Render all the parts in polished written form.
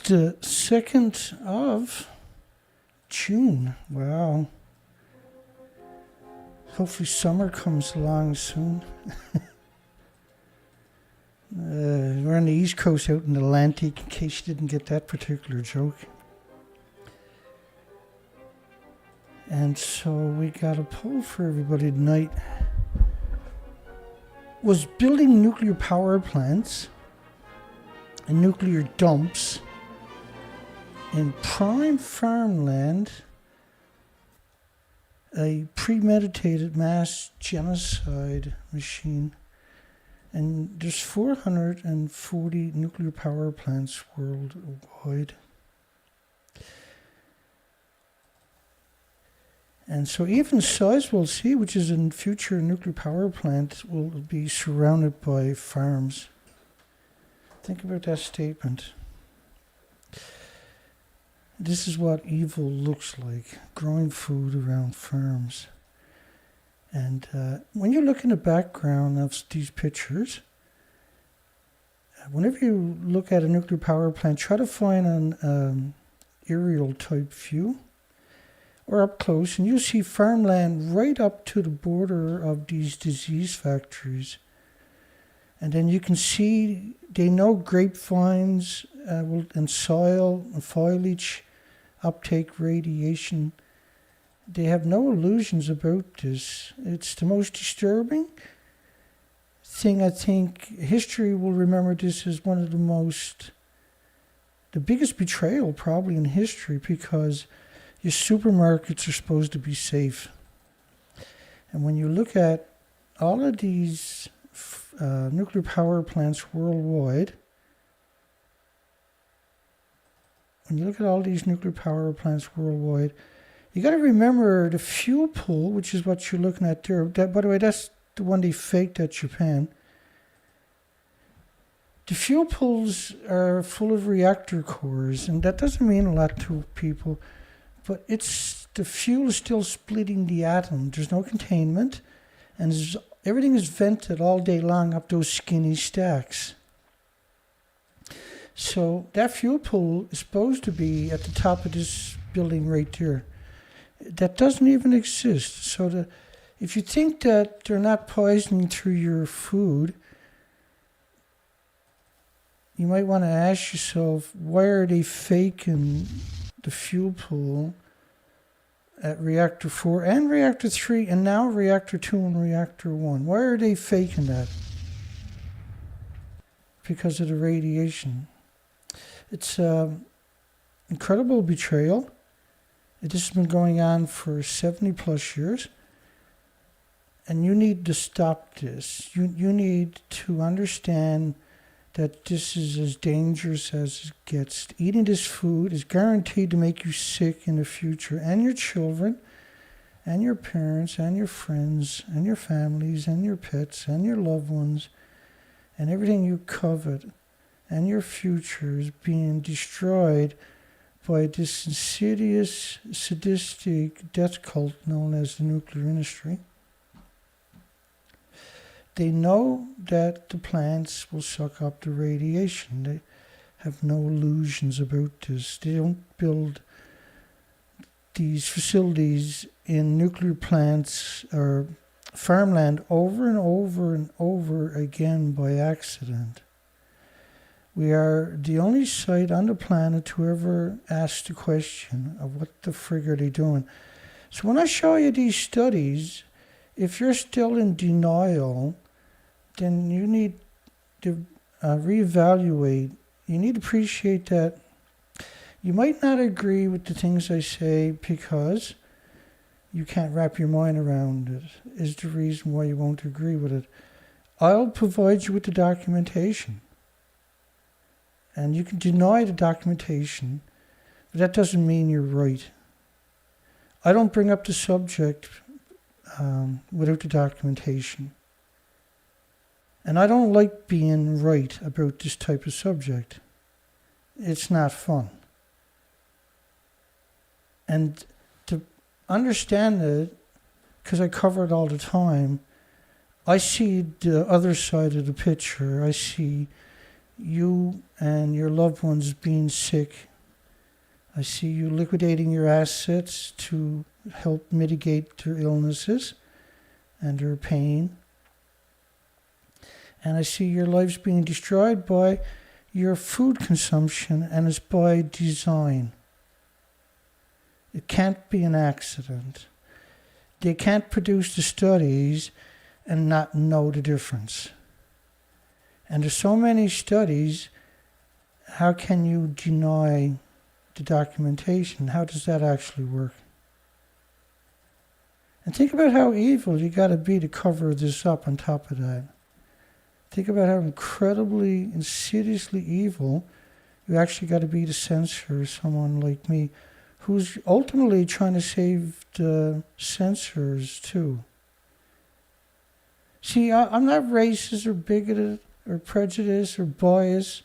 It's the 2nd of June. Wow. Hopefully summer comes along soon. We're on the East Coast out in the Atlantic, in case you didn't get that particular joke. And so we got a poll for everybody tonight. Was building nuclear power plants and nuclear dumps in prime farmland a premeditated mass genocide machine? And there's 440 nuclear power plants worldwide. And so even Sizewell C, which is a future nuclear power plant, will be surrounded by farms. Think about that statement. This is what evil looks like, growing food around farms. And when you look in the background of these pictures, whenever you look at a nuclear power plant, try to find an aerial type view or up close, and you'll see farmland right up to the border of these disease factories. And then you can see, they know grapevines and soil and foliage uptake radiation. They have no illusions about this. It's the most disturbing thing. I think history will remember this as one of the biggest betrayal probably in history, because your supermarkets are supposed to be safe. And when you look at all of these nuclear power plants worldwide, you got to remember the fuel pool, which is what you're looking at there. That, by the way, that's the one they faked at Japan. The fuel pools are full of reactor cores, and that doesn't mean a lot to people, but the fuel is still splitting the atom. There's no containment, and everything is vented all day long up those skinny stacks. So that fuel pool is supposed to be at the top of this building right there. That doesn't even exist. So if you think that they're not poisoning through your food, you might want to ask yourself, why are they faking the fuel pool at reactor 4 and reactor 3 and now reactor 2 and reactor 1? Why are they faking that? Because of the radiation. It's incredible betrayal. This has been going on for 70 plus years. And you need to stop this. You need to understand that this is as dangerous as it gets. Eating this food is guaranteed to make you sick in the future, and your children, and your parents, and your friends, and your families, and your pets, and your loved ones, and everything you covet, and your future is being destroyed by this insidious, sadistic death cult known as the nuclear industry. They know that the plants will suck up the radiation. They have no illusions about this. They don't build these facilities in nuclear plants or farmland over and over and over again by accident. We are the only site on the planet to ever ask the question of what the frig are they doing. So when I show you these studies, if you're still in denial, then you need to reevaluate. You need to appreciate that you might not agree with the things I say because you can't wrap your mind around it, is the reason why you won't agree with it. I'll provide you with the documentation. And you can deny the documentation, but that doesn't mean you're right. I don't bring up the subject without the documentation. And I don't like being right about this type of subject. It's not fun. And to understand it, because I cover it all the time, I see the other side of the picture. I see, you and your loved ones being sick. I see you liquidating your assets to help mitigate their illnesses and their pain. And I see your lives being destroyed by your food consumption, and it's by design. It can't be an accident. They can't produce the studies and not know the difference. And there's so many studies, how can you deny the documentation? How does that actually work? And think about how evil you got to be to cover this up on top of that. Think about how incredibly, insidiously evil you actually got to be to censor someone like me, who's ultimately trying to save the censors too. See, I'm not racist or bigoted or prejudiced or biased.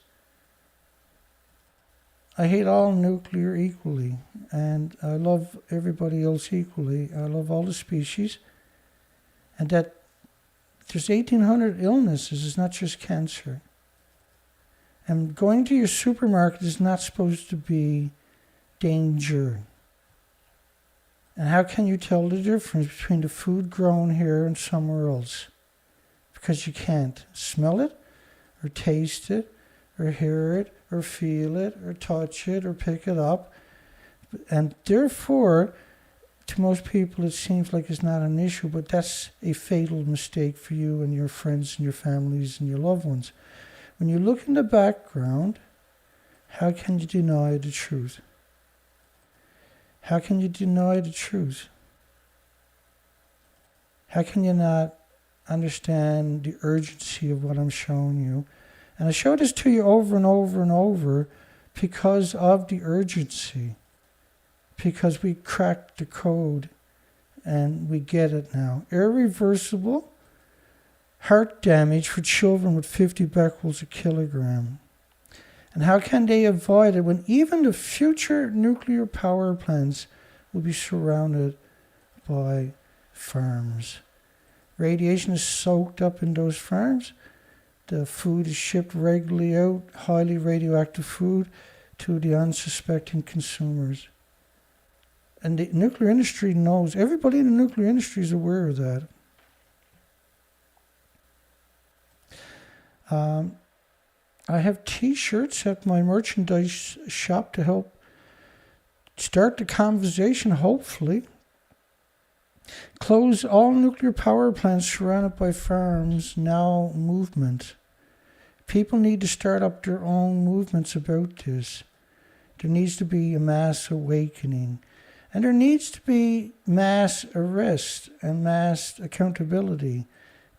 I hate all nuclear equally, and I love everybody else equally. I love all the species, and that there's 1,800 illnesses. It's not just cancer. And going to your supermarket is not supposed to be danger. And how can you tell the difference between the food grown here and somewhere else? Because you can't smell it, or taste it, or hear it, or feel it, or touch it, or pick it up. And therefore, to most people it seems like it's not an issue, but that's a fatal mistake for you and your friends and your families and your loved ones. When you look in the background, how can you deny the truth? How can you deny the truth? How can you not understand the urgency of what I'm showing you? And I show this to you over and over and over because of the urgency. Because we cracked the code and we get it now. Irreversible heart damage for children with 50 becquerels a kilogram. And how can they avoid it when even the future nuclear power plants will be surrounded by farms? Radiation is soaked up in those farms. The food is shipped regularly out, highly radioactive food, to the unsuspecting consumers. And the nuclear industry knows, everybody in the nuclear industry is aware of that. I have t-shirts at my merchandise shop to help start the conversation, hopefully. Close all nuclear power plants surrounded by farms now movement. People need to start up their own movements about this. There needs to be a mass awakening. And there needs to be mass arrest and mass accountability.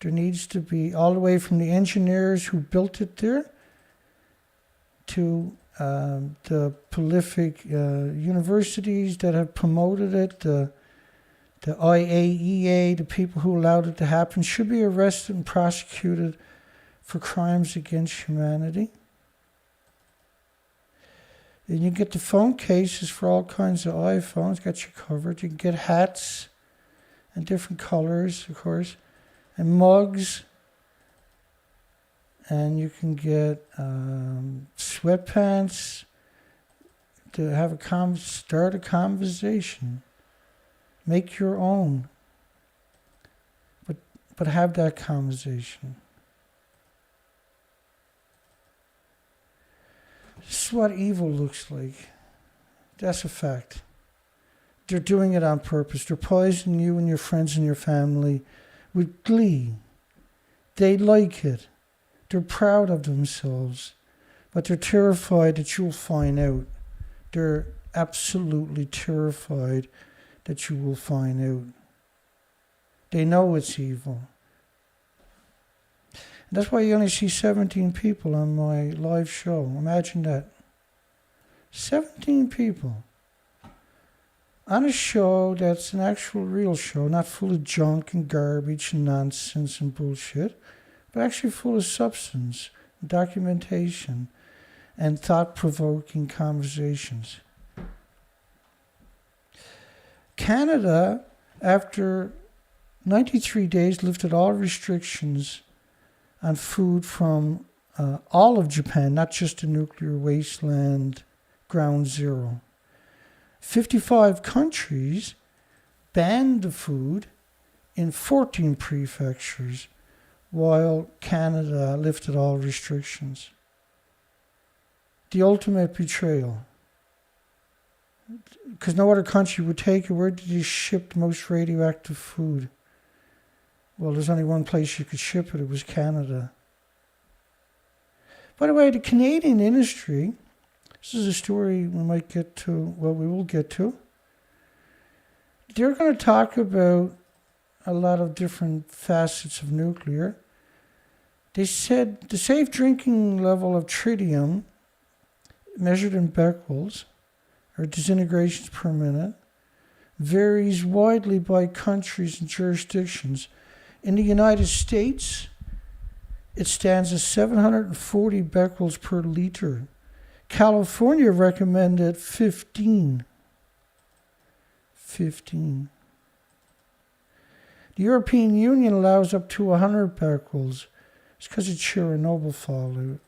There needs to be, all the way from the engineers who built it there to the prolific universities that have promoted it, the IAEA, the people who allowed it to happen, should be arrested and prosecuted for crimes against humanity. And you get the phone cases for all kinds of iPhones, got you covered. You can get hats and different colors, of course, and mugs. And you can get sweatpants to have start a conversation. Make your own. But have that conversation. This is what evil looks like. That's a fact. They're doing it on purpose. They're poisoning you and your friends and your family with glee. They like it. They're proud of themselves. But they're terrified that you'll find out. They're absolutely terrified that you will find out. They know it's evil. And that's why you only see 17 people on my live show. Imagine that. 17 people. On a show that's an actual real show, not full of junk and garbage and nonsense and bullshit, but actually full of substance, documentation, and thought-provoking conversations. Canada, after 93 days, lifted all restrictions on food from all of Japan, not just a nuclear wasteland, ground zero. 55 countries banned the food in 14 prefectures, while Canada lifted all restrictions. The ultimate betrayal. Because no other country would take it. Where did you ship the most radioactive food? Well, there's only one place you could ship it. It was Canada. By the way, the Canadian industry, this is a story we might get to, well, we will get to. They're going to talk about a lot of different facets of nuclear. They said the safe drinking level of tritium, measured in becquerels, or disintegrations per minute, varies widely by countries and jurisdictions. In the United States, it stands at 740 becquerels per liter. California recommended 15. The European Union allows up to 100 becquerels. It's because of Chernobyl fallout.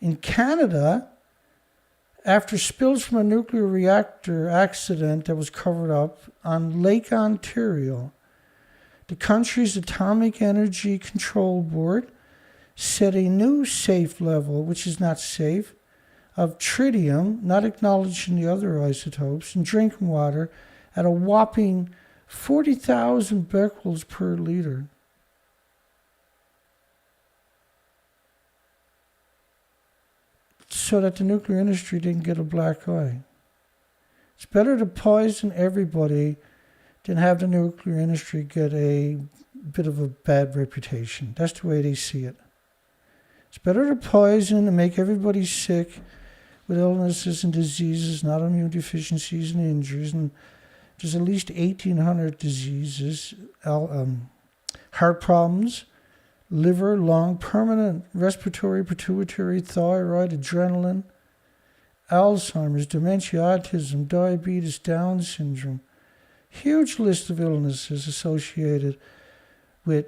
In Canada, after spills from a nuclear reactor accident that was covered up on Lake Ontario, the country's Atomic Energy Control Board set a new safe level, which is not safe, of tritium, not acknowledged in the other isotopes, in drinking water at a whopping 40,000 becquerels per liter. So that the nuclear industry didn't get a black eye. It's better to poison everybody than have the nuclear industry get a bit of a bad reputation. That's the way they see it. It's better to poison and make everybody sick with illnesses and diseases, not immune deficiencies and injuries. And there's at least 1,800 diseases, heart problems, liver, lung, permanent respiratory, pituitary, thyroid, adrenaline, Alzheimer's, dementia, autism, diabetes, Down syndrome. Huge list of illnesses associated with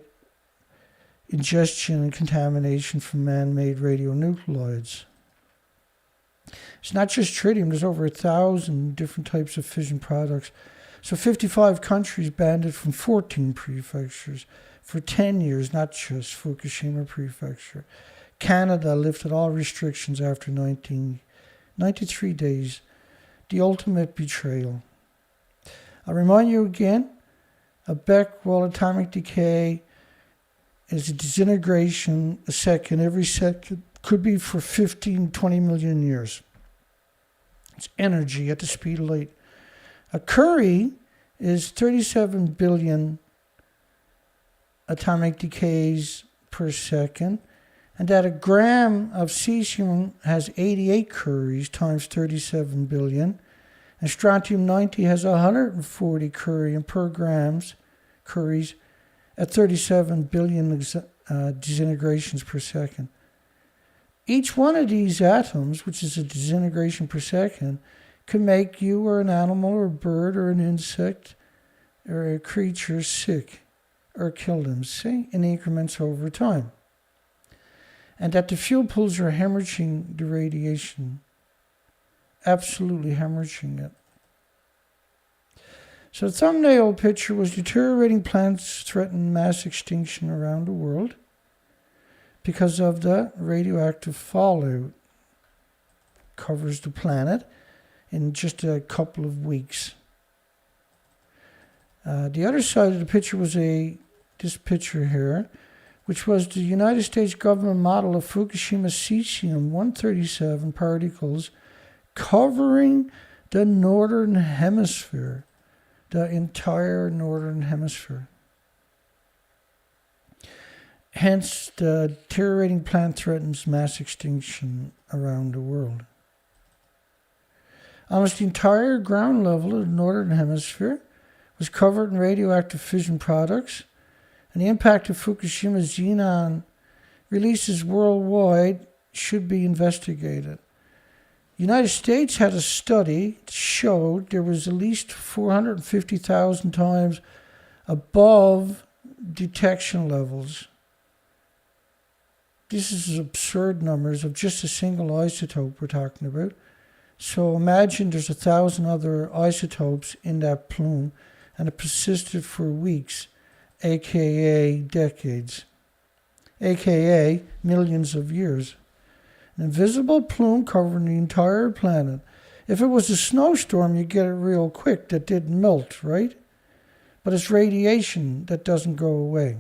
ingestion and contamination from man-made radionuclides. It's not just tritium. There's over 1,000 different types of fission products. So 55 countries banned it from 14 prefectures for 10 years, not just Fukushima Prefecture. Canada lifted all restrictions after 93 days. The ultimate betrayal. I'll remind you again, a becquerel atomic decay is a disintegration a second. Every second could be for 15, 20 million years. It's energy at the speed of light. A curie is 37 billion atomic decays per second, and that a gram of cesium has 88 curies times 37 billion, and strontium-90 has 140 curie per curies at 37 billion disintegrations per second. Each one of these atoms, which is a disintegration per second, can make you or an animal or a bird or an insect or a creature sick or kill them, see, in increments over time. And that the fuel pools are hemorrhaging the radiation, absolutely hemorrhaging it. So the thumbnail picture was deteriorating plants threaten mass extinction around the world because of the radioactive fallout. Covers the planet in just a couple of weeks. The other side of the picture was this picture here, which was the United States government model of Fukushima cesium-137 particles covering the northern hemisphere, the entire northern hemisphere. Hence, the deteriorating plant threatens mass extinction around the world. Almost the entire ground level of the northern hemisphere was covered in radioactive fission products, and the impact of Fukushima xenon releases worldwide should be investigated. The United States had a study that showed there was at least 450,000 times above detection levels. this is absurd numbers of just a single isotope we're talking about. So imagine there's 1,000 other isotopes in that plume, and it persisted for weeks, aka decades, aka millions of years. An invisible plume covering the entire planet. If it was a snowstorm, you'd get it real quick. That didn't melt, right? But it's radiation that doesn't go away.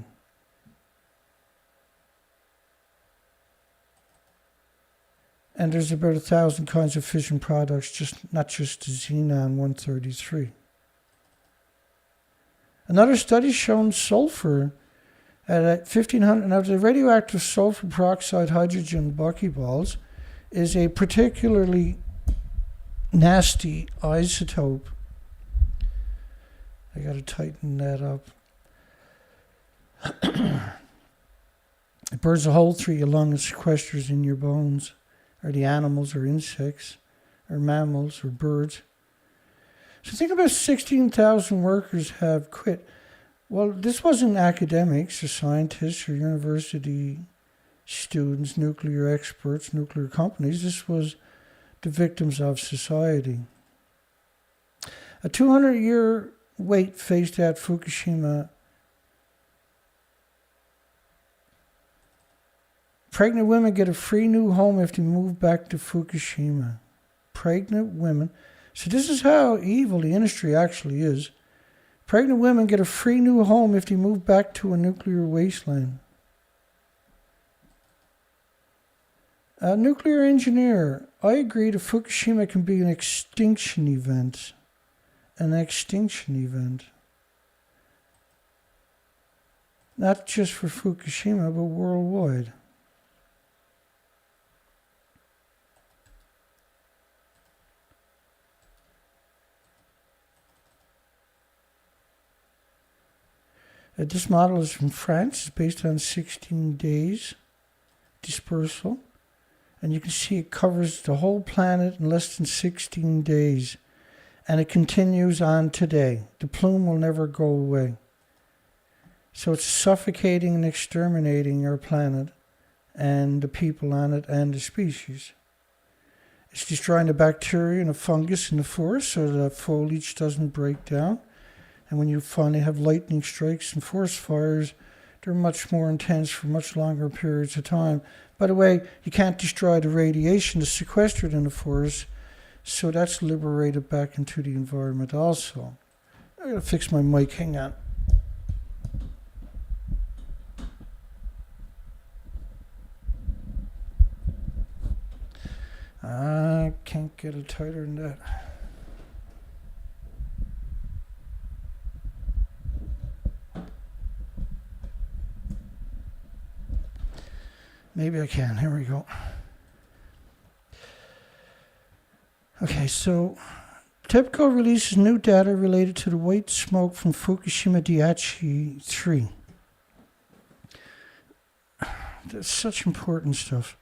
And there's about 1,000 kinds of fission products, not just the xenon-133. Another study shown sulfur at 1,500. Now, the radioactive sulfur peroxide hydrogen buckyballs is a particularly nasty isotope. I got to tighten that up. It burns a hole through your lung and sequesters in your bones. Or the animals or insects or mammals or birds. So think about 16,000 workers have quit. Well, this wasn't academics or scientists or university students, nuclear experts, nuclear companies. This was the victims of society. A 200-year wait faced at Fukushima. Pregnant women get a free new home if they move back to Fukushima. Pregnant women. So this is how evil the industry actually is. Pregnant women get a free new home if they move back to a nuclear wasteland. A nuclear engineer. I agree that Fukushima can be an extinction event. An extinction event. Not just for Fukushima, but worldwide. This model is from France. It's based on 16 days dispersal. And you can see it covers the whole planet in less than 16 days. And it continues on today. The plume will never go away. So it's suffocating and exterminating our planet and the people on it and the species. It's destroying the bacteria and the fungus in the forest so the foliage doesn't break down. And when you finally have lightning strikes and forest fires, they're much more intense for much longer periods of time. By the way, you can't destroy the radiation that's sequestered in the forest, so that's liberated back into the environment also. I gotta fix my mic, hang on. I can't get it tighter than that. Maybe I can. Here we go. Okay, so TEPCO releases new data related to the white smoke from Fukushima Daiichi 3. That's such important stuff.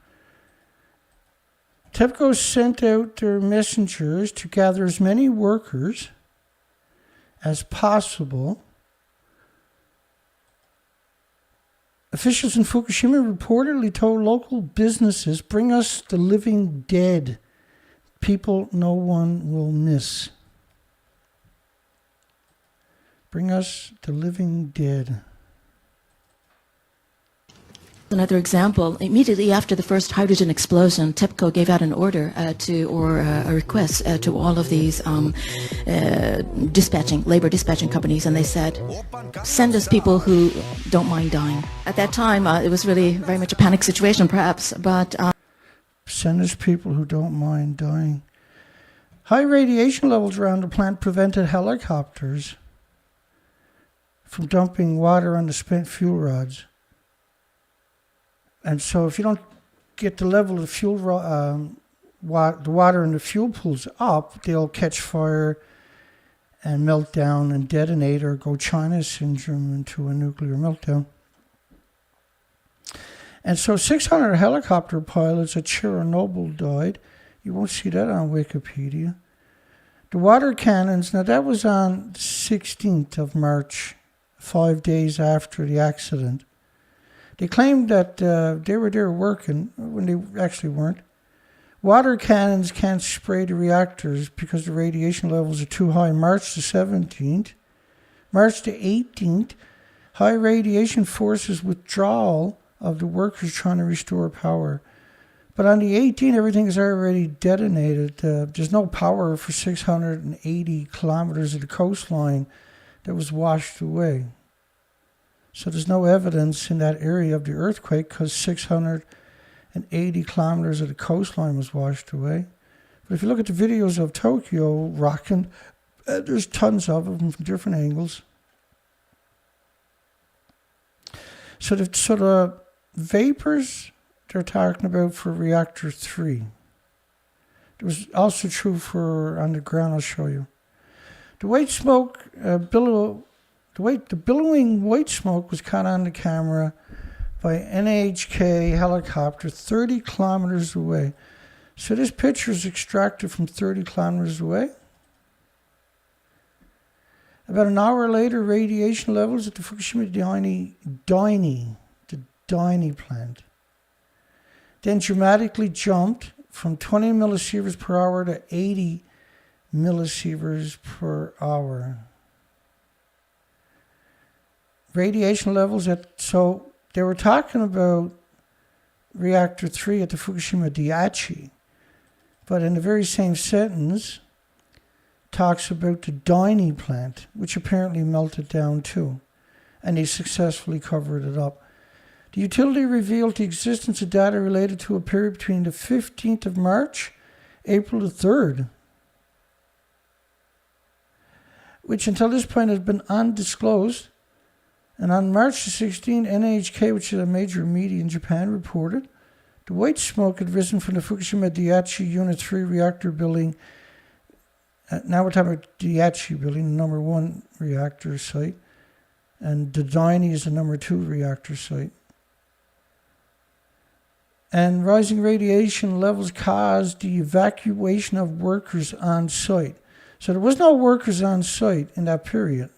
TEPCO sent out their messengers to gather as many workers as possible. Officials in Fukushima reportedly told local businesses, "Bring us the living dead, people no one will miss." Bring us the living dead. Another example, immediately after the first hydrogen explosion, TEPCO gave out an order a request to all of these labor dispatching companies, and they said, send us people who don't mind dying. At that time, it was really very much a panic situation, perhaps, but... Send us people who don't mind dying. High radiation levels around the plant prevented helicopters from dumping water on the spent fuel rods. And so if you don't get the level of the fuel, the water in the fuel pools up, they'll catch fire and melt down and detonate or go China syndrome into a nuclear meltdown. And so 600 helicopter pilots at Chernobyl died. You won't see that on Wikipedia. The water cannons, now that was on the 16th of March, 5 days after the accident. They claimed that they were there working when they actually weren't. Water cannons can't spray the reactors because the radiation levels are too high. March the 17th. March the 18th, high radiation forces withdrawal of the workers trying to restore power. But on the 18th, everything is already detonated. There's no power for 680 kilometers of the coastline that was washed away. So there's no evidence in that area of the earthquake because 680 kilometers of the coastline was washed away. But if you look at the videos of Tokyo rocking, there's tons of them from different angles. So the vapors they're talking about for reactor 3. It was also true for underground, I'll show you. The white smoke, the billowing white smoke was caught on the camera by NHK helicopter 30 kilometers away. So this picture is extracted from 30 kilometers away. About an hour later, radiation levels at the Fukushima Daini plant then dramatically jumped from 20 millisieverts per hour to 80 millisieverts per hour. Radiation levels so they were talking about reactor 3 at the Fukushima Daiichi, but in the very same sentence talks about the Daini plant, which apparently melted down too, and they successfully covered it up. The utility revealed the existence of data related to a period between the 15th of March, April the 3rd, which until this point has been undisclosed. And on March the 16th, NHK, which is a major media in Japan, reported the white smoke had risen from the Fukushima Daiichi Unit 3 reactor building. Now we're talking about Daiichi building, the number 1 reactor site. And the Daini is the number 2 reactor site. And rising radiation levels caused the evacuation of workers on site. So there was no workers on site in that period,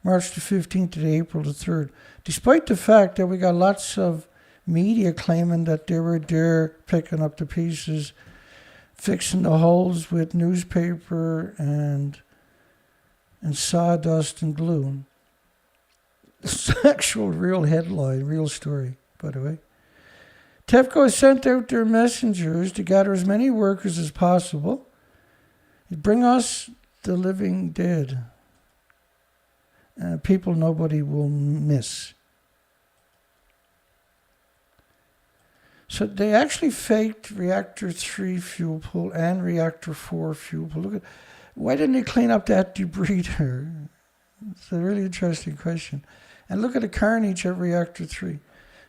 March the 15th to April the 3rd, despite the fact that we got lots of media claiming that they were there picking up the pieces, fixing the holes with newspaper and sawdust and glue. It's an actual real headline, real story, by the way. TEPCO has sent out their messengers to gather as many workers as possible. Bring us the living dead. People nobody will miss. So they actually faked reactor 3 fuel pool and reactor 4 fuel pool. Why didn't they clean up that debris there? It's a really interesting question. And look at the carnage at reactor 3.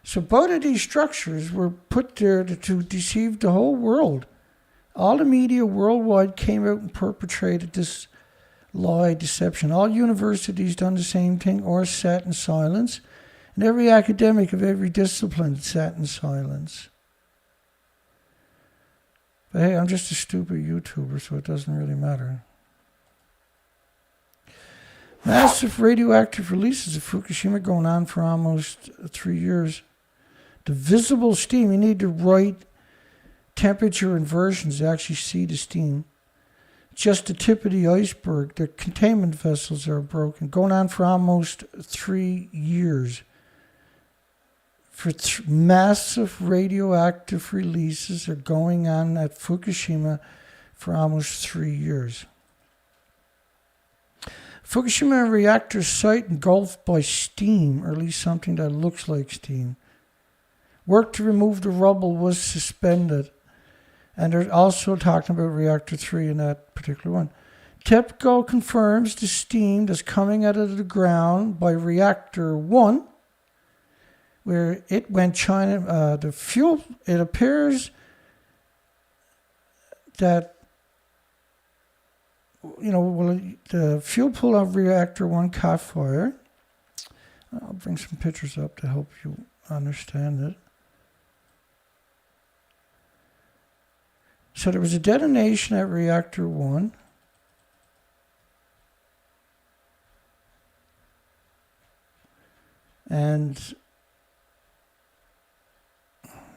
So both of these structures were put there to deceive the whole world. All the media worldwide came out and perpetrated this lie, deception. All universities done the same thing or sat in silence. And every academic of every discipline sat in silence. But hey, I'm just a stupid YouTuber, so it doesn't really matter. Massive radioactive releases of Fukushima going on for almost 3 years. The visible steam, you need the right temperature inversions to actually see the steam. Just the tip of the iceberg. The containment vessels are broken. Going on for almost 3 years. For massive radioactive releases are going on at Fukushima for almost 3 years. Fukushima reactor site engulfed by steam, or at least something that looks like steam. Work to remove the rubble was suspended. And they're also talking about reactor 3 in that particular one. TEPCO confirms the steam that's coming out of the ground by reactor 1, where it went China. The fuel, it appears that, the fuel pool of reactor 1 caught fire. I'll bring some pictures up to help you understand it. So there was a detonation at reactor 1. And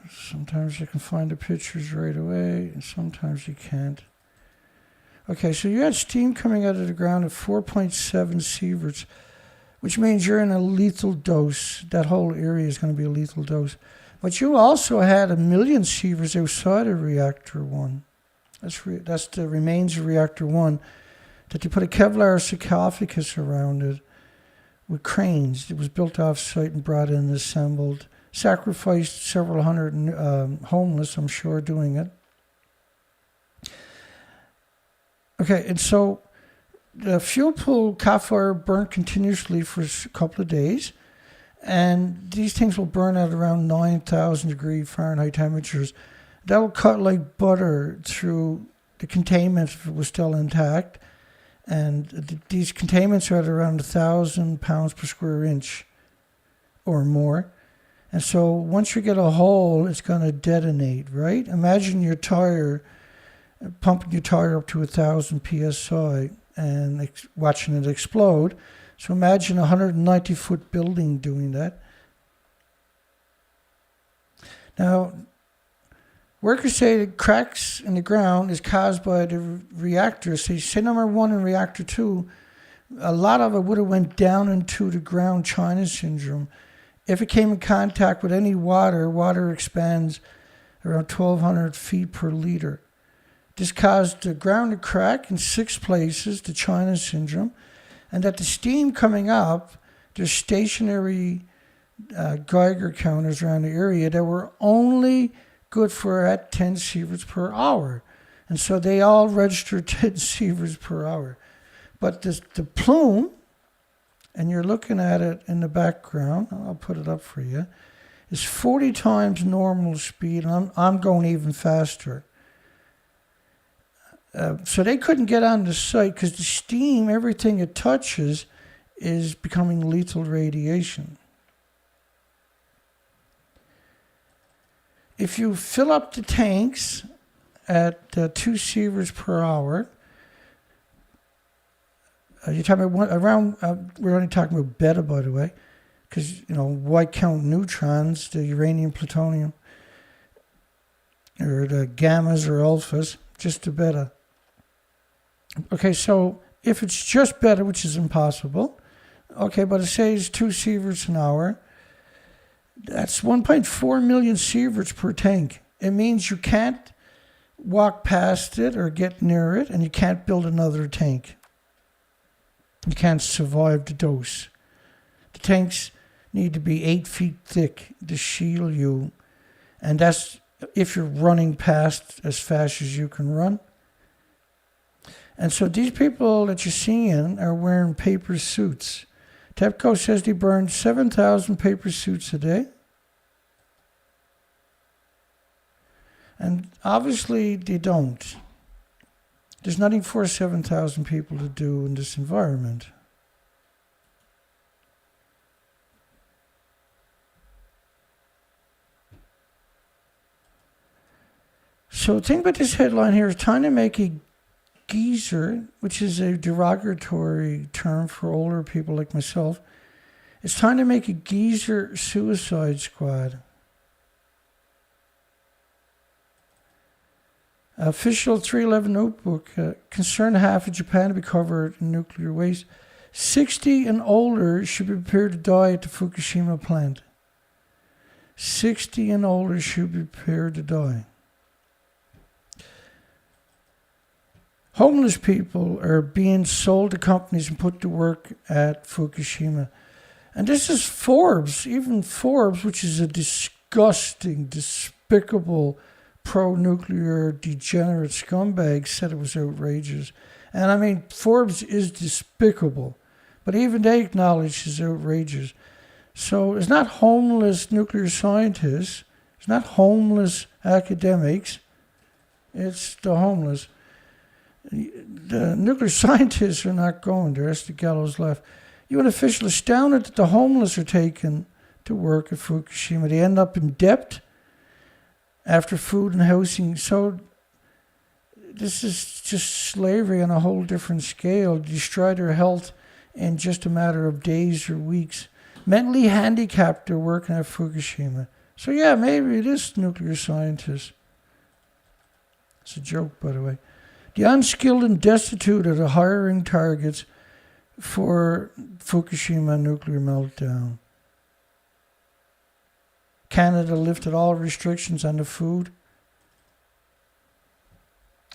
Sometimes you can find the pictures right away, and sometimes you can't. Okay, so you had steam coming out of the ground at 4.7 sieverts, which means you're in a lethal dose. That whole area is going to be a lethal dose. But you also had 1 million sieverts outside of Reactor 1. That's the remains of Reactor 1, that they put a Kevlar sarcophagus around it with cranes. It was built off-site and brought in and assembled. Sacrificed several hundred homeless, I'm sure, doing it. Okay, and so the fuel pool caught fire, burnt continuously for a couple of days. And these things will burn at around 9,000 degree Fahrenheit temperatures. That will cut like butter through the containment if it was still intact. And these containments are at around 1,000 pounds per square inch or more. And so once you get a hole, it's going to detonate, right? Imagine your tire, pumping your tire up to 1,000 psi and watching it explode. So imagine a 190-foot building doing that. Now, workers say that cracks in the ground is caused by the reactors. So say number 1 and reactor 2, a lot of it would have went down into the ground, China syndrome. If it came in contact with any water, water expands around 1,200 feet per liter. This caused the ground to crack in 6 places, the China syndrome, and that the steam coming up, there's stationary Geiger counters around the area that were only good for at 10 sieverts per hour. And so they all registered 10 sieverts per hour. But the plume, and you're looking at it in the background, I'll put it up for you, is 40 times normal speed, and I'm going even faster. So they couldn't get on the site because the steam, everything it touches, is becoming lethal radiation. If you fill up the tanks at 2 sieverts per hour, you're talking about we're only talking about beta, by the way, because, why count neutrons, the uranium, plutonium, or the gammas or alphas, just the beta. Okay, so if it's just beta, which is impossible, okay, but it says 2 sieverts an hour, that's 1.4 million sieverts per tank. It means you can't walk past it or get near it, and you can't build another tank. You can't survive the dose. The tanks need to be 8 feet thick to shield you, and that's if you're running past as fast as you can run. And so these people that you're seeing are wearing paper suits. TEPCO says they burn 7,000 paper suits a day. And obviously they don't. There's nothing for 7,000 people to do in this environment. So think about this headline here. It's trying to make a geezer, which is a derogatory term for older people like myself. It's time to make a geezer suicide squad. Official 311 notebook, concerned half of Japan to be covered in nuclear waste. 60 and older should be prepared to die at the Fukushima plant. 60 and older should be prepared to die. Homeless people are being sold to companies and put to work at Fukushima. And this is Forbes, even Forbes, which is a disgusting, despicable, pro-nuclear, degenerate scumbag, said it was outrageous. And I mean, Forbes is despicable, but even they acknowledge it's outrageous. So it's not homeless nuclear scientists, it's not homeless academics, it's the homeless. The nuclear scientists are not going there. That's the gallows left. UN officials astounded that the homeless are taken to work at Fukushima. They end up in debt after food and housing. So this is just slavery on a whole different scale. Destroy their health in just a matter of days or weeks. Mentally handicapped, they're working at Fukushima. So yeah, maybe it is nuclear scientists. It's a joke, by the way. The unskilled and destitute are the hiring targets for Fukushima nuclear meltdown. Canada lifted all restrictions on the food.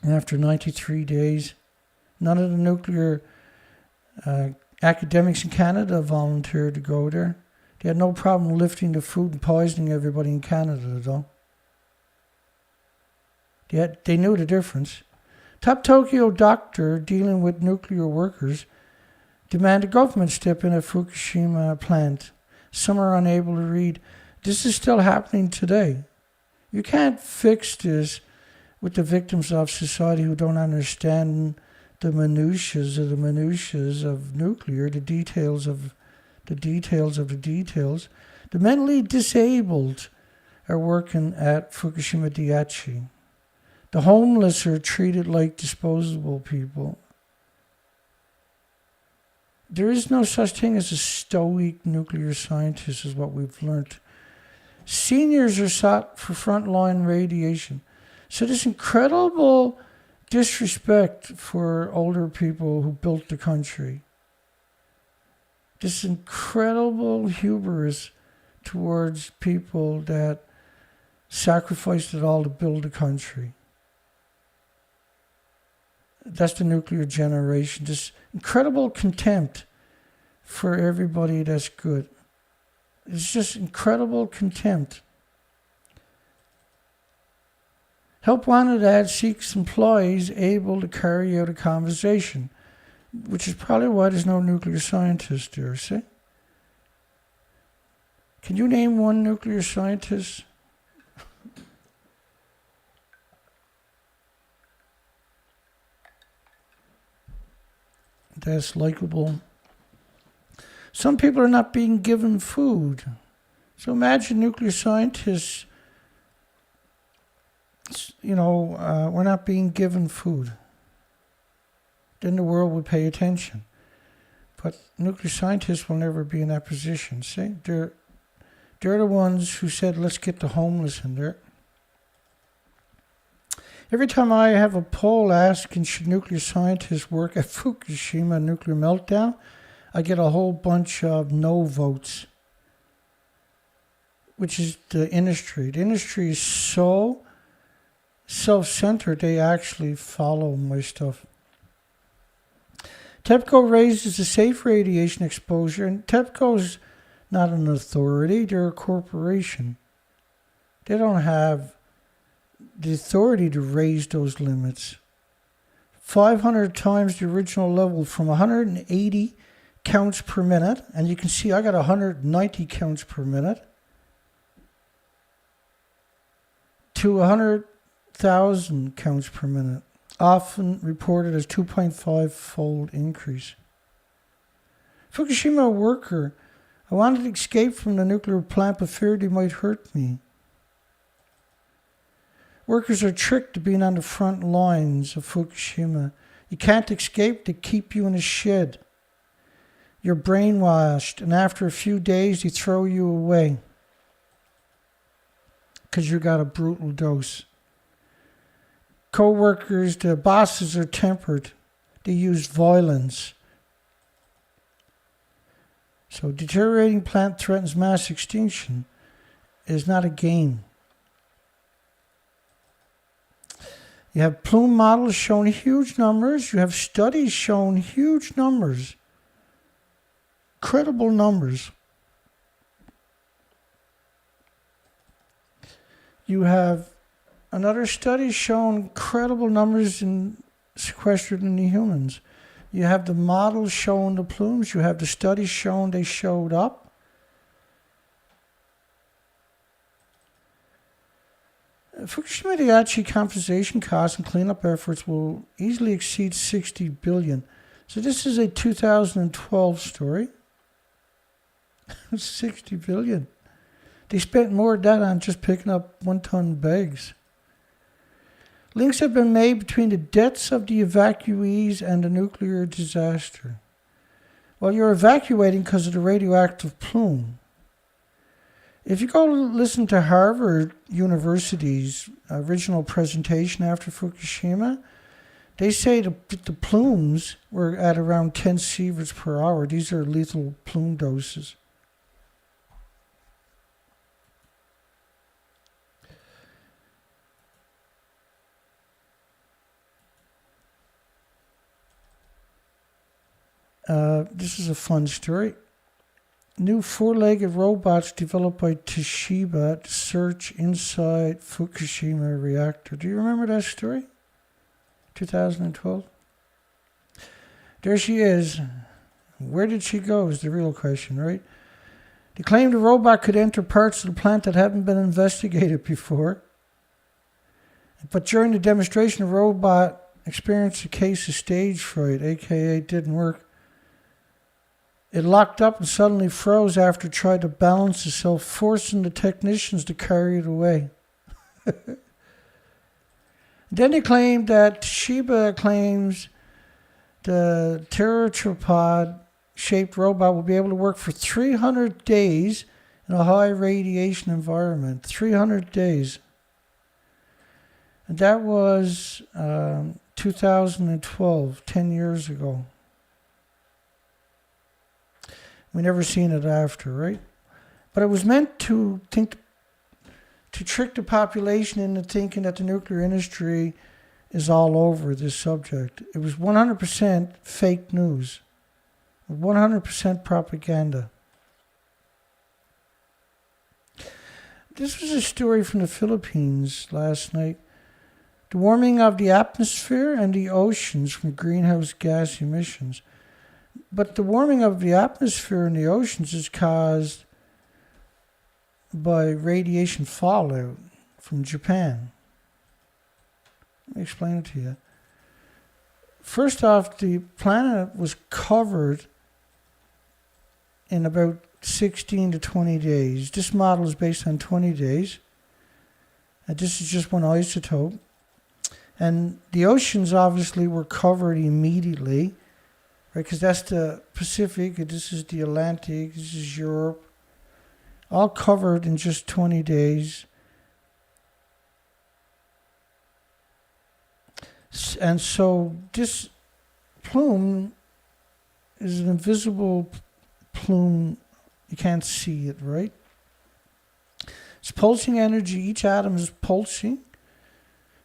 And after 93 days, none of the nuclear academics in Canada volunteered to go there. They had no problem lifting the food and poisoning everybody in Canada, though. They knew the difference. Top Tokyo doctor dealing with nuclear workers demand the government step in at Fukushima plant. Some are unable to read. This is still happening today. You can't fix this with the victims of society who don't understand the minutiae of nuclear, the details of the details of the details. The mentally disabled are working at Fukushima Daiichi. The homeless are treated like disposable people. There is no such thing as a stoic nuclear scientist, is what we've learned. Seniors are sought for frontline radiation. So this incredible disrespect for older people who built the country. This incredible hubris towards people that sacrificed it all to build the country. That's the nuclear generation. This incredible contempt for everybody that's good. It's just incredible contempt. Help Wanted ad seeks employees able to carry out a conversation, which is probably why there's no nuclear scientist there, see? Can you name one nuclear scientist? That's likable. Some people are not being given food. So imagine nuclear scientists, we're not being given food. Then the world would pay attention. But nuclear scientists will never be in that position. See, they're the ones who said, let's get the homeless in there. Every time I have a poll asking, should nuclear scientists work at Fukushima nuclear meltdown, I get a whole bunch of no votes, which is the industry. The industry is so self-centered, they actually follow my stuff. TEPCO raises the safe radiation exposure, and TEPCO is not an authority, they're a corporation. They don't have the authority to raise those limits. 500 times the original level, from 180 counts per minute, and you can see I got 190 counts per minute, to 100,000 counts per minute, often reported as 2.5-fold increase. Fukushima worker, I wanted to escape from the nuclear plant but feared they might hurt me. Workers are tricked to being on the front lines of Fukushima. You can't escape, they keep you in a shed. You're brainwashed, and after a few days, they throw you away because you got a brutal dose. Co-workers, the bosses are tempered. They use violence. So deteriorating plant threatens mass extinction. It is not a game. You have Plume models showing huge numbers. You have studies showing huge numbers. Credible numbers. You have another study showing incredible numbers sequestered in the humans. You have the models showing the plumes. You have the studies showing they showed up. Fukushima Daiichi compensation costs and cleanup efforts will easily exceed $60 billion. So this is a 2012 story. $60 billion. They spent more of that on just picking up one-ton bags. Links have been made between the deaths of the evacuees and the nuclear disaster. Well, you're evacuating because of the radioactive plume. If you go listen to Harvard University's original presentation after Fukushima, they say the plumes were at around 10 sieverts per hour. These are lethal plume doses. This is a fun story. New four-legged robots developed by Toshiba to search inside Fukushima reactor. Do you remember that story? 2012? There she is. Where did she go is the real question, right? They claimed the robot could enter parts of the plant that hadn't been investigated before. But during the demonstration, the robot experienced a case of stage fright, aka it didn't work. It locked up and suddenly froze after it tried to balance itself, forcing the technicians to carry it away. Then they claimed that Toshiba claims the tetrapod-shaped robot will be able to work for 300 days in a high radiation environment. 300 days. And that was 2012, 10 years ago. We never seen it after, right? But it was meant to trick the population into thinking that the nuclear industry is all over this subject. It was 100% fake news, 100% propaganda. This was a story from the Philippines last night. The warming of the atmosphere and the oceans from greenhouse gas emissions. But the warming of the atmosphere and the oceans is caused by radiation fallout from Japan. Let me explain it to you. First off, the planet was covered in about 16 to 20 days. This model is based on 20 days. And this is just one isotope. And the oceans obviously were covered immediately. Right, because that's the Pacific, and this is the Atlantic, this is Europe, all covered in just 20 days. And so this plume is an invisible plume. You can't see it, right? It's pulsing energy. Each atom is pulsing.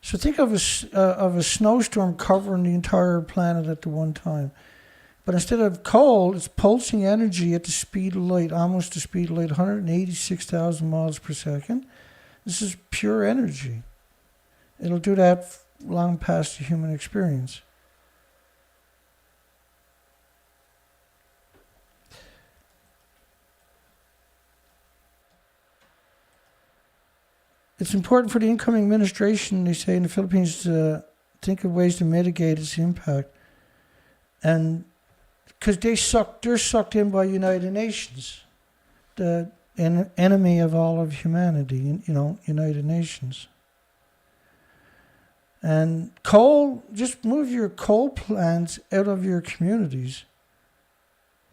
So think of a snowstorm covering the entire planet at the one time. But instead of cold, it's pulsing energy at the speed of light, almost the speed of light, 186,000 miles per second. This is pure energy. It'll do that long past the human experience. It's important for the incoming administration, they say in the Philippines, to think of ways to mitigate its impact. And because they're sucked in by United Nations, the enemy of all of humanity, United Nations. And coal, just move your coal plants out of your communities.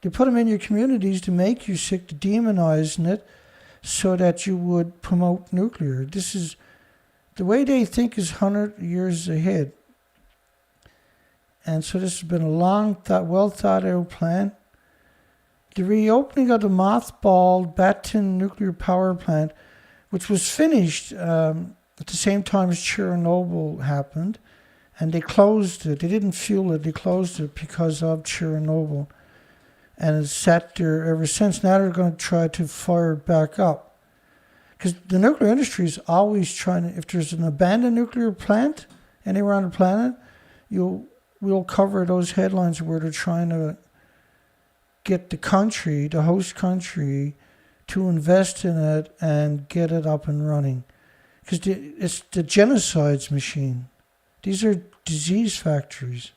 They put them in your communities to make you sick, to demonizing it, so that you would promote nuclear. This is, the way they think is 100 years ahead. And so this has been a well thought out plan. The reopening of the mothballed Batin nuclear power plant, which was finished at the same time as Chernobyl happened, and they closed it. They didn't fuel it, they closed it because of Chernobyl. And it's sat there ever since. Now they're going to try to fire it back up. Because the nuclear industry is always trying to, if there's an abandoned nuclear plant anywhere on the planet, we'll cover those headlines where they're trying to get the host country, to invest in it and get it up and running. Because it's the genocides machine. These are disease factories.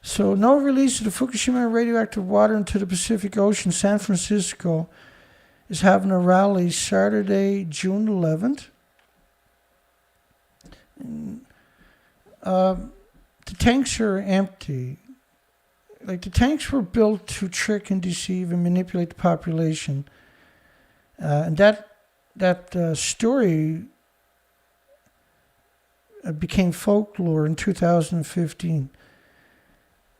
So no release of the Fukushima radioactive water into the Pacific Ocean. San Francisco is having a rally Saturday, June 11th. The tanks are empty. like the tanks were built to trick and deceive and manipulate the population. And that story became folklore in 2015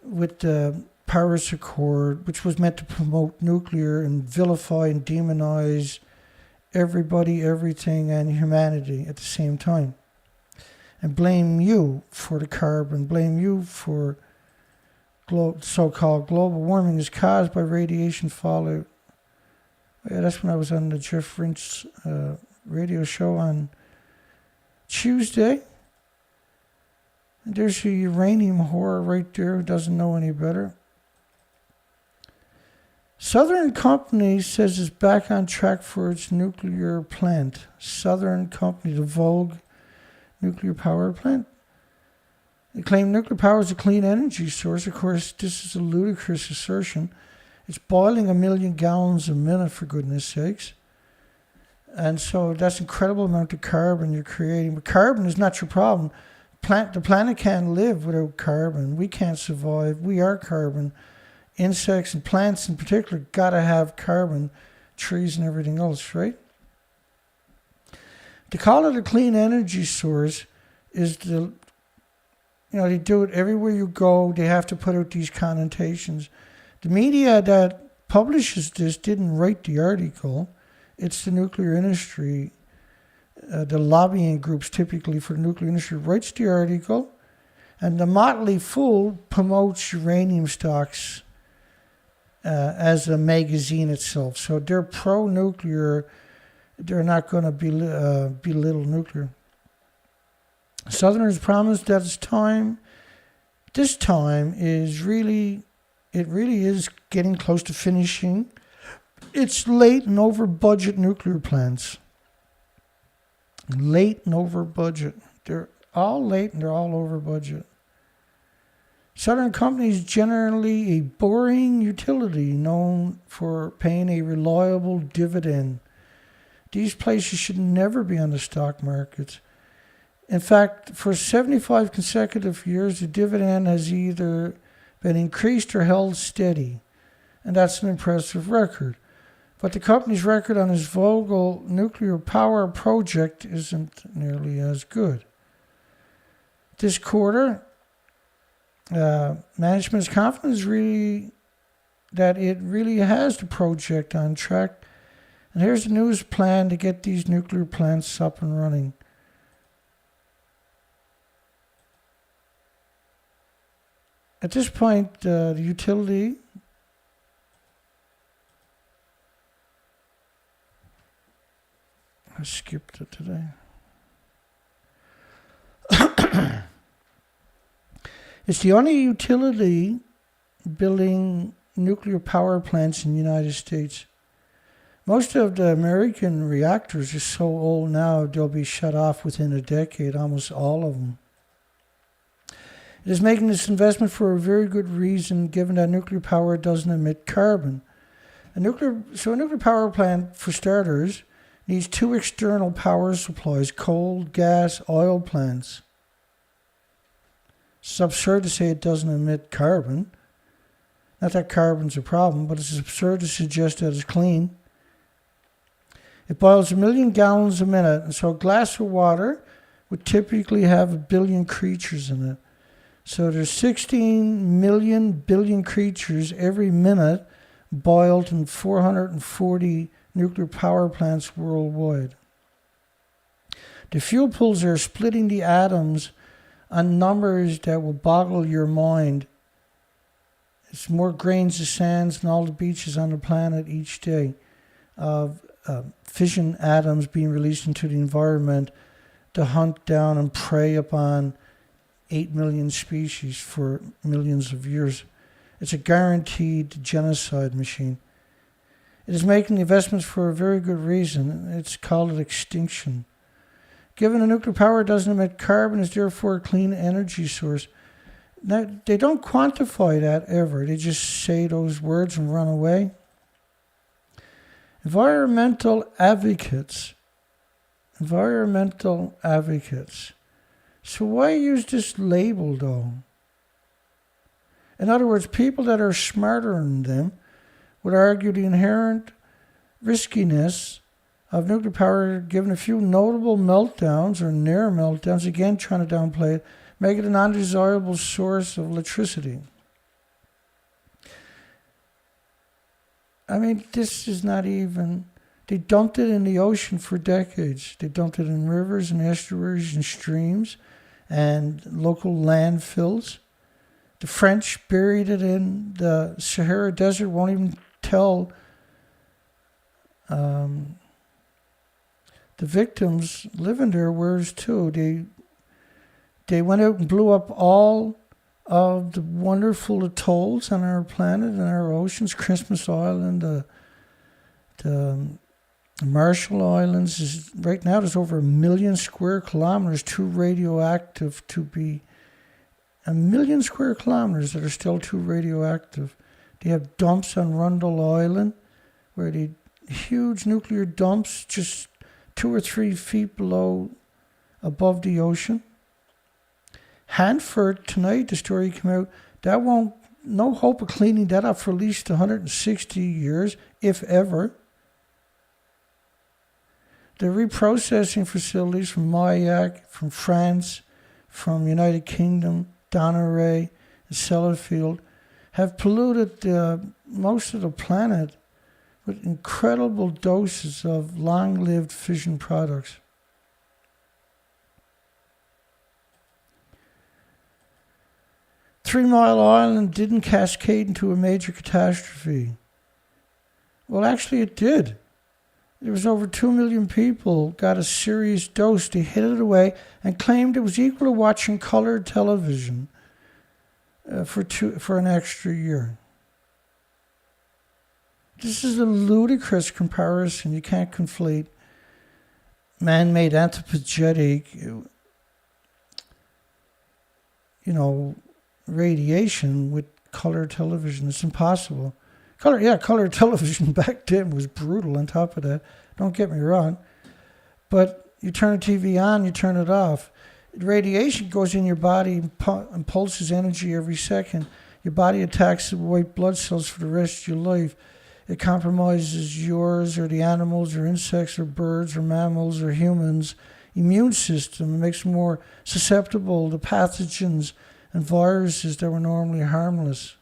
with the Paris Accord, which was meant to promote nuclear and vilify and demonize everybody, everything, and humanity at the same time. And blame you for the carbon, blame you for so-called global warming is caused by radiation fallout. Yeah, that's when I was on the Jeff Lynch radio show on Tuesday. And there's a uranium whore right there who doesn't know any better. Southern Company says it's back on track for its nuclear plant. Southern Company, the Vogue nuclear power plant. They claim nuclear power is a clean energy source. Of course, this is a ludicrous assertion. It's boiling 1 million gallons a minute, for goodness sakes. And so that's an incredible amount of carbon you're creating. But carbon is not your problem. The planet can't live without carbon. We can't survive. We are carbon. Insects and plants in particular gotta have carbon. Trees and everything else, right? To call it a clean energy source is they do it everywhere you go. They have to put out these connotations. The media that publishes this didn't write the article. It's the nuclear industry, the lobbying groups typically for the nuclear industry writes the article, and the Motley Fool promotes uranium stocks as a magazine itself. So they're pro-nuclear. They're not going to belittle nuclear. Southerners promised that this time is really is getting close to finishing its late and over budget nuclear plants. Late and over budget. They're all late and they're all over budget. Southern Company is generally a boring utility known for paying a reliable dividend. These places should never be on the stock market. In fact, for 75 consecutive years, the dividend has either been increased or held steady. And that's an impressive record. But the company's record on its Vogtle nuclear power project isn't nearly as good. This quarter, management is confident that it really has the project on track. And here's the news plan to get these nuclear plants up and running. At this point, the utility I skipped it today. It's the only utility building nuclear power plants in the United States. Most of the American reactors are so old now they'll be shut off within a decade, almost all of them. It is making this investment for a very good reason, given that nuclear power doesn't emit carbon. A nuclear power plant, for starters, needs 2 external power supplies: coal, gas, oil plants. It's absurd to say it doesn't emit carbon. Not that carbon's a problem, but it's absurd to suggest that it's clean. It boils 1 million gallons a minute, and so a glass of water would typically have 1 billion creatures in it. So there's 16 billion creatures every minute boiled in 440 nuclear power plants worldwide. The fuel pools are splitting the atoms on numbers that will boggle your mind. It's more grains of sands than all the beaches on the planet each day of fission atoms being released into the environment to hunt down and prey upon 8 million species for millions of years. It's a guaranteed genocide machine. It is making the investments for a very good reason. It's called extinction. Given that nuclear power doesn't emit carbon, is therefore a clean energy source. Now, they don't quantify that ever. They just say those words and run away. Environmental advocates. So why use this label, though? In other words, people that are smarter than them would argue the inherent riskiness of nuclear power, given a few notable meltdowns or near meltdowns, again trying to downplay it, make it an undesirable source of electricity. I mean, this is not even... They dumped it in the ocean for decades. They dumped it in rivers and estuaries and streams and local landfills. The French buried it in the Sahara Desert, won't even tell the victims living there where it's to. They went out and blew up all of the wonderful atolls on our planet and our oceans. Christmas Island, the Marshall Islands. Right now there's over 1 million square kilometers too radioactive to be... 1 million square kilometers that are still too radioactive. They have dumps on Rundle Island, where they huge nuclear dumps just 2 or 3 feet above the ocean. Hanford tonight, the story came out, no hope of cleaning that up for at least 160 years, if ever. The reprocessing facilities from Mayak, from France, from United Kingdom, Donneray, and Sellafield have polluted most of the planet with incredible doses of long-lived fission products. Three Mile Island didn't cascade into a major catastrophe. Well, actually it did. There was over 2 million people got a serious dose. They hid it away and claimed it was equal to watching colored television for an extra year. This is a ludicrous comparison. You can't conflate man-made anthropogenic, radiation with color television. It's impossible. Color television back then was brutal on top of that. Don't get me wrong. But you turn the TV on, you turn it off. Radiation goes in your body and pulses energy every second. Your body attacks the white blood cells for the rest of your life. It compromises yours or the animals or insects or birds or mammals or humans' immune system. It makes them more susceptible to pathogens and viruses that were normally harmless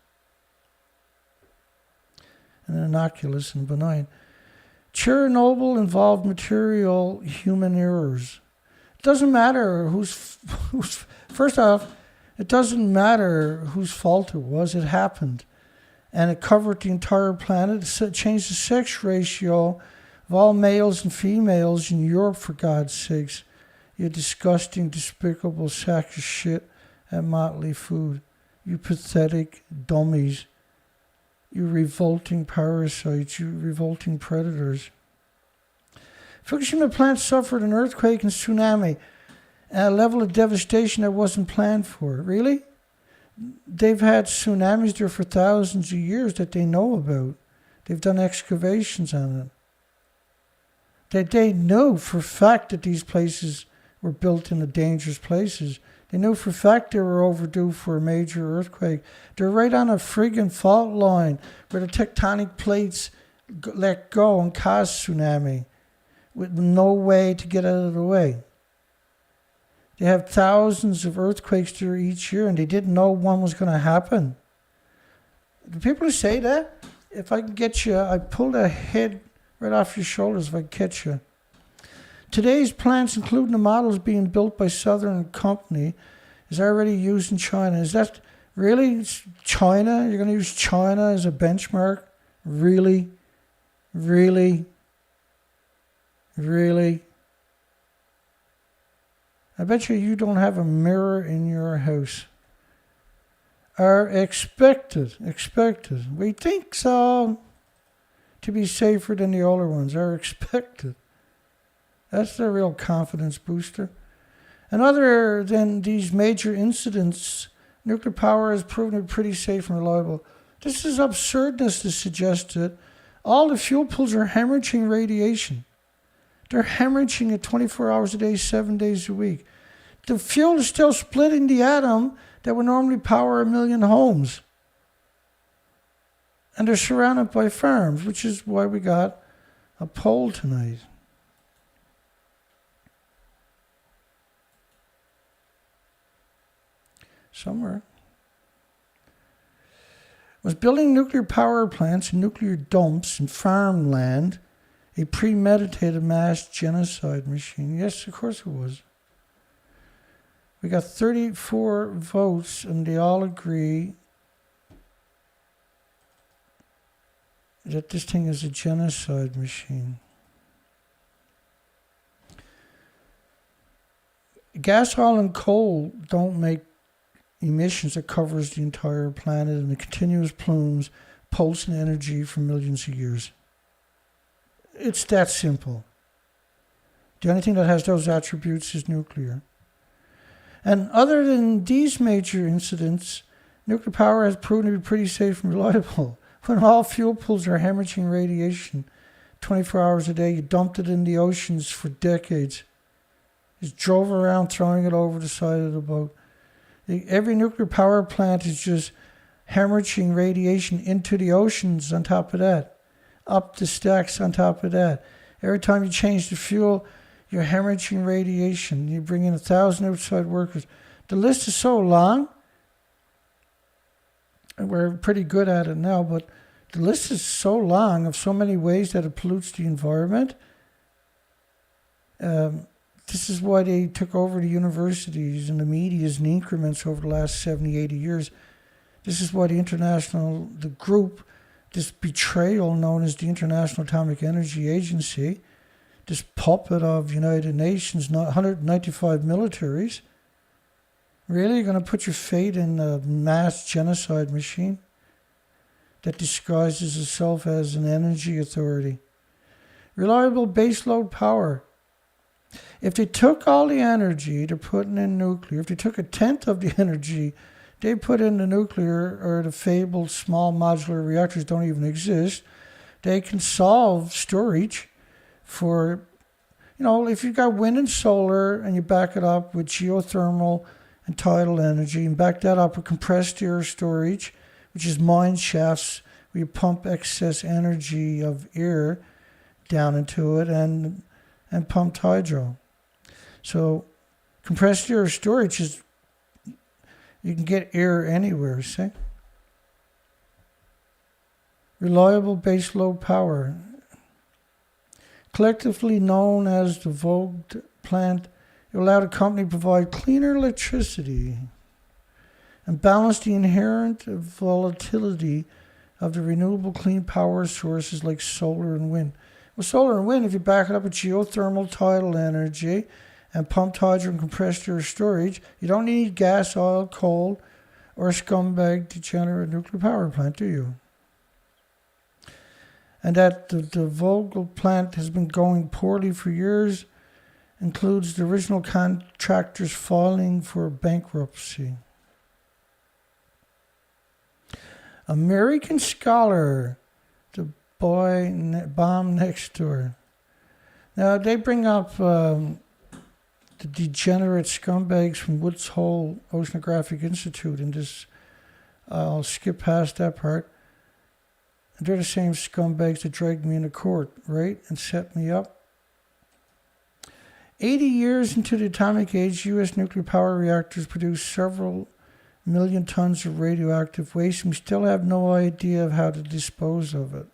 and innocuous and benign. Chernobyl involved material human errors. It doesn't matter who's first off, it doesn't matter whose fault it was. It happened. And it covered the entire planet. It changed the sex ratio of all males and females in Europe, for God's sakes. You disgusting, despicable sack of shit at Motley Food. You pathetic dummies. You revolting parasites. You revolting predators. Fukushima plant suffered an earthquake and tsunami at a level of devastation that wasn't planned for. Really? They've had tsunamis there for thousands of years that they know about. They've done excavations on it. That they know for a fact that these places were built in the dangerous places. They knew for a fact they were overdue for a major earthquake. They're right on a friggin' fault line where the tectonic plates let go and cause tsunami with no way to get out of the way. They have thousands of earthquakes there each year, and they didn't know one was going to happen. The people who say that, if I can get you, I pull the head right off your shoulders if I can catch you. Today's plants, including the models being built by Southern Company, is already used in China. Is that really China? You're going to use China as a benchmark? Really? Really? Really? I bet you don't have a mirror in your house. Are expected, we think so, to be safer than the older ones, are expected. That's the real confidence booster. And other than these major incidents, nuclear power has proven to be pretty safe and reliable. This is absurdness to suggest that all the fuel pools are hemorrhaging radiation. They're hemorrhaging it 24 hours a day, 7 days a week. The fuel is still splitting the atom that would normally power 1 million homes. And they're surrounded by farms, which is why we got a poll tonight. Somewhere. Was building nuclear power plants and nuclear dumps and farmland a premeditated mass genocide machine? Yes, of course it was. We got 34 votes, and they all agree that this thing is a genocide machine. Gas, oil, and coal don't make emissions that covers the entire planet, and the continuous plumes pulsing energy for millions of years. It's that simple. The only thing that has those attributes is nuclear. And other than these major incidents, nuclear power has proven to be pretty safe and reliable. When all fuel pools are hemorrhaging radiation 24 hours a day, you dumped it in the oceans for decades. Just drove around throwing it over the side of the boat. Every nuclear power plant is just hemorrhaging radiation into the oceans on top of that. Up the stacks on top of that. Every time you change the fuel, you're hemorrhaging radiation. You bring in 1,000 outside workers. The list is so long, and we're pretty good at it now, but the list is so long of so many ways that it pollutes the environment. This is why they took over the universities and the medias in increments over the last 70, 80 years. This is why the group, this betrayal known as the International Atomic Energy Agency, this puppet of United Nations, 195 militaries, really you're going to put your fate in a mass genocide machine that disguises itself as an energy authority? Reliable baseload power. If they took all the energy they're putting in nuclear, if they took 1/10 of the energy they put into nuclear, or the fabled small modular reactors don't even exist, they can solve storage for, if you've got wind and solar and you back it up with geothermal and tidal energy and back that up with compressed air storage, which is mine shafts where you pump excess energy of air down into it, and pumped hydro. So compressed air storage is, you can get air anywhere, see? Reliable baseload power. Collectively known as the Vogt plant, it allowed a company to provide cleaner electricity and balance the inherent volatility of the renewable clean power sources like solar and wind. Well, solar and wind, if you back it up with geothermal tidal energy and pumped hydro and compressed air storage, you don't need gas, oil, coal, or a scumbag degenerate nuclear power plant, do you? And that the Vogel plant has been going poorly for years includes the original contractors filing for bankruptcy. American scholar, the bomb next door. Now, they bring up the degenerate scumbags from Woods Hole Oceanographic Institute in this. I'll skip past that part. They're the same scumbags that dragged me into court, right, and set me up. 80 years into the atomic age, U.S. nuclear power reactors produce several million tons of radioactive waste, and we still have no idea of how to dispose of it.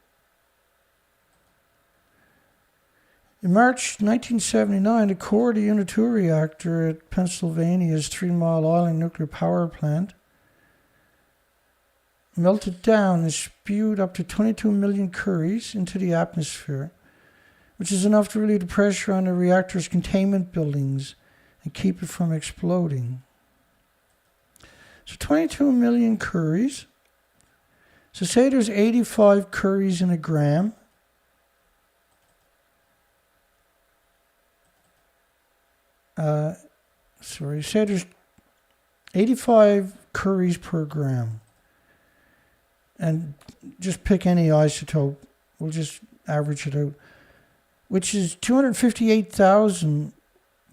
In March 1979, the core of the Unit 2 reactor at Pennsylvania's 3 Mile Island nuclear power plant melted down and spewed up to 22 million curies into the atmosphere, which is enough to relieve the pressure on the reactor's containment buildings and keep it from exploding. So 22 million curies. So say there's 85 curies in a gram. Say there's 85 curies per gram. And just pick any isotope. We'll just average it out. Which is 258,000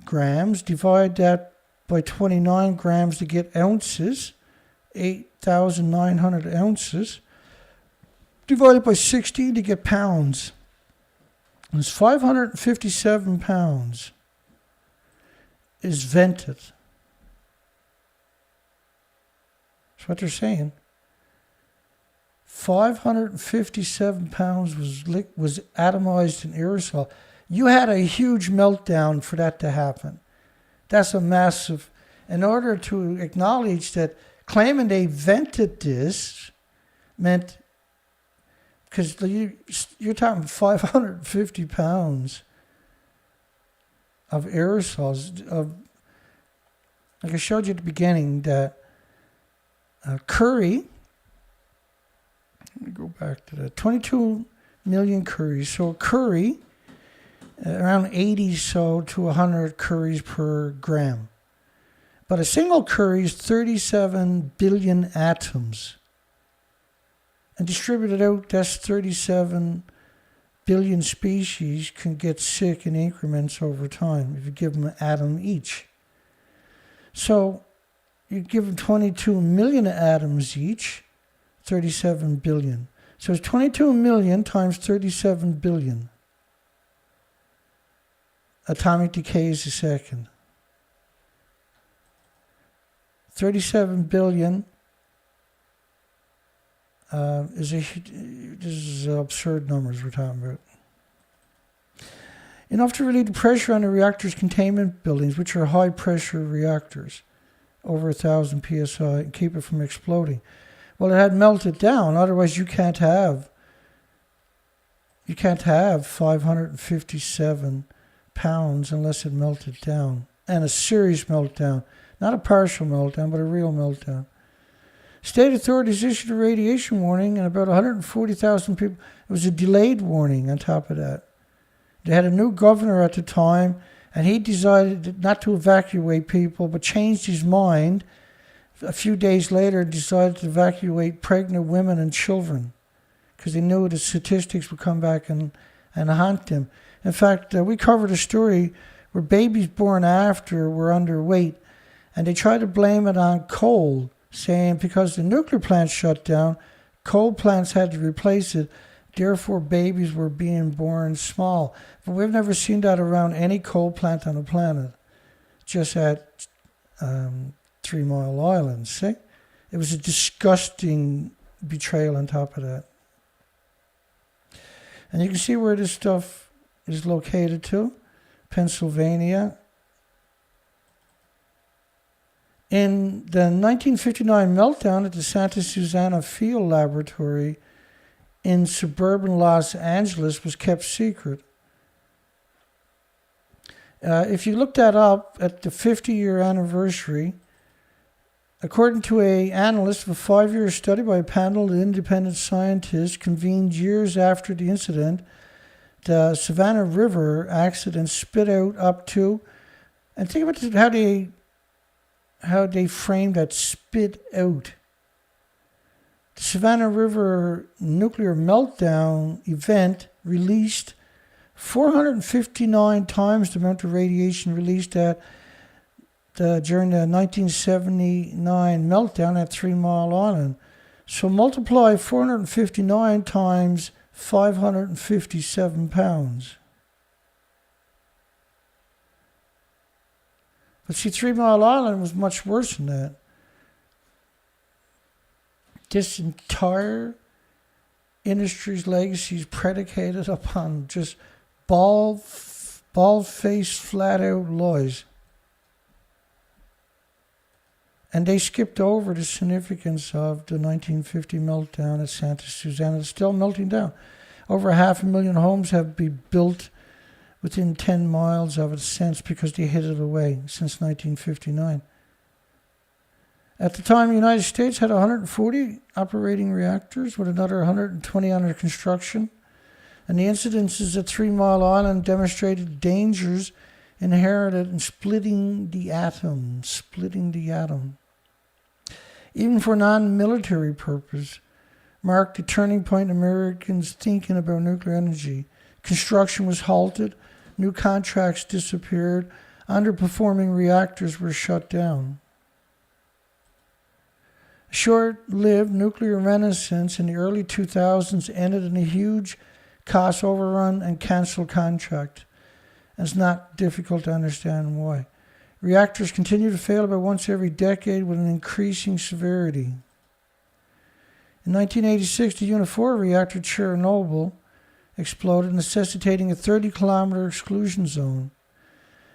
grams. Divide that by 29 grams to get ounces. 8,900 ounces. divided by 16 to get pounds. And it's 557 pounds is vented. That's what they're saying. 557 pounds was atomized in aerosol. You had a huge meltdown for that to happen. That's a massive... In order to acknowledge that claiming they vented this meant... Because you're talking 550 pounds of aerosols. Like I showed you at the beginning, that curry... Let me go back to that. 22 million curries. So a curry, around 80 to 100 curries per gram. But a single curry is 37 billion atoms. And distributed out, that's 37 billion species can get sick in increments over time if you give them an atom each. So you give them 22 million atoms each, 37 billion. So it's 22 million times 37 billion atomic decays a second. 37 billion this is absurd numbers we're talking about. Enough to relieve the pressure on the reactor's containment buildings, which are high pressure reactors, over 1,000 psi, and keep it from exploding. Well, it had melted down. Otherwise, you can't have 557 pounds unless it melted down, and a serious meltdown, not a partial meltdown, but a real meltdown. State authorities issued a radiation warning, and about 140,000 people. It was a delayed warning on top of that. They had a new governor at the time, and he decided not to evacuate people, but changed his mind a few days later and decided to evacuate pregnant women and children because he knew the statistics would come back and haunt them. In fact, we covered a story where babies born after were underweight, and they tried to blame it on coal, saying because the nuclear plants shut down, coal plants had to replace it, therefore babies were being born small. But we've never seen that around any coal plant on the planet, just at 3 Mile Island. See? It was a disgusting betrayal on top of that. And you can see where this stuff is located to. Pennsylvania. In the 1959 meltdown at the Santa Susana Field Laboratory in suburban Los Angeles was kept secret. If you look that up at the 50-year anniversary, according to an analyst of a 5-year study by a panel of independent scientists convened years after the incident, the Savannah River accident spit out up to, and think about how they framed that spit out. The Savannah River nuclear meltdown event released 459 times the amount of radiation released during the 1979 meltdown at 3 Mile Island. So multiply 459 times 557 pounds. But see, 3 Mile Island was much worse than that. This entire industry's legacy is predicated upon just bald-faced, flat-out lies. And they skipped over the significance of the 1950 meltdown at Santa Susana. It's still melting down. Over 500,000 homes have been built within 10 miles of it since because they hid it away since 1959. At the time, the United States had 140 operating reactors with another 120 under construction. And the incidences at 3 Mile Island demonstrated dangers inherited in splitting the atom. Even for non-military purpose, marked a turning point in Americans' thinking about nuclear energy. Construction was halted, new contracts disappeared, underperforming reactors were shut down. Short-lived nuclear renaissance in the early 2000s ended in a huge cost overrun and cancelled contract. And it's not difficult to understand why. Reactors continue to fail about once every decade with an increasing severity. In 1986, the Unit 4 reactor Chernobyl exploded, necessitating a 30-kilometer exclusion zone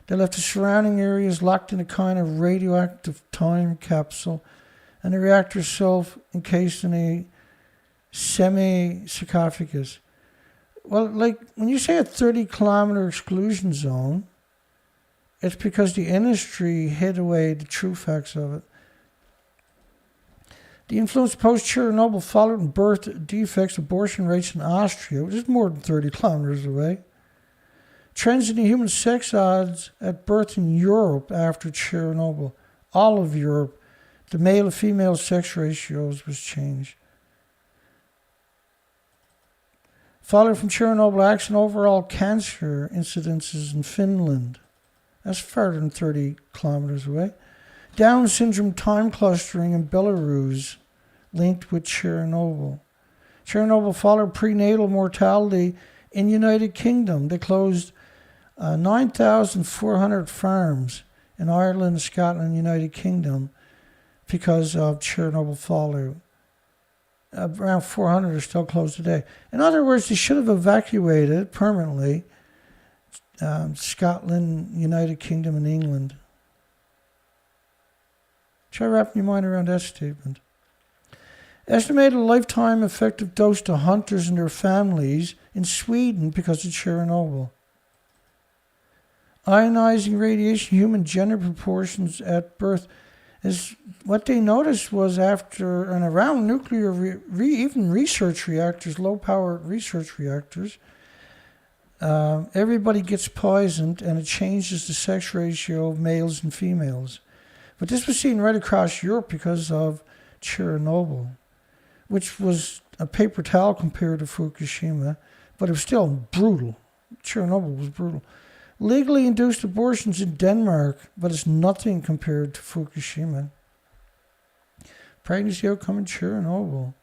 that left the surrounding areas locked in a kind of radioactive time capsule, and the reactor itself encased in a semi-sarcophagus. Well, like, when you say a 30-kilometer exclusion zone, it's because the industry hid away the true facts of it. The influence post-Chernobyl followed in birth defects, abortion rates in Austria, which is more than 30 kilometers away. Trends in the human sex odds at birth in Europe after Chernobyl. All of Europe. The male to female sex ratios was changed. Following from Chernobyl accident, overall cancer incidences in Finland. That's farther than 30 kilometers away. Down syndrome time clustering in Belarus linked with Chernobyl. Chernobyl followed prenatal mortality in United Kingdom. They closed 9,400 farms in Ireland, Scotland, and United Kingdom because of Chernobyl fallout. Around 400 are still closed today. In other words, they should have evacuated permanently Scotland, United Kingdom, and England. Try wrapping your mind around that statement. Estimated lifetime effective dose to hunters and their families in Sweden because of Chernobyl. Ionizing radiation, human gender proportions at birth. Is what they noticed was after and around nuclear, even research reactors, low-power research reactors, everybody gets poisoned and it changes the sex ratio of males and females. But this was seen right across Europe because of Chernobyl, which was a paper towel compared to Fukushima, but it was still brutal. Chernobyl was brutal. Legally induced abortions in Denmark, but it's nothing compared to Fukushima. Pregnancy outcome in Chernobyl.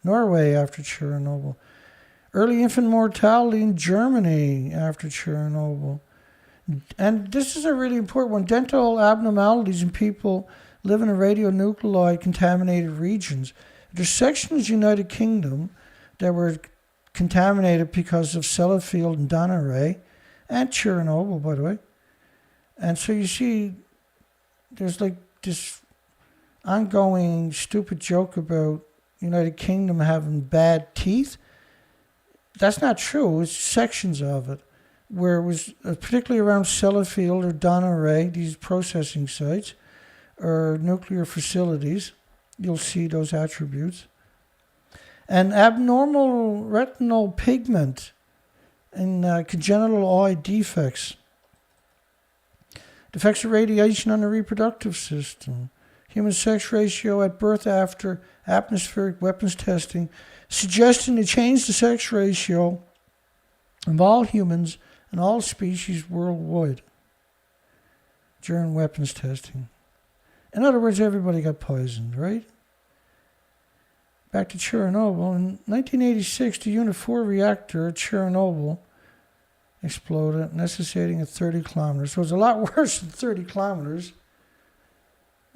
Norway after Chernobyl. Early infant mortality in Germany after Chernobyl. And this is a really important one. Dental abnormalities in people living in radionuclide contaminated regions. There's sections in the United Kingdom that were contaminated because of Sellafield and Donneray. And Chernobyl, by the way. And so you see, there's like this ongoing stupid joke about United Kingdom having bad teeth. That's not true. It's sections of it, where it was particularly around Sellafield or Donneray, these processing sites, or nuclear facilities. You'll see those attributes. And abnormal retinal pigment and congenital eye defects. Defects of radiation on the reproductive system. Human sex ratio at birth after atmospheric weapons testing, suggesting to change the sex ratio of all humans and all species worldwide during weapons testing. In other words, everybody got poisoned, right? Back to Chernobyl. In 1986, the Unit 4 reactor at Chernobyl exploded, necessitating a 30 kilometers. So it was a lot worse than 30 kilometers.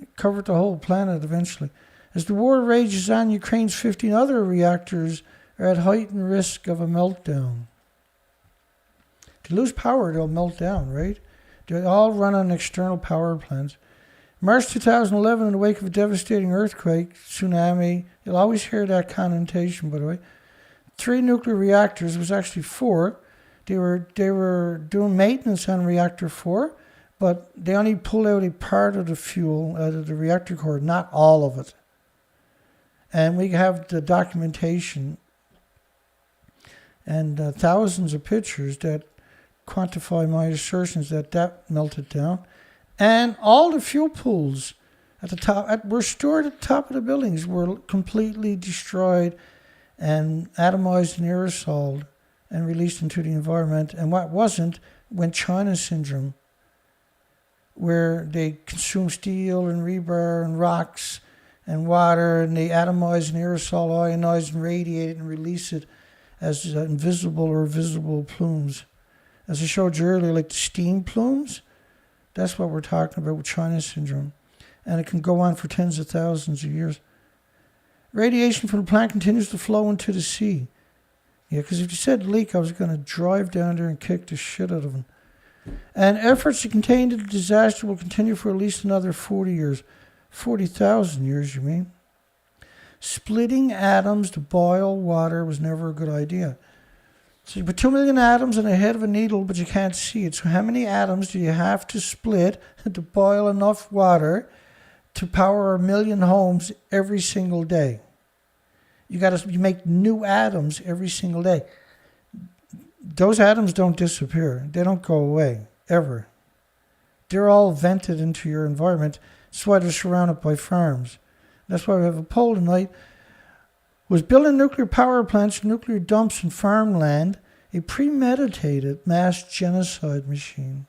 It covered the whole planet eventually. As the war rages on, Ukraine's 15 other reactors are at heightened risk of a meltdown. To lose power, they'll melt down, right? They all run on external power plants. March 2011, in the wake of a devastating earthquake, tsunami, you'll always hear that connotation, by the way. 3 nuclear reactors, it was actually 4. They were doing maintenance on reactor 4, but they only pulled out a part of the fuel out of the reactor core, not all of it. And we have the documentation and thousands of pictures that quantify my assertions that melted down. And all the fuel pools at the top were stored at the top of the buildings, were completely destroyed and atomized and aerosoled and released into the environment. And what wasn't went China syndrome, where they consume steel and rebar and rocks and water, and they atomize and aerosol, ionize and radiate it and release it as invisible or visible plumes. As I showed you earlier, like the steam plumes, that's what we're talking about with China syndrome. And it can go on for tens of thousands of years. Radiation from the plant continues to flow into the sea. Yeah, because if you said leak, I was going to drive down there and kick the shit out of them. And efforts to contain the disaster will continue for at least another 40 years. 40,000 years, you mean? Splitting atoms to boil water was never a good idea. So you put 2 million atoms in the head of a needle, but you can't see it. So how many atoms do you have to split to boil enough water to power 1 million homes every single day? You make new atoms every single day. Those atoms don't disappear. They don't go away, ever. They're all vented into your environment. That's why they're surrounded by farms. That's why we have a poll tonight. Was building nuclear power plants, nuclear dumps and farmland a premeditated mass genocide machine?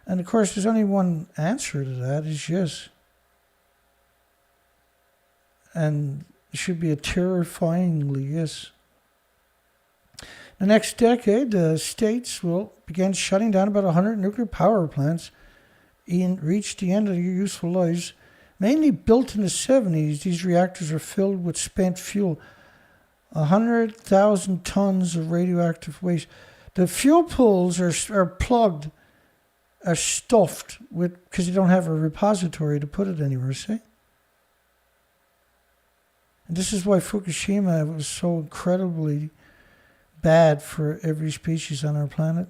And of course, there's only one answer to that, is yes. And it should be a terrifyingly yes. The next decade, the states will begin shutting down about 100 nuclear power plants and reach the end of their useful lives. Mainly built in the 70s, these reactors are filled with spent fuel. 100,000 tons of radioactive waste. The fuel pools are plugged, are stuffed with, because you don't have a repository to put it anywhere, see? And this is why Fukushima was so incredibly bad for every species on our planet.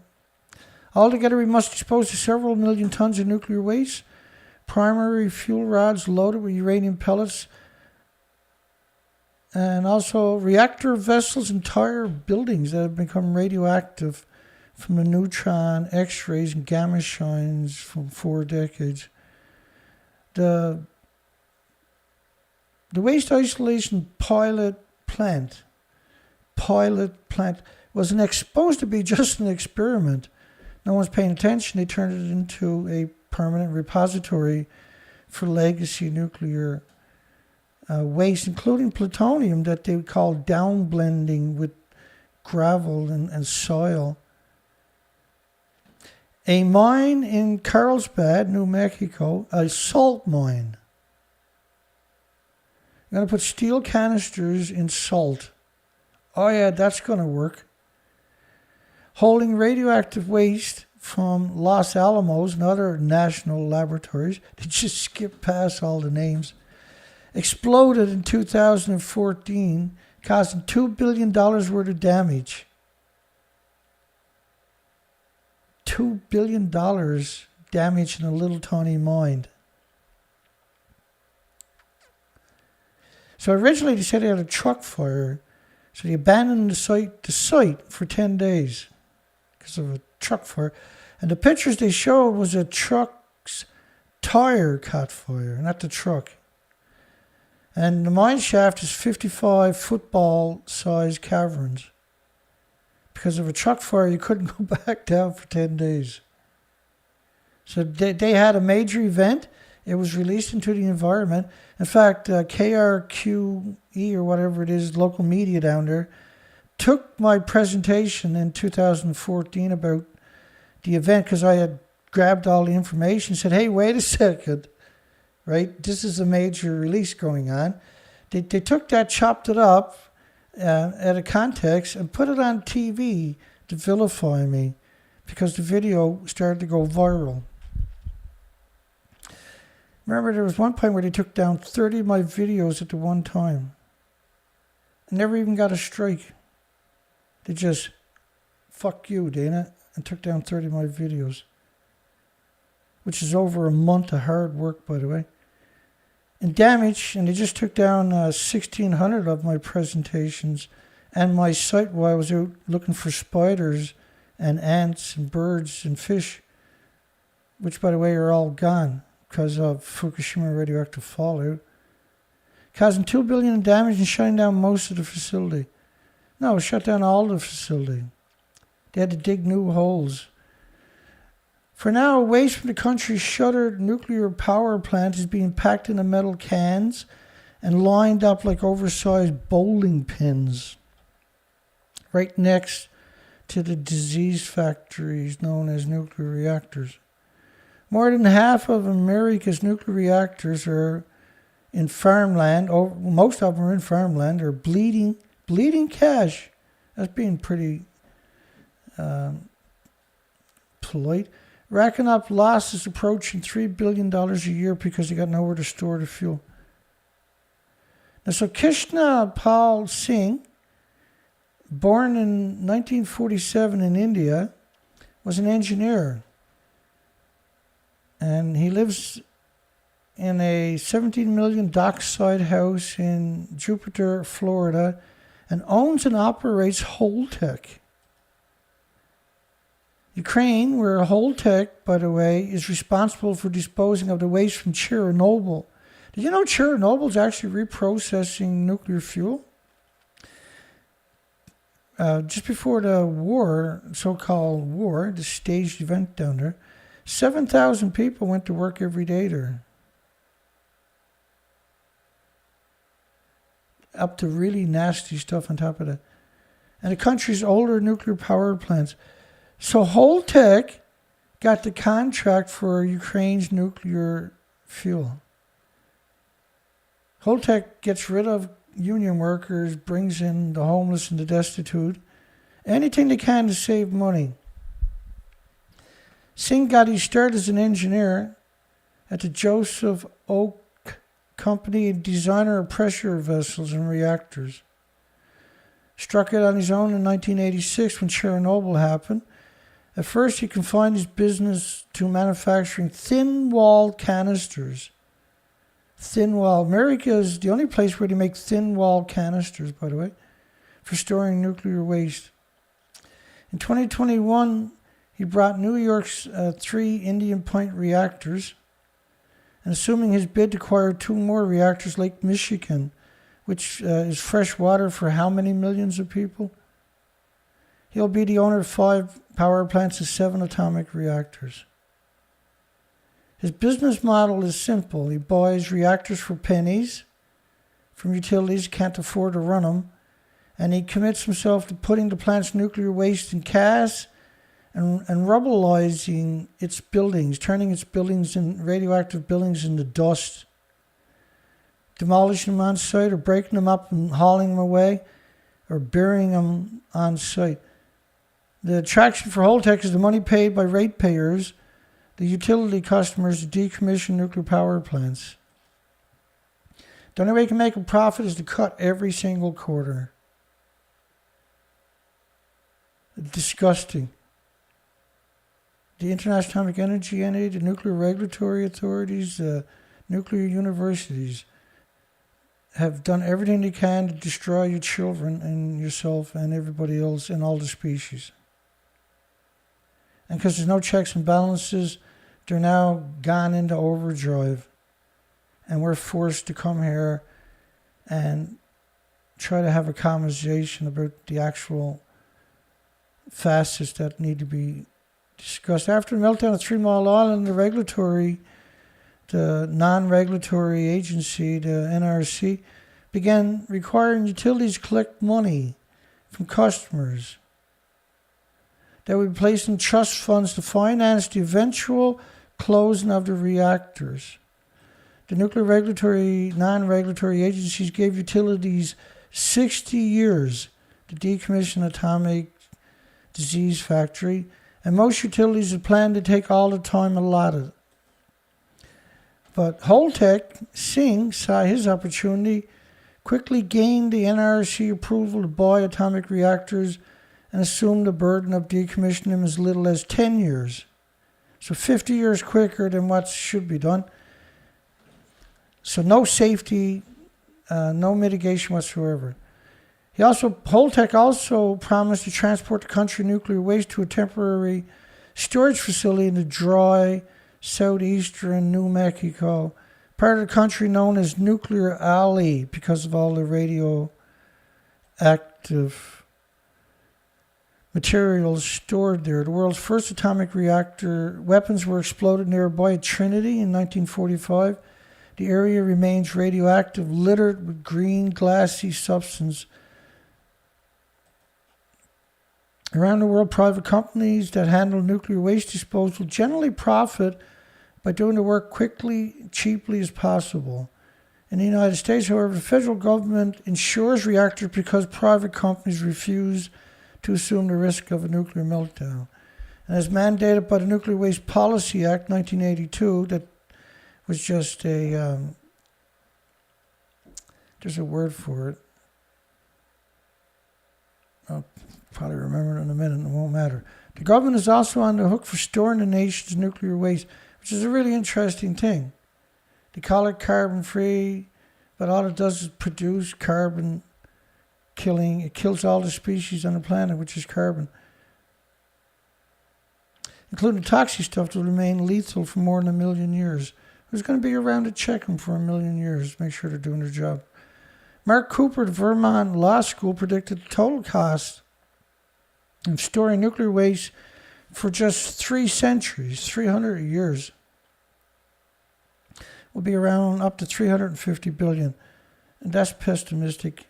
Altogether, we must dispose of several million tons of nuclear waste, primary fuel rods loaded with uranium pellets, and also reactor vessels, entire buildings that have become radioactive from the neutron, X-rays, and gamma shines from 4 decades. The waste isolation pilot plant wasn't supposed to be just an experiment. No one's paying attention. They turned it into a permanent repository for legacy nuclear waste, including plutonium that they would call downblending with gravel and soil. A mine in Carlsbad, New Mexico, a salt mine. I'm going to put steel canisters in salt. Oh yeah, that's going to work. Holding radioactive waste from Los Alamos and other national laboratories, they just skip past all the names, exploded in 2014, causing $2 billion worth of damage. $2 billion damage in a little tiny mine. So originally they said they had a truck fire, so they abandoned the site for 10 days because of a truck fire. And the pictures they showed was a truck's tire caught fire, not the truck. And the mine shaft is 55 football-sized caverns. Because of a truck fire, you couldn't go back down for 10 days. So they had a major event. It was released into the environment. In fact, KRQE or whatever it is, local media down there, took my presentation in 2014 about the event because I had grabbed all the information and said, hey, wait a second, right? This is a major release going on. They took that, chopped it up out of context and put it on TV to vilify me because the video started to go viral. Remember, there was one point where they took down 30 of my videos at the one time. I never even got a strike. They just, fuck you, Dana, and took down 30 of my videos. Which is over a month of hard work, by the way. And damage, and they just took down 1,600 of my presentations and my site while I was out looking for spiders and ants and birds and fish, which, by the way, are all gone because of Fukushima radioactive fallout, causing $2 billion in damage and shutting down most of the facility. No, shut down all the facility. They had to dig new holes. For now, waste from the country's shuttered nuclear power plant is being packed into metal cans and lined up like oversized bowling pins right next to the disease factories known as nuclear reactors. More than half of America's nuclear reactors are in farmland. Most of them are in farmland. They're bleeding cash. That's being pretty polite. Racking up losses approaching $3 billion a year because they got nowhere to store the fuel. Now, so Krishna Pal Singh, born in 1947 in India, was an engineer. And he lives in a $17 million dockside house in Jupiter, Florida, and owns and operates Holtec. Ukraine, where Holtec, by the way, is responsible for disposing of the waste from Chernobyl. Did you know Chernobyl is actually reprocessing nuclear fuel? Just before the war, so-called war, the staged event down there, 7,000 people went to work every day there. Up to really nasty stuff on top of that. And the country's older nuclear power plants. So Holtec got the contract for Ukraine's nuclear fuel. Holtec gets rid of union workers, brings in the homeless and the destitute. Anything they can to save money. Singh got his start as an engineer at the Joseph Oak Company, designer of pressure vessels and reactors. Struck it on his own in 1986 when Chernobyl happened. At first, he confined his business to manufacturing thin-walled canisters. Thin-wall. America is the only place where they make thin-walled canisters, by the way, for storing nuclear waste. In 2021, he brought New York's 3 Indian Point reactors, and assuming his bid to acquire 2 more reactors, Lake Michigan, which is fresh water for how many millions of people? He'll be the owner of 5 power plants and 7 atomic reactors. His business model is simple. He buys reactors for pennies from utilities who can't afford to run them, and he commits himself to putting the plant's nuclear waste in casks and rubblizing its buildings, turning its buildings in radioactive buildings into dust, demolishing them on site or breaking them up and hauling them away or burying them on site. The attraction for Holtec is the money paid by ratepayers, the utility customers, to decommission nuclear power plants. The only way you can make a profit is to cut every single quarter. Disgusting. The International Atomic Energy Entity, the nuclear regulatory authorities, the nuclear universities have done everything they can to destroy your children and yourself and everybody else and all the species. And because there's no checks and balances, they're now gone into overdrive. And we're forced to come here and try to have a conversation about the actual facets that need to be discussed. After the meltdown of 3 Mile Island, the non-regulatory agency, the NRC, began requiring utilities to collect money from customers that would be placed in trust funds to finance the eventual closing of the reactors. The nuclear regulatory, non-regulatory agencies gave utilities 60 years to decommission atomic disease factory, and most utilities had planned to take all the time allotted. But Holtec, Singh, saw his opportunity, quickly gained the NRC approval to buy atomic reactors and assumed the burden of decommissioning them as little as 10 years. So 50 years quicker than what should be done. So no safety, no mitigation whatsoever. Holtec also promised to transport the country nuclear waste to a temporary storage facility in the dry southeastern New Mexico, part of the country known as Nuclear Alley because of all the radioactive materials stored there. The world's first atomic reactor weapons were exploded nearby at Trinity in 1945. The area remains radioactive, littered with green, glassy substance. Around the world, private companies that handle nuclear waste disposal generally profit by doing the work quickly, cheaply as possible. In the United States, however, the federal government insures reactors because private companies refuse to assume the risk of a nuclear meltdown. And as mandated by the Nuclear Waste Policy Act 1982, that was just there's a word for it. I'll probably remember it in a minute, and it won't matter. The government is also on the hook for storing the nation's nuclear waste, which is a really interesting thing. They call it carbon-free, but all it does is produce carbon killing. It kills all the species on the planet, which is carbon. Including toxic stuff that will remain lethal for more than 1 million years. Who's going to be around to check them for 1 million years? Make sure they're doing their job. Mark Cooper at Vermont Law School predicted the total cost of storing nuclear waste for just 3 centuries, 300 years, will be around up to 350 billion. And that's pessimistic.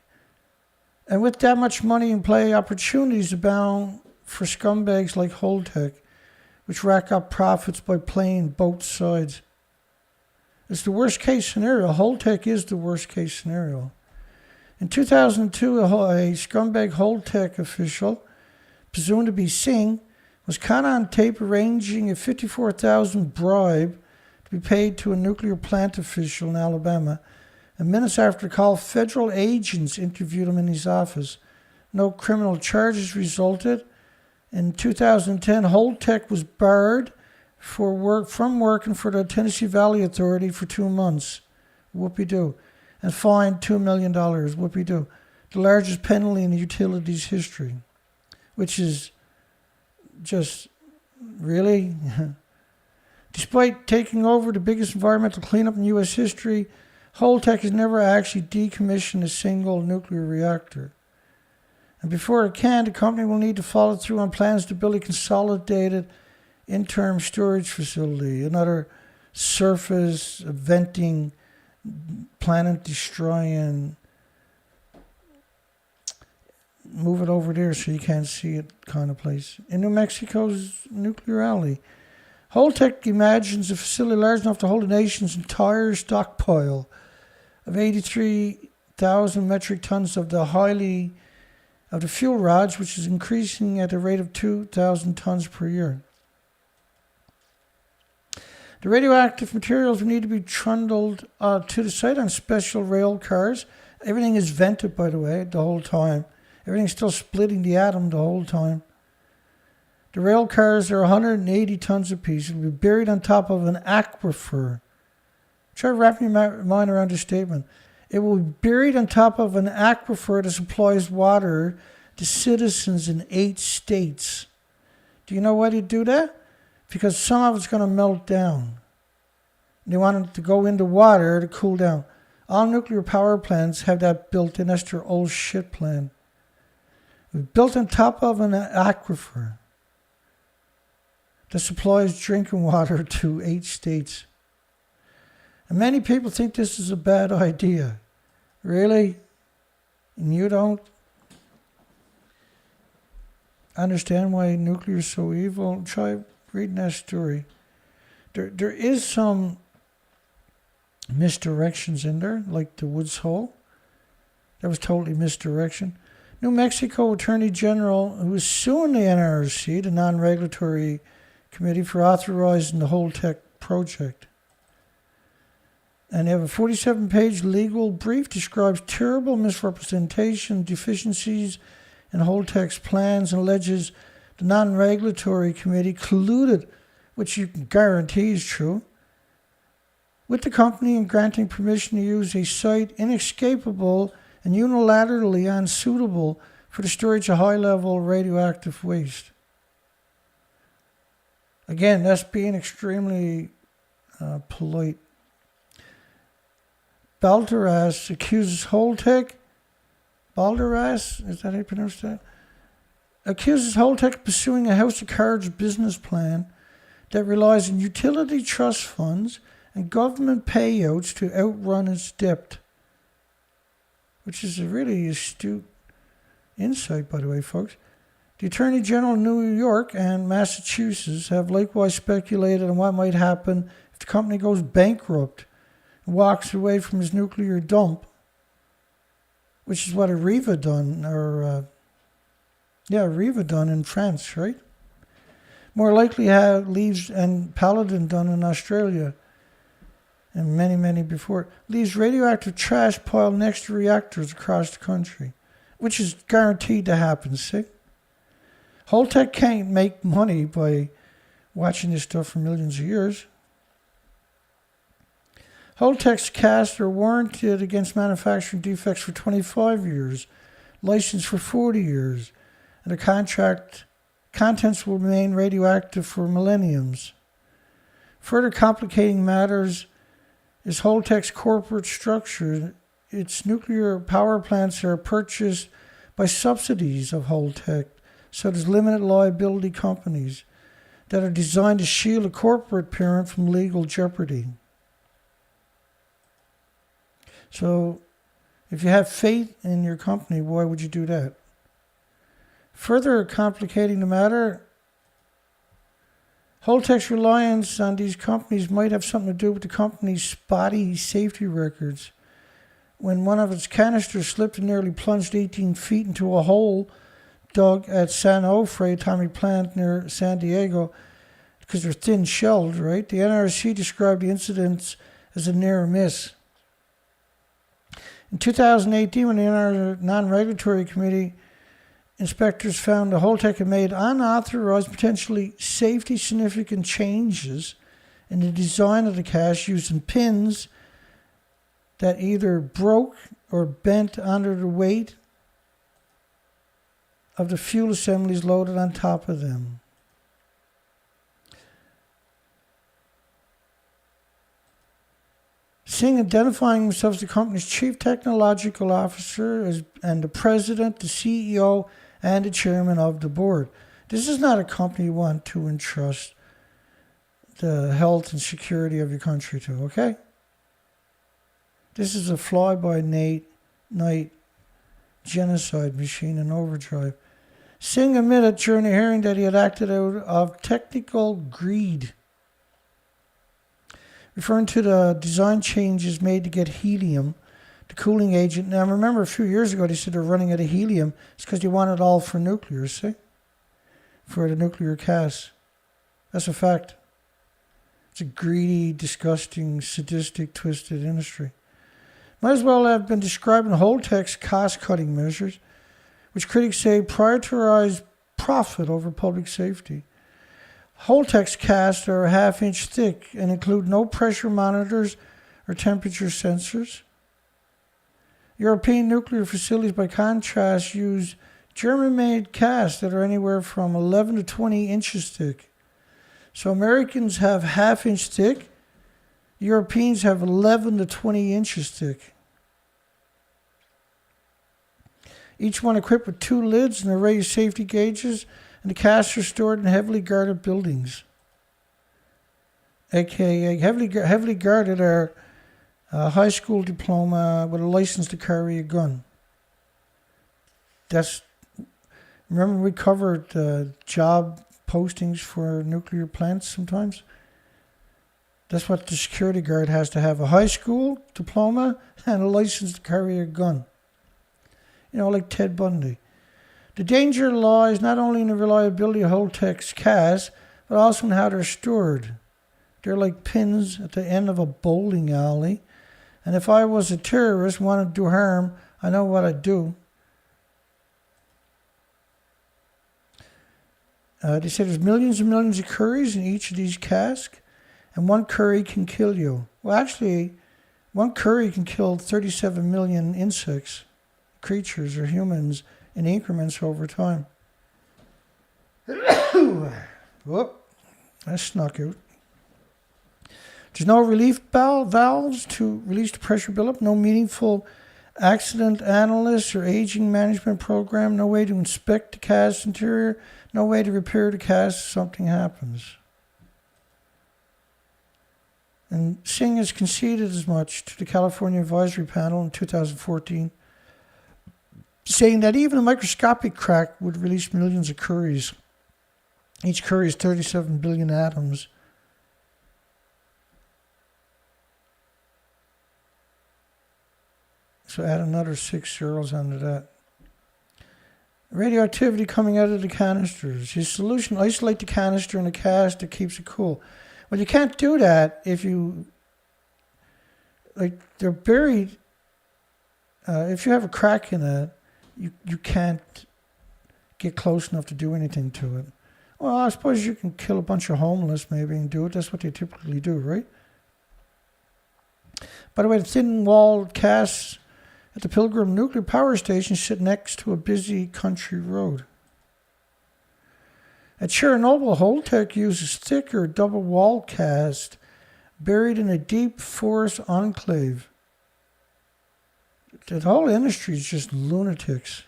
And with that much money in play, opportunities abound for scumbags like Holtec, which rack up profits by playing both sides. It's the worst case scenario. Holtec is the worst case scenario. In 2002, a scumbag Holtec official, presumed to be Singh, was caught on tape arranging a $54,000 bribe to be paid to a nuclear plant official in Alabama. And minutes after the call, federal agents interviewed him in his office. No criminal charges resulted. In 2010, Holtec was barred from working for the Tennessee Valley Authority for 2 months. Whoopie-doo. And fined $2 million. Whoopie-doo. The largest penalty in the utilities history. Which is just, really? Despite taking over the biggest environmental cleanup in U.S. history, Holtec has never actually decommissioned a single nuclear reactor. And before it can, the company will need to follow through on plans to build a consolidated interim storage facility, another surface venting, planet-destroying, move it over there so you can't see it kind of place. In New Mexico's Nuclear Alley, Holtec imagines a facility large enough to hold the nation's entire stockpile of 83,000 metric tons of the fuel rods, which is increasing at a rate of 2,000 tons per year. The radioactive materials will need to be trundled to the site on special rail cars. Everything is vented, by the way, the whole time. Everything's still splitting the atom the whole time. The rail cars are 180 tons apiece. It will be buried on top of an aquifer. Try wrapping your mind around this statement. It will be buried on top of an aquifer that supplies water to citizens in 8 states. Do you know why they do that? Because some of it's going to melt down. They want it to go into water to cool down. All nuclear power plants have that built in. That's their old shit plan. It's built on top of an aquifer that supplies drinking water to 8 states. And many people think this is a bad idea. Really? And you don't understand why nuclear is so evil? Try reading that story. There is some misdirections in there, like the Woods Hole. That was totally misdirection. New Mexico Attorney General, who is suing the NRC, the non-regulatory committee, for authorizing the Holtec project. And they have a 47-page legal brief describes terrible misrepresentation, deficiencies in Holtec's plans, and alleges the non-regulatory committee colluded, which you can guarantee is true, with the company in granting permission to use a site inescapable and unilaterally unsuitable for the storage of high-level radioactive waste. Again, that's being extremely polite. Balderas accuses Holtec, Balderas, is that how you pronounce that? accuses Holtec of pursuing a house of cards business plan that relies on utility trust funds and government payouts to outrun its debt. Which is a really astute insight, by the way, folks. The Attorney General of New York and Massachusetts have likewise speculated on what might happen if the company goes bankrupt and walks away from its nuclear dump, which is what Areva done, Areva done in France, right? More likely leaves, and Paladin done in Australia, and many, many before, leaves radioactive trash piled next to reactors across the country, which is guaranteed to happen, see? Holtec can't make money by watching this stuff for millions of years. Holtec's casts are warranted against manufacturing defects for 25 years, licensed for 40 years, and the contents will remain radioactive for millenniums. Further complicating matters is Holtec's corporate structure. Its nuclear power plants are purchased by subsidies of Holtec, so there's limited liability companies that are designed to shield a corporate parent from legal jeopardy. So, if you have faith in your company, why would you do that? Further complicating the matter, Holtec's reliance on these companies might have something to do with the company's spotty safety records. When one of its canisters slipped and nearly plunged 18 feet into a hole dug at San Onofre atomic plant near San Diego, because they're thin-shelled, right? The NRC described the incidents as a near miss. In 2018, when the non-regulatory committee inspectors found the Holtec had made unauthorized, potentially safety-significant changes in the design of the cache using pins that either broke or bent under the weight of the fuel assemblies loaded on top of them. Singh, identifying himself as the company's chief technological officer and the president, the CEO, and the chairman of the board. This is not a company you want to entrust the health and security of your country to, okay? This is a fly-by-night genocide machine in overdrive. Singh admitted during the hearing that he had acted out of technical greed, referring to the design changes made to get helium, the cooling agent. Now, remember a few years ago they said they're running out of helium. It's because they want it all for nuclear, see? For the nuclear cast. That's a fact. It's a greedy, disgusting, sadistic, twisted industry. Might as well have been describing Holtec's cost-cutting measures, which critics say prioritize profit over public safety. Holtec's casts are a half-inch thick and include no pressure monitors or temperature sensors. European nuclear facilities, by contrast, use German-made casts that are anywhere from 11 to 20 inches thick. So Americans have half-inch thick. Europeans have 11 to 20 inches thick. Each one equipped with 2 lids and an array of safety gauges, and the casts are stored in heavily guarded buildings. AKA, heavily guarded are a high school diploma with a license to carry a gun. Remember we covered job postings for nuclear plants sometimes? That's what the security guard has to have, a high school diploma and a license to carry a gun. You know, like Ted Bundy. The danger lies not only in the reliability of Holtec's casts, but also in how they're stored. They're like pins at the end of a bowling alley. And if I was a terrorist wanting to do harm, I know what I'd do. They say there's millions and millions of curries in each of these casks, and one curry can kill you. Well, actually, one curry can kill 37 million insects, creatures, or humans in increments over time. Whoop, that snuck out. There's no relief valves to release the pressure buildup, no meaningful Accident analysts or aging management program, no way to inspect the cast interior, no way to repair the cast if something happens. And Singh has conceded as much to the California Advisory Panel in 2014, saying that even a microscopic crack would release millions of curies. Each curie is 37 billion atoms. So add another 6 zeros onto that. Radioactivity coming out of the canisters. His solution, isolate the canister in the cast that keeps it cool. Well, you can't do that if you, they're buried. If you have a crack in it, you can't get close enough to do anything to it. Well, I suppose you can kill a bunch of homeless maybe and do it. That's what they typically do, right? By the way, the thin-walled casts at the Pilgrim Nuclear Power Station sit next to a busy country road. At Chernobyl, Holtec uses thicker double-walled cast buried in a deep forest enclave. The whole industry is just lunatics.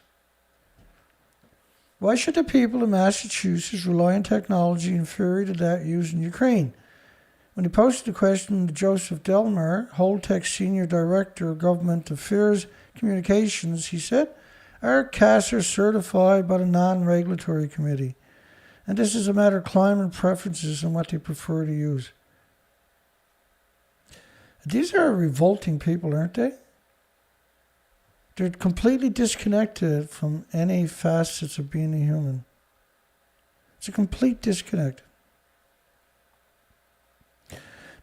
Why should the people of Massachusetts rely on technology inferior to that used in Ukraine? When he posted the question to Joseph Delmar, Holtec's Senior Director of Government Affairs Communications, he said, our casts are certified by the non-regulatory committee, and this is a matter of climate preferences and what they prefer to use. These are revolting people, aren't they? They're completely disconnected from any facets of being a human. It's a complete disconnect.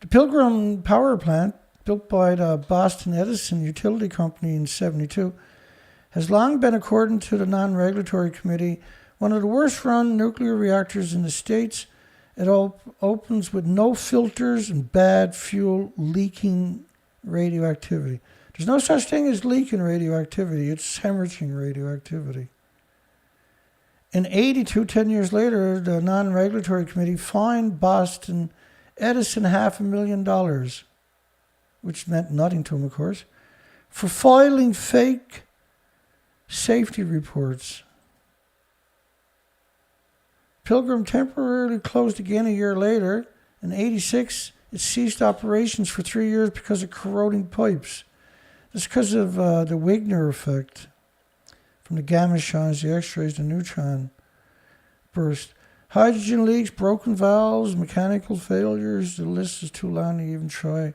The Pilgrim Power Plant, built by the Boston Edison Utility Company in 1972, has long been, according to the non-regulatory committee, one of the worst-run nuclear reactors in the States. It opens with no filters and bad fuel, leaking radioactivity. There's no such thing as leaking radioactivity. It's hemorrhaging radioactivity. In 1982, 10 years later, the non-regulatory committee fined Boston Edison $500,000, which meant nothing to him, of course, for filing fake safety reports. Pilgrim temporarily closed again a year later. In 1986, it ceased operations for 3 years because of corroding pipes. It's because of the Wigner effect from the gamma shines, the X-rays, the neutron burst. Hydrogen leaks, broken valves, mechanical failures. The list is too long to even try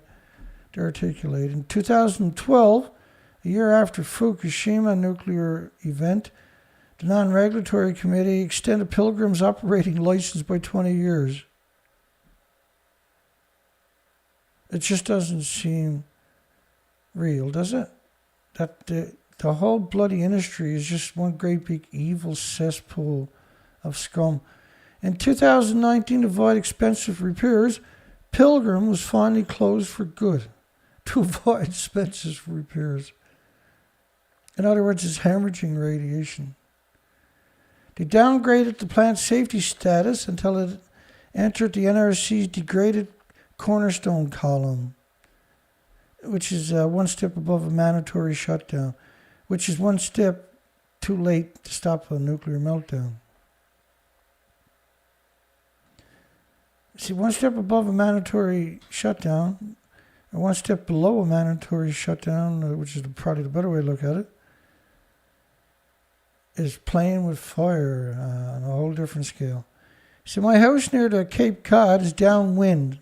to articulate. In 2012, a year after Fukushima nuclear event, the non-regulatory committee extended Pilgrim's operating license by 20 years. It just doesn't seem real, does it? That the whole bloody industry is just one great big evil cesspool of scum. In 2019, to avoid expensive repairs, Pilgrim was finally closed for good. To avoid expensive repairs. In other words, it's hemorrhaging radiation. They downgraded the plant's safety status until it entered the NRC's degraded cornerstone column, which is one step above a mandatory shutdown, which is one step too late to stop a nuclear meltdown. See, one step above a mandatory shutdown, and one step below a mandatory shutdown, which is probably the better way to look at it, is playing with fire on a whole different scale. See, my house near the Cape Cod is downwind.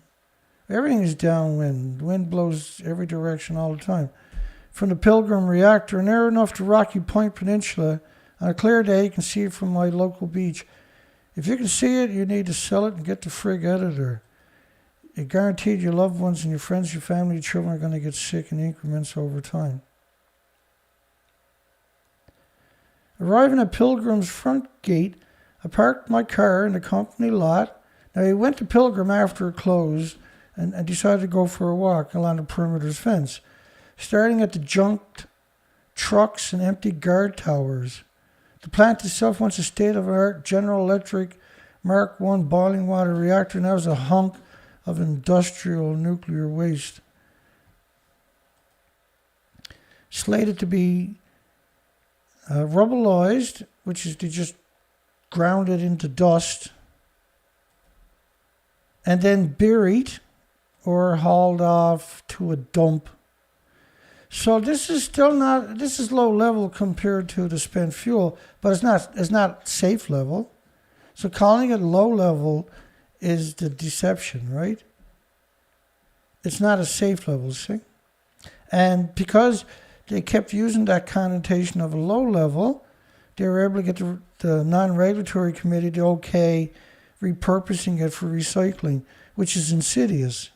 Everything is downwind. The wind blows every direction all the time. From the Pilgrim reactor, near enough to Rocky Point Peninsula, on a clear day, you can see it from my local beach. If you can see it, you need to sell it and get the frig out of there. It guaranteed your loved ones and your friends, your family, your children are going to get sick in increments over time. Arriving at Pilgrim's front gate, I parked my car in the company lot. Now, I went to Pilgrim after it closed and decided to go for a walk along the perimeter's fence, starting at the junked trucks and empty guard towers. The plant itself, once a state-of-the-art General Electric Mark I boiling water reactor, now is a hunk of industrial nuclear waste. slated to be rubbleized, which is to just ground it into dust, and then buried or hauled off to a dump. So this is still not, this is low level compared to the spent fuel, but it's not safe level. So calling it low level is the deception, right? It's not a safe level, see? And because they kept using that connotation of a low level, they were able to get the non-regulatory committee to okay repurposing it for recycling, which is insidious.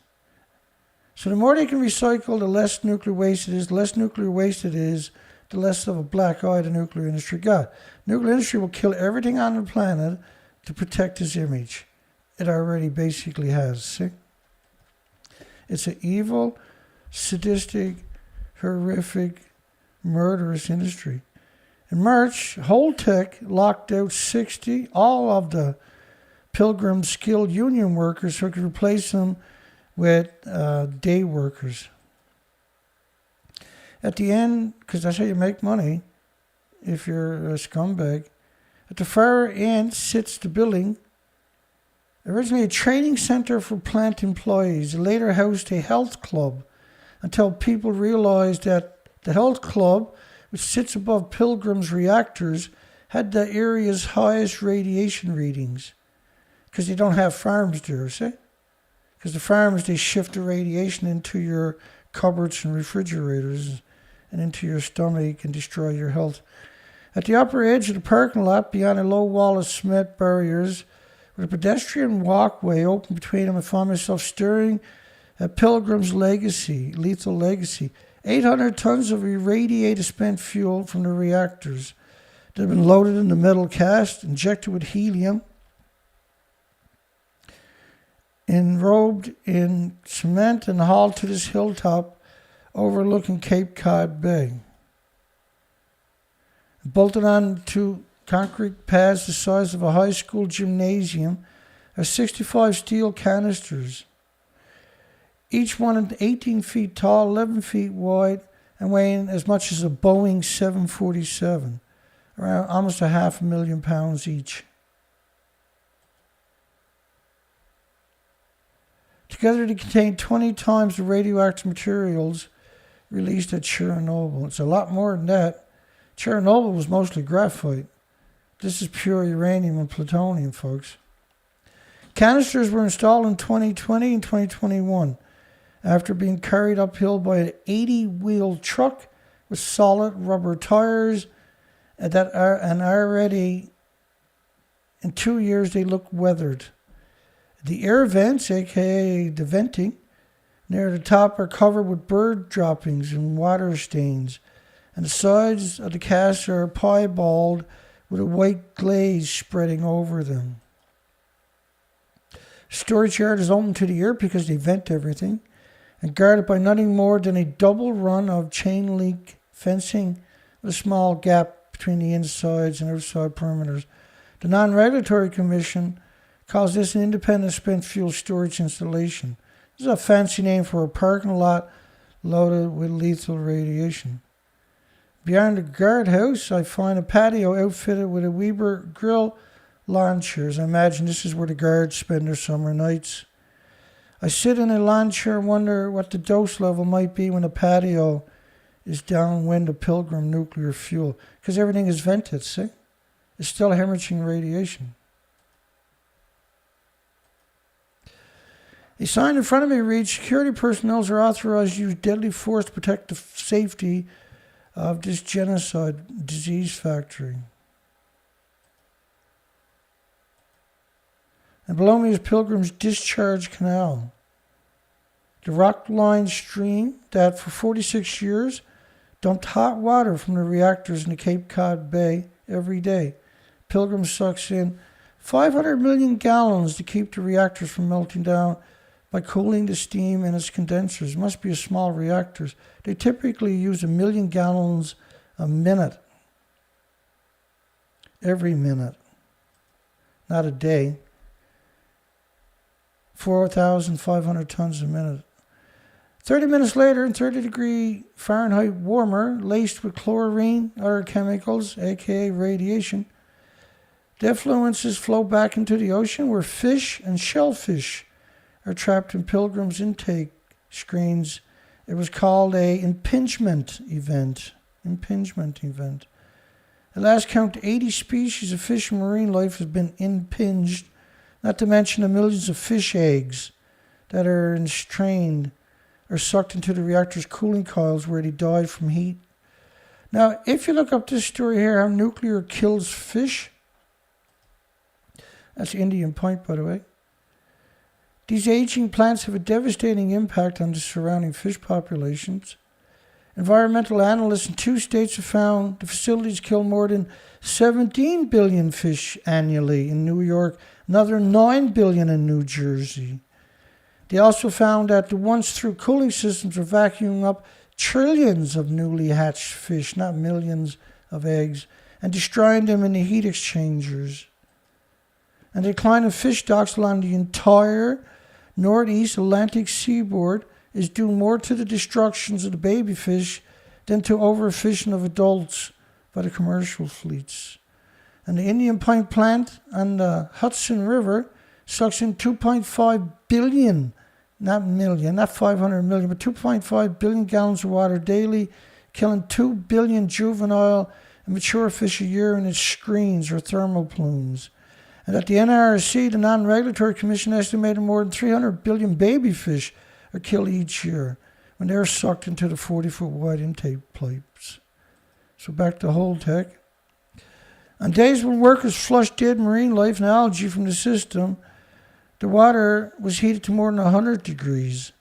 So the more they can recycle, the less nuclear waste it is. The less nuclear waste it is, the less of a black eye the nuclear industry got. Nuclear industry will kill everything on the planet to protect its image. It already basically has, see? It's an evil, sadistic, horrific, murderous industry. In March, Holtec locked out 60, all of the Pilgrim skilled union workers so it could replace them with day workers. At the end, because that's how you make money if you're a scumbag, at the far end sits the building, originally a training center for plant employees. It later housed a health club until people realized that the health club, which sits above Pilgrim's reactors, had the area's highest radiation readings because they don't have farms there, see? Because the farms, they shift the radiation into your cupboards and refrigerators and into your stomach and destroy your health. At the upper edge of the parking lot, beyond a low wall of cement barriers, with a pedestrian walkway open between them, I found myself staring at Pilgrim's legacy, lethal legacy. 800 tons of irradiated spent fuel from the reactors that had been loaded in the metal cast, injected with helium, enrobed in cement and hauled to this hilltop overlooking Cape Cod Bay. Bolted on to concrete pads the size of a high school gymnasium are 65 steel canisters, each one 18 feet tall, 11 feet wide, and weighing as much as a Boeing 747, around almost 500,000 pounds each. Together they contain 20 times the radioactive materials released at Chernobyl. It's a lot more than that. Chernobyl was mostly graphite. This is pure uranium and plutonium, folks. Canisters were installed in 2020 and 2021 after being carried uphill by an 80-wheel truck with solid rubber tires and already in 2 years they look weathered. The air vents, aka the venting, near the top are covered with bird droppings and water stains, and the sides of the cast are piebald with a white glaze spreading over them. Storage yard is open to the air because they vent everything, and guarded by nothing more than a double run of chain link fencing with a small gap between the insides and outside perimeters. The Non-Regulatory Commission calls this an independent spent fuel storage installation. This is a fancy name for a parking lot loaded with lethal radiation. Beyond the guardhouse, I find a patio outfitted with a Weber grill, lawn chairs. I imagine this is where the guards spend their summer nights. I sit in a lawn chair and wonder what the dose level might be when the patio is downwind of Pilgrim nuclear fuel. Because everything is vented, see? It's still hemorrhaging radiation. A sign in front of me reads, security personnel are authorized to use deadly force to protect the safety of this genocide disease factory. And below me is Pilgrim's discharge canal. The rock-lined stream that for 46 years dumped hot water from the reactors in the Cape Cod Bay every day. Pilgrim sucks in 500 million gallons to keep the reactors from melting down by cooling the steam in its condensers. It must be a small reactors. They typically use 1 million gallons a minute. Every minute. Not a day. 4,500 tons a minute. 30 minutes later, in 30-degree Fahrenheit warmer, laced with chlorine or chemicals, aka radiation, the effluences flow back into the ocean where fish and shellfish are trapped in Pilgrim's intake screens. It was called a impingement event. At last count, 80 species of fish and marine life has been impinged, not to mention the millions of fish eggs that are enstrained or sucked into the reactor's cooling coils where they died from heat. Now, if you look up this story here, how nuclear kills fish, that's Indian Point, by the way. These aging plants have a devastating impact on the surrounding fish populations. Environmental analysts in 2 states have found the facilities kill more than 17 billion fish annually in New York, another 9 billion in New Jersey. They also found that the once-through cooling systems are vacuuming up trillions of newly hatched fish, not millions of eggs, and destroying them in the heat exchangers. And the decline of fish stocks along the entire northeast Atlantic seaboard is due more to the destructions of the baby fish than to overfishing of adults by the commercial fleets. And the Indian Point plant on the Hudson River sucks in 2.5 billion, not million, not 500 million, but 2.5 billion gallons of water daily, killing 2 billion juvenile and mature fish a year in its screens or thermal plumes. And at the NRC, the Non-Regulatory Commission, estimated more than 300 billion baby fish are killed each year when they're sucked into the 40-foot wide intake pipes. So back to Holtec. On days when workers flushed dead marine life and algae from the system, the water was heated to more than 100 degrees,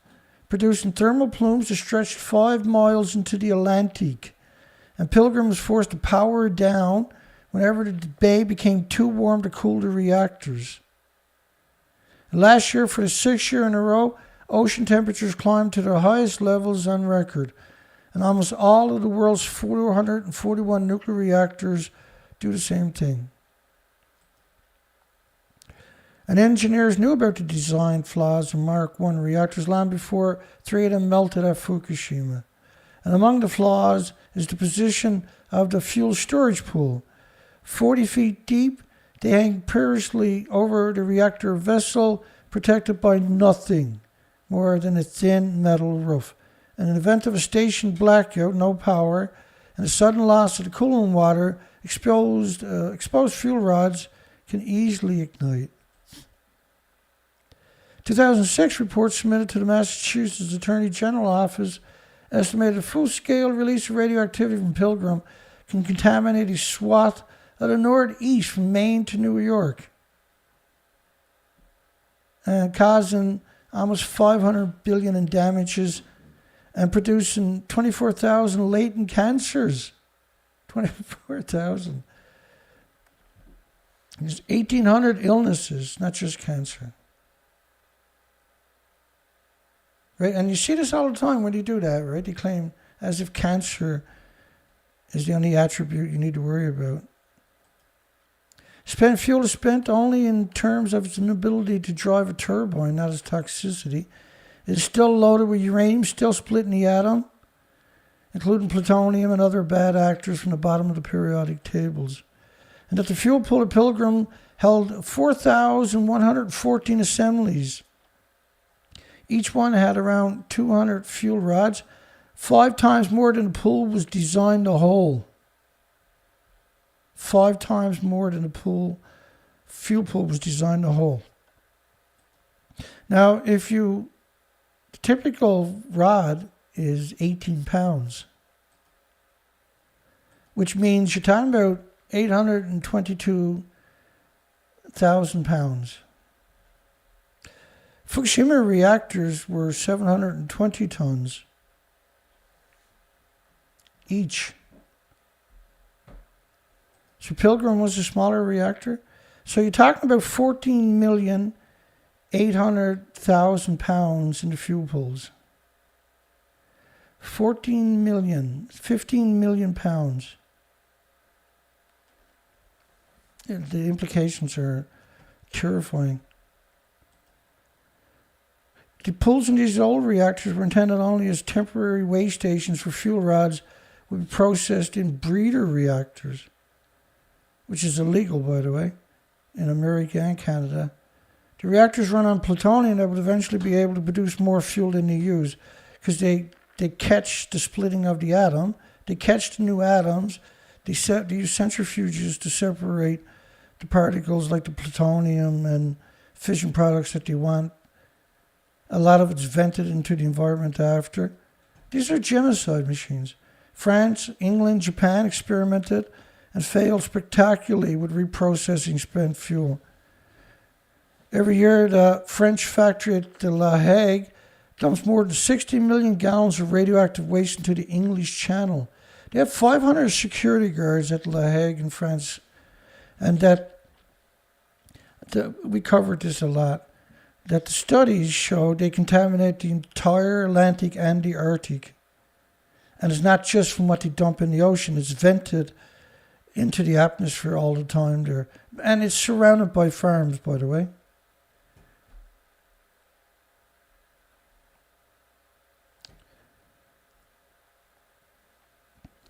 producing thermal plumes that stretched 5 miles into the Atlantic. And Pilgrim was forced to power down whenever the bay became too warm to cool the reactors. And last year, for the 6th year in a row, ocean temperatures climbed to their highest levels on record, and almost all of the world's 441 nuclear reactors do the same thing. And engineers knew about the design flaws of Mark I reactors long before 3 of them melted at Fukushima. And among the flaws is the position of the fuel storage pool. 40 feet deep, they hang perilously over the reactor vessel, protected by nothing more than a thin metal roof. In an event of a station blackout, no power, and a sudden loss of the cooling water, exposed fuel rods can easily ignite. 2006 report submitted to the Massachusetts Attorney General Office estimated a full-scale release of radioactivity from Pilgrim can contaminate a swath of the northeast from Maine to New York, and causing almost 500 billion in damages and producing 24,000 latent cancers. 24,000. There's 1,800 illnesses, not just cancer. Right? And you see this all the time when you do that, right? They claim as if cancer is the only attribute you need to worry about. Spent fuel is spent only in terms of its inability to drive a turbine, not its toxicity. It is still loaded with uranium, still split in the atom, including plutonium and other bad actors from the bottom of the periodic tables. And that the fuel pool of Pilgrim held 4,114 assemblies. Each one had around 200 fuel rods, 5 times more than the pool was designed to hold. 5 times more than the fuel pool was designed to hold. Now, the typical rod is 18 pounds, which means you're talking about 822,000 pounds. Fukushima reactors were 720 tons each. So Pilgrim was a smaller reactor. So you're talking about 14,800,000 pounds in the fuel pools. 15 million pounds. The implications are terrifying. The pools in these old reactors were intended only as temporary way stations for fuel rods would be processed in breeder reactors, which is illegal, by the way, in America and Canada. The reactors run on plutonium that would eventually be able to produce more fuel than they use, because they catch the splitting of the atom, they catch the new atoms, they use centrifuges to separate the particles like the plutonium and fission products that they want. A lot of it's vented into the environment after. These are genocide machines. France, England, Japan experimented and failed spectacularly with reprocessing spent fuel. Every year, the French factory at La Hague dumps more than 60 million gallons of radioactive waste into the English Channel. They have 500 security guards at La Hague in France, and we covered this a lot, that the studies show they contaminate the entire Atlantic and the Arctic. And it's not just from what they dump in the ocean, it's vented into the atmosphere all the time there. And it's surrounded by farms, by the way.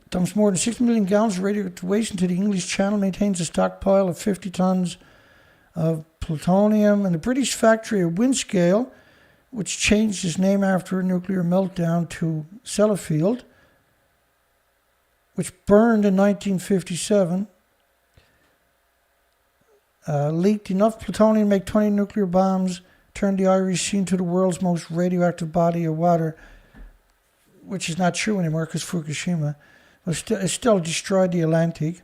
Dumps more than 6 million gallons of radioactive waste into the English Channel, maintains a stockpile of 50 tons of plutonium. And the British factory at Windscale, which changed its name after a nuclear meltdown to Sellafield, which burned in 1957, leaked enough plutonium to make 20 nuclear bombs, turned the Irish Sea into the world's most radioactive body of water, which is not true anymore because Fukushima. But it still destroyed the Atlantic.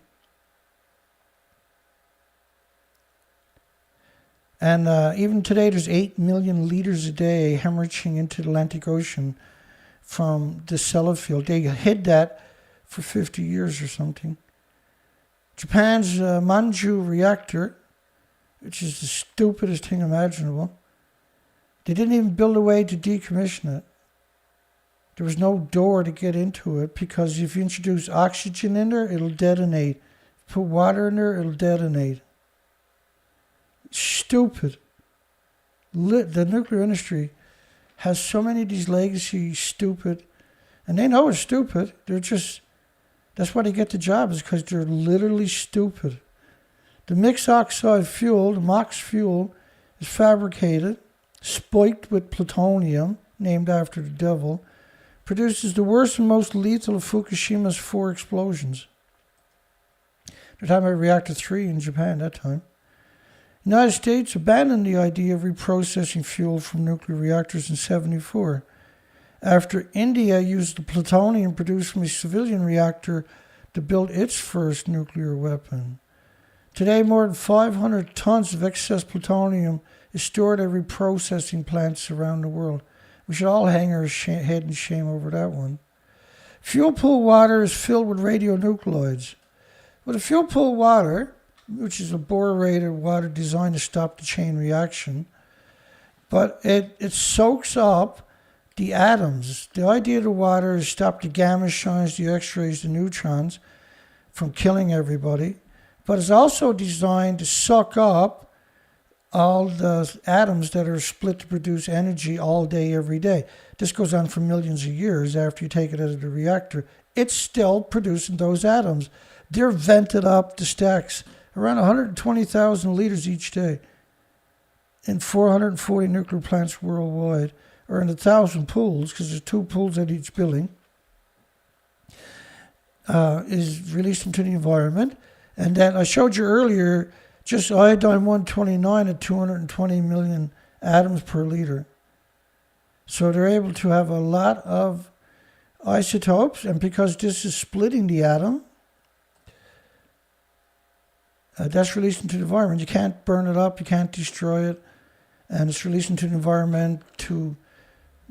And even today, there's 8 million liters a day hemorrhaging into the Atlantic Ocean from the Sellafield. They hid that for 50 years or something. Japan's Manju reactor, which is the stupidest thing imaginable. They didn't even build a way to decommission it. There was no door to get into it because if you introduce oxygen in there, it'll detonate. Put water in there, it'll detonate. Stupid. The nuclear industry has so many of these legacy stupid, and they know it's stupid. That's why they get the job, is because they're literally stupid. The mixed oxide fuel, the MOX fuel, is fabricated, spiked with plutonium, named after the devil, produces the worst and most lethal of Fukushima's 4 explosions. They're talking about Reactor 3 in Japan at that time. The United States abandoned the idea of reprocessing fuel from nuclear reactors in 1974, after India used the plutonium produced from a civilian reactor to build its first nuclear weapon. Today, more than 500 tons of excess plutonium is stored at reprocessing plants around the world. We should all hang our head in shame over that one. Fuel pool water is filled with radionuclides. But the fuel pool water, which is a borated water designed to stop the chain reaction, but it soaks up the atoms. The idea of the water is to stop the gamma shines, the X-rays, the neutrons from killing everybody, but it's also designed to suck up all the atoms that are split to produce energy all day, every day. This goes on for millions of years after you take it out of the reactor. It's still producing those atoms. They're vented up the stacks, around 120,000 liters each day, in 440 nuclear plants worldwide, or in 1,000 pools, because there's 2 pools at each building, is released into the environment. And then I showed you earlier, just iodine-129 at 220 million atoms per liter. So they're able to have a lot of isotopes, and because this is splitting the atom, that's released into the environment. You can't burn it up, you can't destroy it, and it's released into the environment to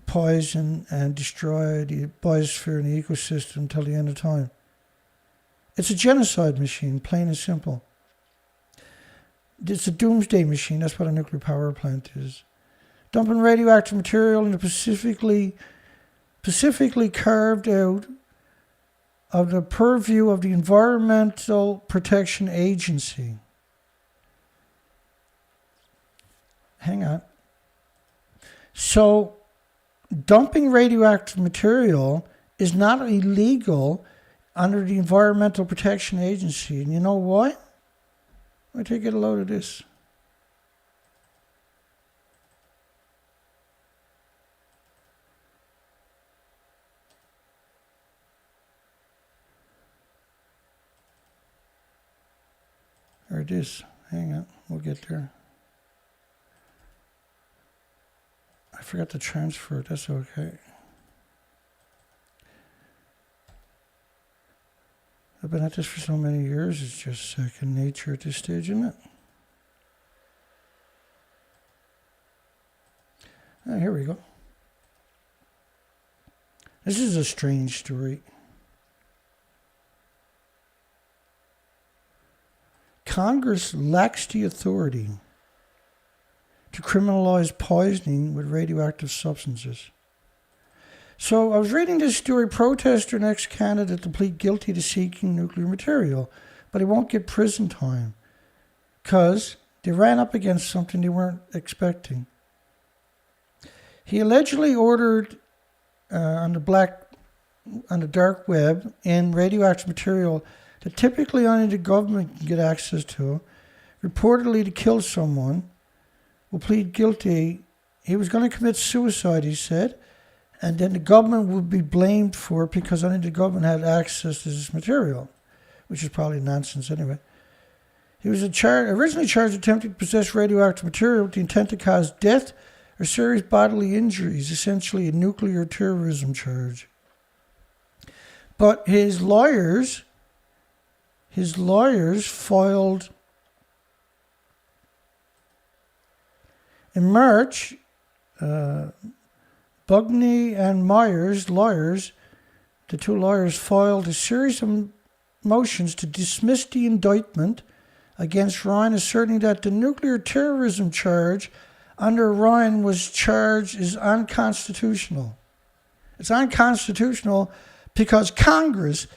poison and destroy the biosphere and the ecosystem until the end of time. It's a genocide machine, plain and simple. It's a doomsday machine. That's what a nuclear power plant is. Dumping radioactive material in the specifically carved out of the purview of the Environmental Protection Agency. Hang on. So dumping radioactive material is not illegal under the Environmental Protection Agency. And you know why? Let me take a load of this. There it is. Hang on, we'll get there. I forgot to transfer it, that's okay. I've been at this for so many years, it's just second nature at this stage, isn't it? Oh, here we go. This is a strange story. Congress lacks the authority to criminalize poisoning with radioactive substances. So I was reading this story, protester and ex-candidate to plead guilty to seeking nuclear material, but he won't get prison time because they ran up against something they weren't expecting. He allegedly ordered on the dark web in radioactive material that typically only the government can get access to, reportedly to kill someone, will plead guilty. He was going to commit suicide, he said, and then the government would be blamed for it because only the government had access to this material, which is probably nonsense anyway. He was originally charged with attempting to possess radioactive material with the intent to cause death or serious bodily injuries, essentially a nuclear terrorism charge. But his lawyers filed in March. Bugney and Myers, lawyers, the two lawyers filed a series of motions to dismiss the indictment against Ryan, asserting that the nuclear terrorism charge under Ryan was charged is unconstitutional. It's unconstitutional because Congress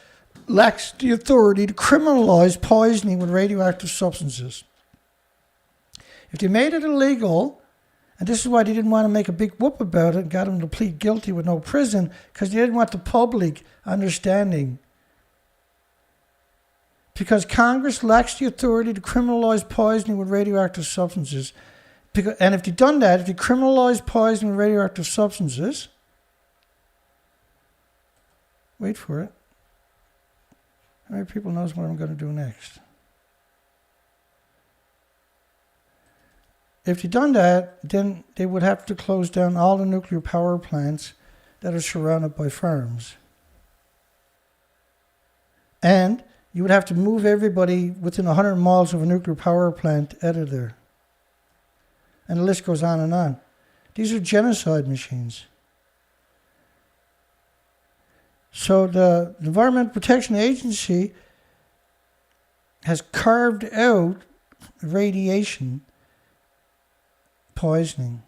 lacks the authority to criminalize poisoning with radioactive substances. If they made it illegal, and this is why they didn't want to make a big whoop about it and got him to plead guilty with no prison, because they didn't want the public understanding. Because Congress lacks the authority to criminalize poisoning with radioactive substances. And if they'd done that, if they criminalized poisoning with radioactive substances, wait for it. How many people knows what I'm going to do next? If they'd done that, then they would have to close down all the nuclear power plants that are surrounded by farms. And you would have to move everybody within 100 miles of a nuclear power plant out of there. And the list goes on and on. These are genocide machines. So the Environmental Protection Agency has carved out radiation poisoning.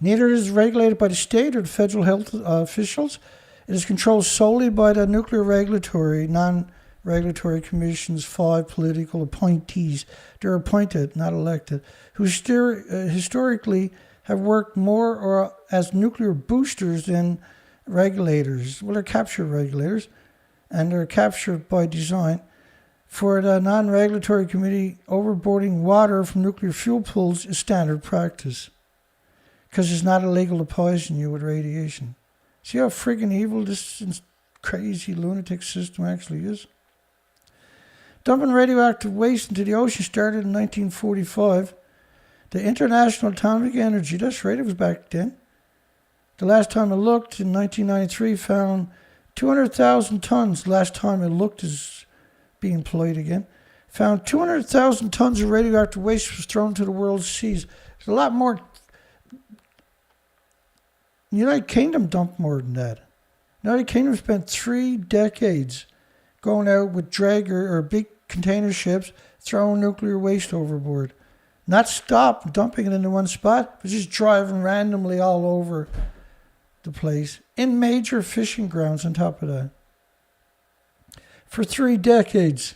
Neither is regulated by the state or the federal health officials. It is controlled solely by the Nuclear Regulatory, Non-Regulatory Commission's 5 political appointees. They're appointed, not elected, who historically have worked more or as nuclear boosters than regulators. Well, they're capture regulators, and they're captured by design. For the non-regulatory committee, overboarding water from nuclear fuel pools is standard practice because it's not illegal to poison you with radiation. See how friggin' evil this crazy lunatic system actually is? Dumping radioactive waste into the ocean started in 1945. The International Atomic Energy, that's right, it was back then. The last time I looked, in 1993, found 200,000 tons. Last time I looked is being employed again, found 200,000 tons of radioactive waste was thrown to the world's seas. There's a lot more. The United Kingdom dumped more than that. The United Kingdom spent 3 decades going out with dragger or big container ships throwing nuclear waste overboard. Not stop dumping it into one spot, but just driving randomly all over the place in major fishing grounds on top of that. For 3 decades.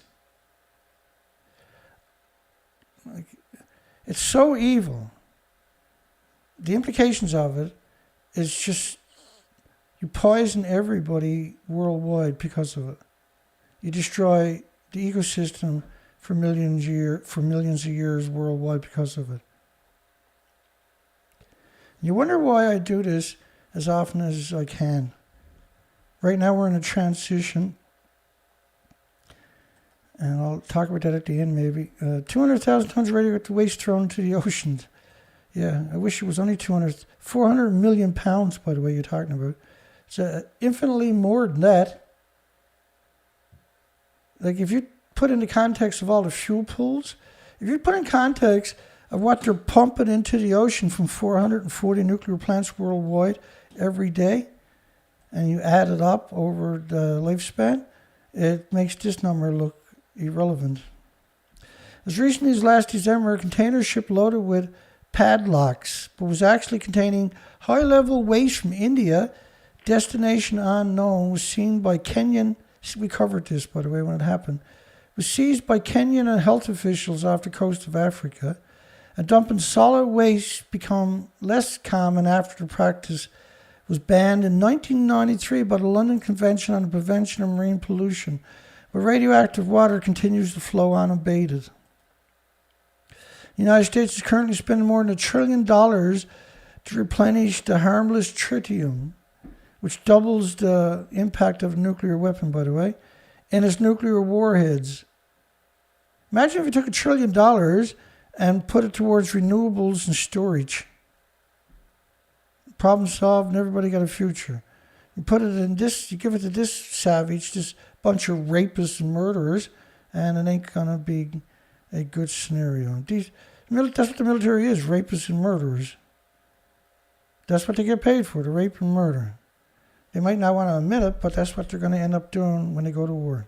It's so evil the implications of it is just you poison everybody worldwide because of it. You destroy the ecosystem for millions of years worldwide because of it. You wonder why I do this as often as I can. Right now we're in a transition, and I'll talk about that at the end maybe. 200,000 tons of radioactive waste thrown into the oceans. Yeah, I wish it was only 200. 400 million pounds, by the way, you're talking about. It's infinitely more than that. Like, if you put in the context of all the fuel pools, if you put in context of what they're pumping into the ocean from 440 nuclear plants worldwide every day, and you add it up over the lifespan, it makes this number look irrelevant. As recently as last December, a container ship loaded with padlocks, but was actually containing high-level waste from India, destination unknown, was seen by Kenyan. We covered this, by the way, when it happened. Was seized by Kenyan and health officials off the coast of Africa. And dumping solid waste become less common after the practice was banned in 1993 by the London Convention on the Prevention of Marine Pollution, but radioactive water continues to flow unabated. The United States is currently spending more than $1 trillion to replenish the harmless tritium, which doubles the impact of a nuclear weapon, by the way, and its nuclear warheads. Imagine if you took $1 trillion and put it towards renewables and storage. Problem solved, and everybody got a future. You put it in this, you give it to this savage, this bunch of rapists and murderers, and it ain't gonna be a good scenario. That's what the military is, rapists and murderers. That's what they get paid for, to rape and murder. They might not want to admit it, but that's what they're going to end up doing when they go to war.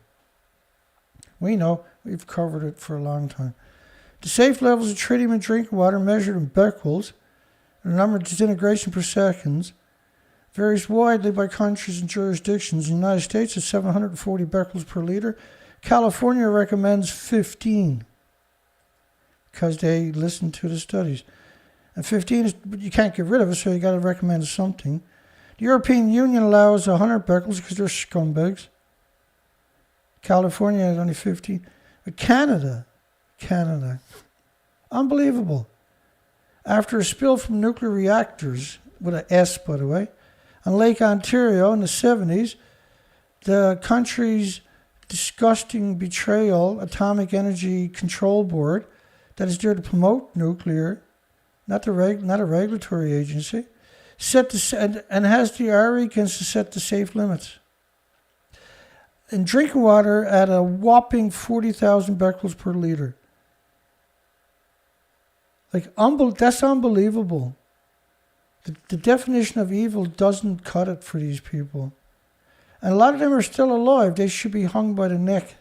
We know, we've covered it for a long time. The safe levels of tritium in drinking water measured in becquerels, the number of disintegration per second, varies widely by countries and jurisdictions. In the United States, it's 740 becquerels per liter. California recommends 15 because they listen to the studies. And 15 is, you can't get rid of it, so you got to recommend something. The European Union allows 100 becquerels because they're scumbags. California has only 15. But Canada, unbelievable. After a spill from nuclear reactors, with an S, by the way, on Lake Ontario in the 70s, the country's disgusting betrayal, Atomic Energy Control Board, that is there to promote nuclear, not a regulatory agency, and has the arrogance to set the safe limits. In drinking water at a whopping 40,000 becquerels per liter. That's unbelievable. The definition of evil doesn't cut it for these people. And a lot of them are still alive. They should be hung by the neck.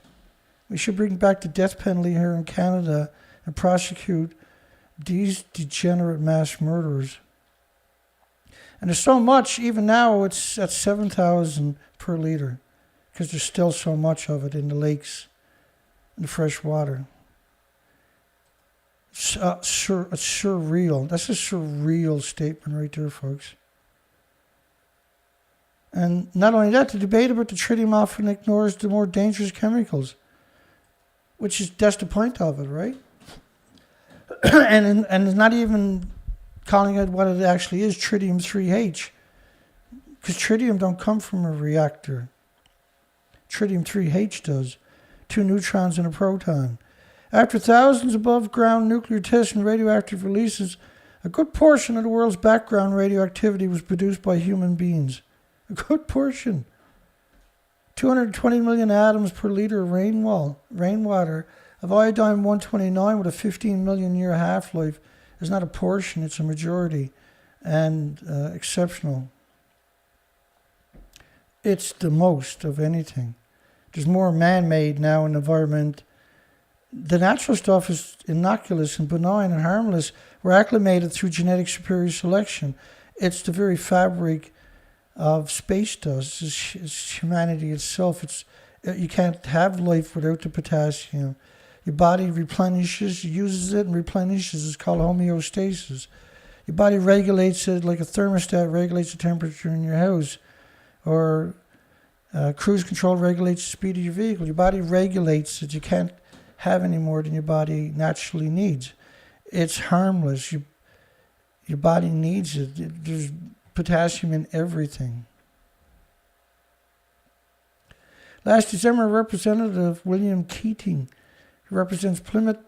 We should bring back the death penalty here in Canada and prosecute these degenerate mass murderers. And there's so much, even now it's at 7,000 per liter, because there's still so much of it in the lakes, in the fresh water. It's surreal. That's a surreal statement right there, folks. And not only that, the debate about the tritium often ignores the more dangerous chemicals, that's the point of it, right? and it's not even calling it what it actually is, tritium-3H, because tritium don't come from a reactor. Tritium-3H does. 2 neutrons and a proton. After thousands above-ground nuclear tests and radioactive releases, a good portion of the world's background radioactivity was produced by human beings. A good portion. 220 million atoms per liter of rainwater of iodine-129 with a 15 million year half-life is not a portion, it's a majority, and exceptional. It's the most of anything. There's more man-made now in the environment. The natural stuff is innocuous and benign and harmless. We're acclimated through genetic superior selection. It's the very fabric of space dust. It's humanity itself. You can't have life without the potassium. Your body replenishes, uses it and replenishes. It's called homeostasis. Your body regulates it like a thermostat regulates the temperature in your house, or cruise control regulates the speed of your vehicle. Your body regulates that you can't have any more than your body naturally needs. It's harmless. Your body needs it. There's potassium in everything. Last December, Representative William Keating, who represents Plymouth,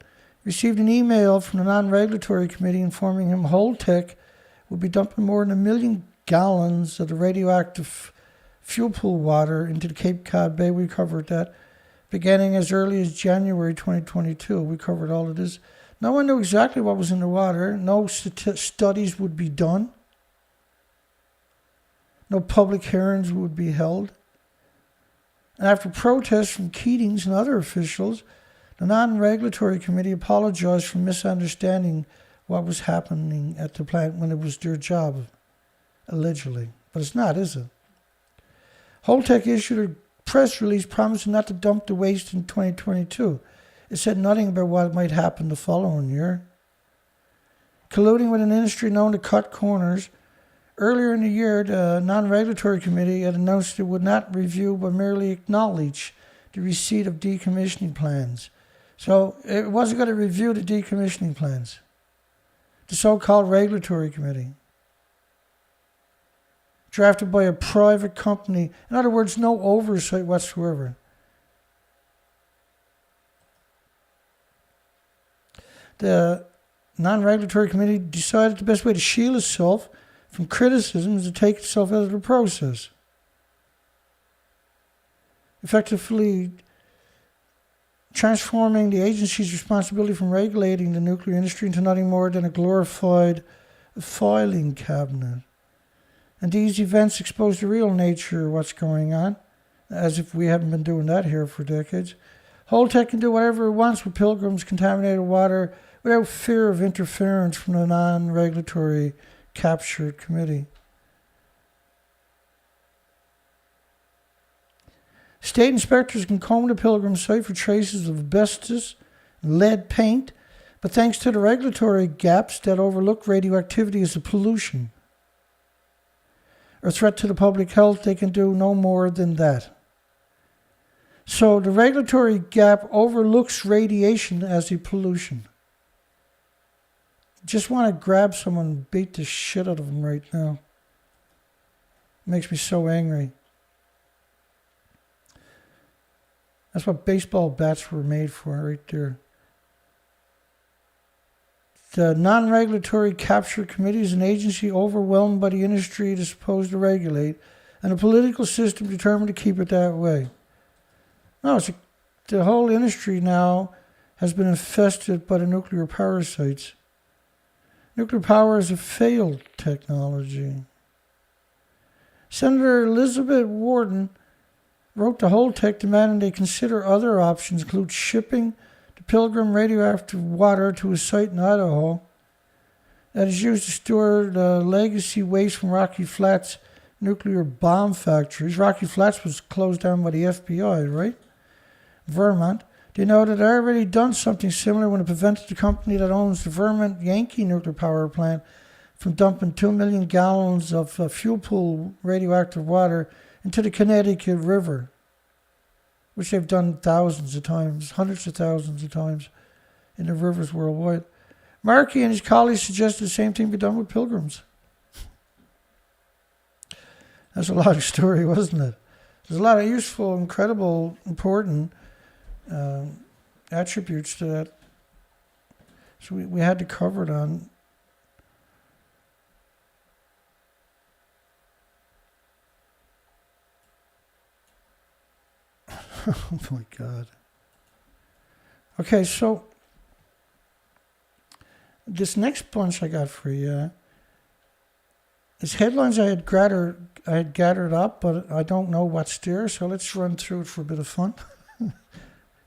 received an email from the non-regulatory committee informing him Holtec would be dumping more than 1 million gallons of the radioactive fuel pool water into the Cape Cod Bay. We covered that beginning as early as January 2022. We covered all of this. No one knew exactly what was in the water. No studies would be done. No public hearings would be held. And after protests from Keatings and other officials, the non-regulatory committee apologized for misunderstanding what was happening at the plant when it was their job, allegedly. But it's not, is it? Holtec issued a press release promising not to dump the waste in 2022. It said nothing about what might happen the following year. Colluding with an industry known to cut corners, earlier in the year, the non-regulatory committee had announced it would not review but merely acknowledge the receipt of decommissioning plans. So it wasn't going to review the decommissioning plans. The so-called regulatory committee, drafted by a private company. In other words, no oversight whatsoever. The non-regulatory committee decided the best way to shield itself from criticism is to take itself out of the process, effectively transforming the agency's responsibility from regulating the nuclear industry into nothing more than a glorified filing cabinet. And these events expose the real nature of what's going on, as if we haven't been doing that here for decades. Holtec can do whatever it wants with Pilgrim's contaminated water without fear of interference from the non-regulatory captured committee. State inspectors can comb the Pilgrim site for traces of asbestos, lead paint, but thanks to the regulatory gaps that overlook radioactivity as a pollution or threat to the public health, they can do no more than that. So the regulatory gap overlooks radiation as a pollution. Just want to grab someone and beat the shit out of them right now. It makes me so angry. That's what baseball bats were made for right there. The non-regulatory capture committee is an agency overwhelmed by the industry it is supposed to regulate, and a political system determined to keep it that way. No, the whole industry now has been infested by the nuclear parasites. Nuclear power is a failed technology. Senator Elizabeth Warren wrote to Holtec demanding they consider other options, include shipping the Pilgrim radioactive water to a site in Idaho that is used to store the legacy waste from Rocky Flats nuclear bomb factories. Rocky Flats was closed down by the FBI, right? Vermont. Do you know that they already done something similar when it prevented the company that owns the Vermont Yankee nuclear power plant from dumping 2 million gallons of fuel pool radioactive water into the Connecticut River, which they've done thousands of times, hundreds of thousands of times in the rivers worldwide. Markey and his colleagues suggested the same thing be done with Pilgrims. That's a long story, wasn't it? There's a lot of useful, incredible, important attributes to that. So we had to cover it on. Oh my God. Okay, so this next bunch I got for you is headlines I had gathered up, but I don't know what's there, so let's run through it for a bit of fun.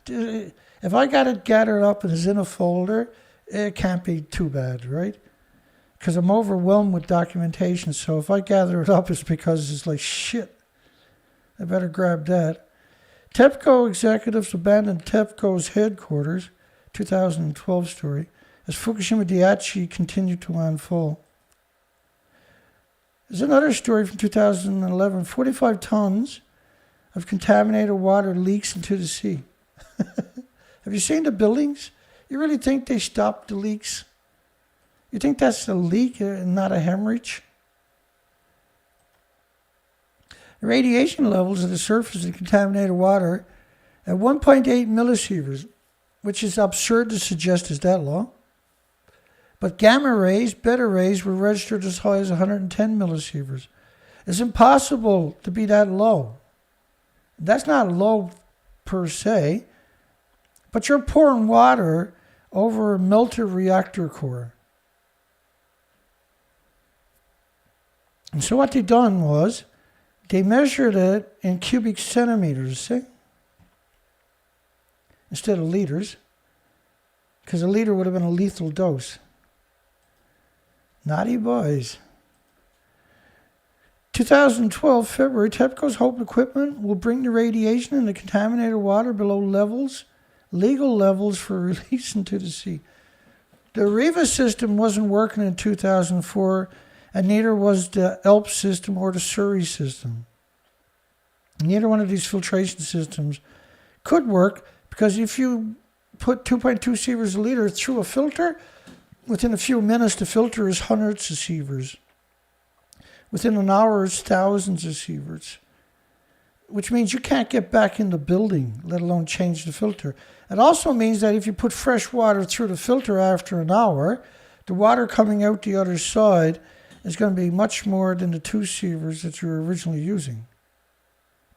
If I got it gathered up and is in a folder, it can't be too bad, right? Because I'm overwhelmed with documentation, so if I gather it up, it's because it's like, shit, I better grab that. TEPCO executives abandoned TEPCO's headquarters, 2012 story, as Fukushima Daiichi continued to unfold. There's another story from 2011. 45 tons of contaminated water leaks into the sea. Have you seen the buildings? You really think they stopped the leaks? You think that's a leak and not a hemorrhage? The radiation levels at the surface of contaminated water at 1.8 millisieverts, which is absurd to suggest is that low. But gamma rays, beta rays were registered as high as 110 millisieverts. It's impossible to be that low. That's not low per se, but you're pouring water over a melted reactor core. And so what they done was, they measured it in cubic centimeters, see? Instead of liters, because a liter would have been a lethal dose. Naughty boys. 2012, February, TEPCO's HOPE equipment will bring the radiation in the contaminated water below legal levels for release into the sea. The REVA system wasn't working in 2004, and neither was the ELP system or the Surrey system. Neither one of these filtration systems could work, because if you put 2.2 sieverts a liter through a filter, within a few minutes the filter is hundreds of sieverts. Within an hour it's thousands of sieverts, which means you can't get back in the building, let alone change the filter. It also means that if you put fresh water through the filter after an hour, the water coming out the other side is going to be much more than the 2 sieverts that you were originally using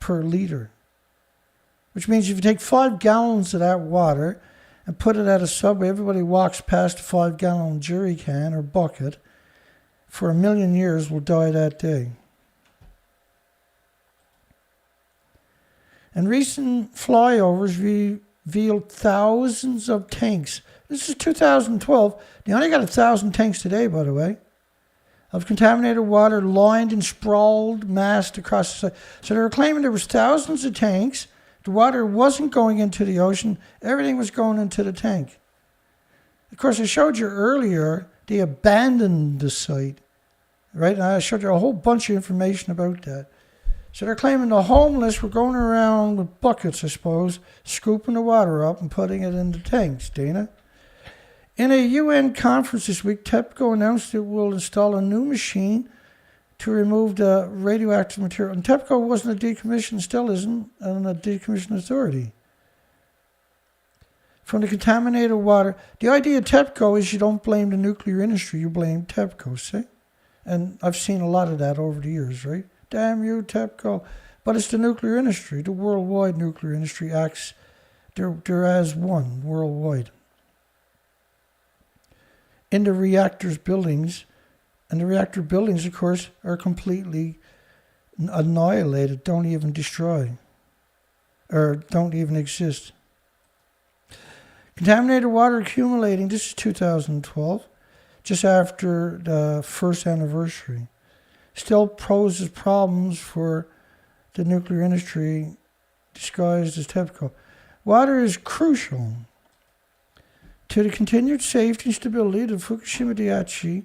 per liter. Which means if you take 5 gallons of that water and put it at a subway, everybody walks past a 5-gallon jerry can or bucket, for 1 million years will die that day. And recent flyovers revealed thousands of tanks. This is 2012. They only got 1,000 tanks today, by the way, of contaminated water lined and sprawled, massed across the site. So they were claiming there was thousands of tanks. The water wasn't going into the ocean. Everything was going into the tank. Of course, I showed you earlier, they abandoned the site. Right? And I showed you a whole bunch of information about that. So they're claiming the homeless were going around with buckets, I suppose, scooping the water up and putting it in the tanks, Dana. In a UN conference this week, TEPCO announced it will install a new machine to remove the radioactive material. And TEPCO wasn't a decommissioned, still isn't, and a decommissioned authority. From the contaminated water. The idea of TEPCO is you don't blame the nuclear industry, you blame TEPCO, see? And I've seen a lot of that over the years, right? Damn you, TEPCO. But it's the nuclear industry. The worldwide nuclear industry acts, they're as one worldwide. In the reactors buildings, and the reactor buildings, of course, are completely annihilated, don't even destroy, or don't even exist. Contaminated water accumulating, this is 2012, just after the first anniversary, still poses problems for the nuclear industry disguised as TEPCO. Water is crucial to the continued safety and stability of the Fukushima Daiichi.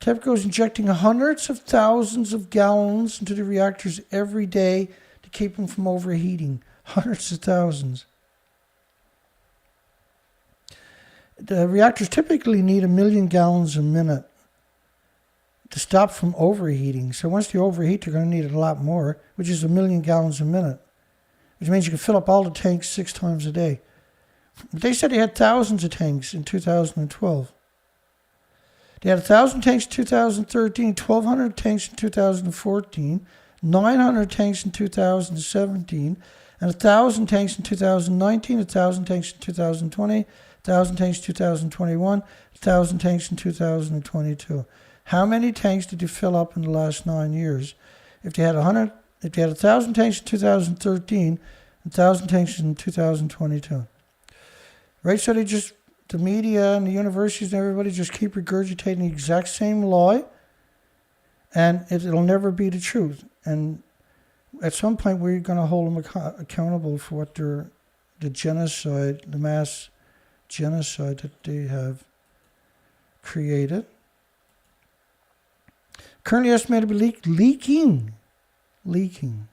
TEPCO is injecting hundreds of thousands of gallons into the reactors every day to keep them from overheating. Hundreds of thousands. The reactors typically need 1 million gallons a minute to stop from overheating. So once they overheat, they're going to need a lot more, which is 1 million gallons a minute, which means you can fill up all the tanks 6 times a day. But they said they had thousands of tanks in 2012. They had 1,000 tanks in 2013, 1,200 tanks in 2014, 900 tanks in 2017, and 1,000 tanks in 2019, 1,000 tanks in 2020, 1,000 tanks in 2021, 1,000 tanks in 2022. How many tanks did you fill up in the last 9 years? If they had 1,000 tanks in 2013, 1,000 tanks in 2022. Right, so the media and the universities and everybody just keep regurgitating the exact same lie, and it'll never be the truth. And at some point, we're going to hold them accountable for what the genocide, the mass genocide that they have created. Currently estimated to be leaking.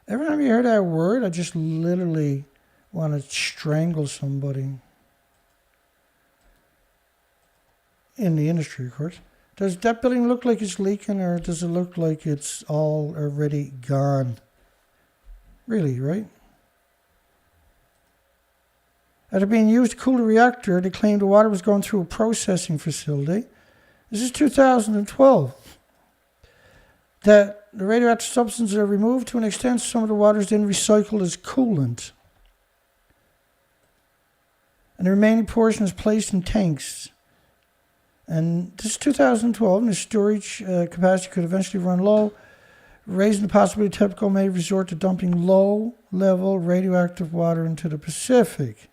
Every time you hear that word, I just literally want to strangle somebody. In the industry, of course. Does that building look like it's leaking, or does it look like it's all already gone? Really, right? After being used to cool the reactor, they claimed the water was going through a processing facility. This is 2012. That the radioactive substances are removed to an extent, some of the water is then recycled as coolant. And the remaining portion is placed in tanks. And this is 2012, and the storage capacity could eventually run low, raising the possibility TEPCO may resort to dumping low-level radioactive water into the Pacific.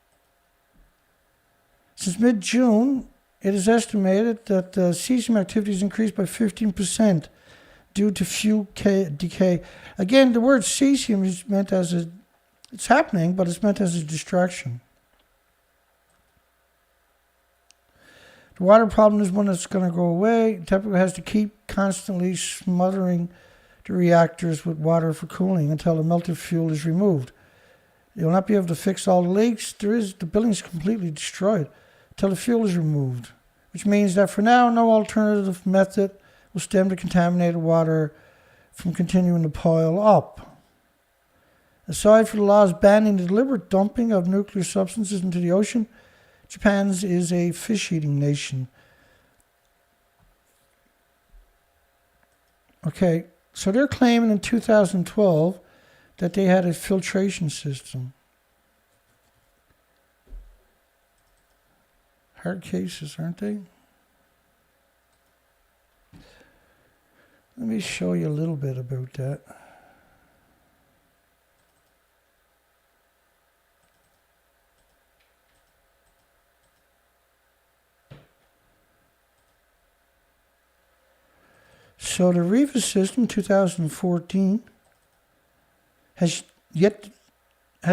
Since mid-June, it is estimated that cesium activity has increased by 15% due to fuel decay. Again, the word cesium is meant as it's happening, but it's meant as a distraction. The water problem is one that's going to go away. TEPCO has to keep constantly smothering the reactors with water for cooling until the melted fuel is removed. You'll not be able to fix all the leaks. The building is completely destroyed until the fuel is removed, which means that for now, no alternative method will stem the contaminated water from continuing to pile up. Aside from the laws banning the deliberate dumping of nuclear substances into the ocean, Japan's is a fish-eating nation. Okay, so they're claiming in 2012 that they had a filtration system. Hard cases, aren't they? Let me show you a little bit about that. So the REVA system, 2014, has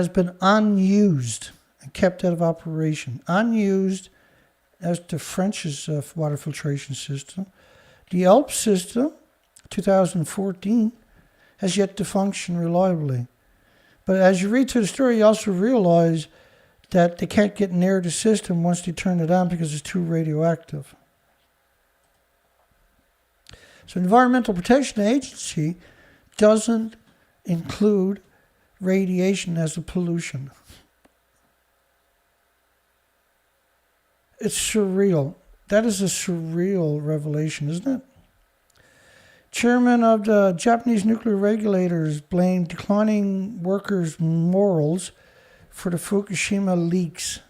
been unused and kept out of operation. Unused as the French's water filtration system. The ALP system, 2014, has yet to function reliably. But as you read through the story, you also realize that they can't get near the system once they turn it on because it's too radioactive. So the Environmental Protection Agency doesn't include radiation as a pollution. It's surreal. That is a surreal revelation, isn't it? Chairman of the Japanese nuclear regulators blamed declining workers' morals for the Fukushima leaks.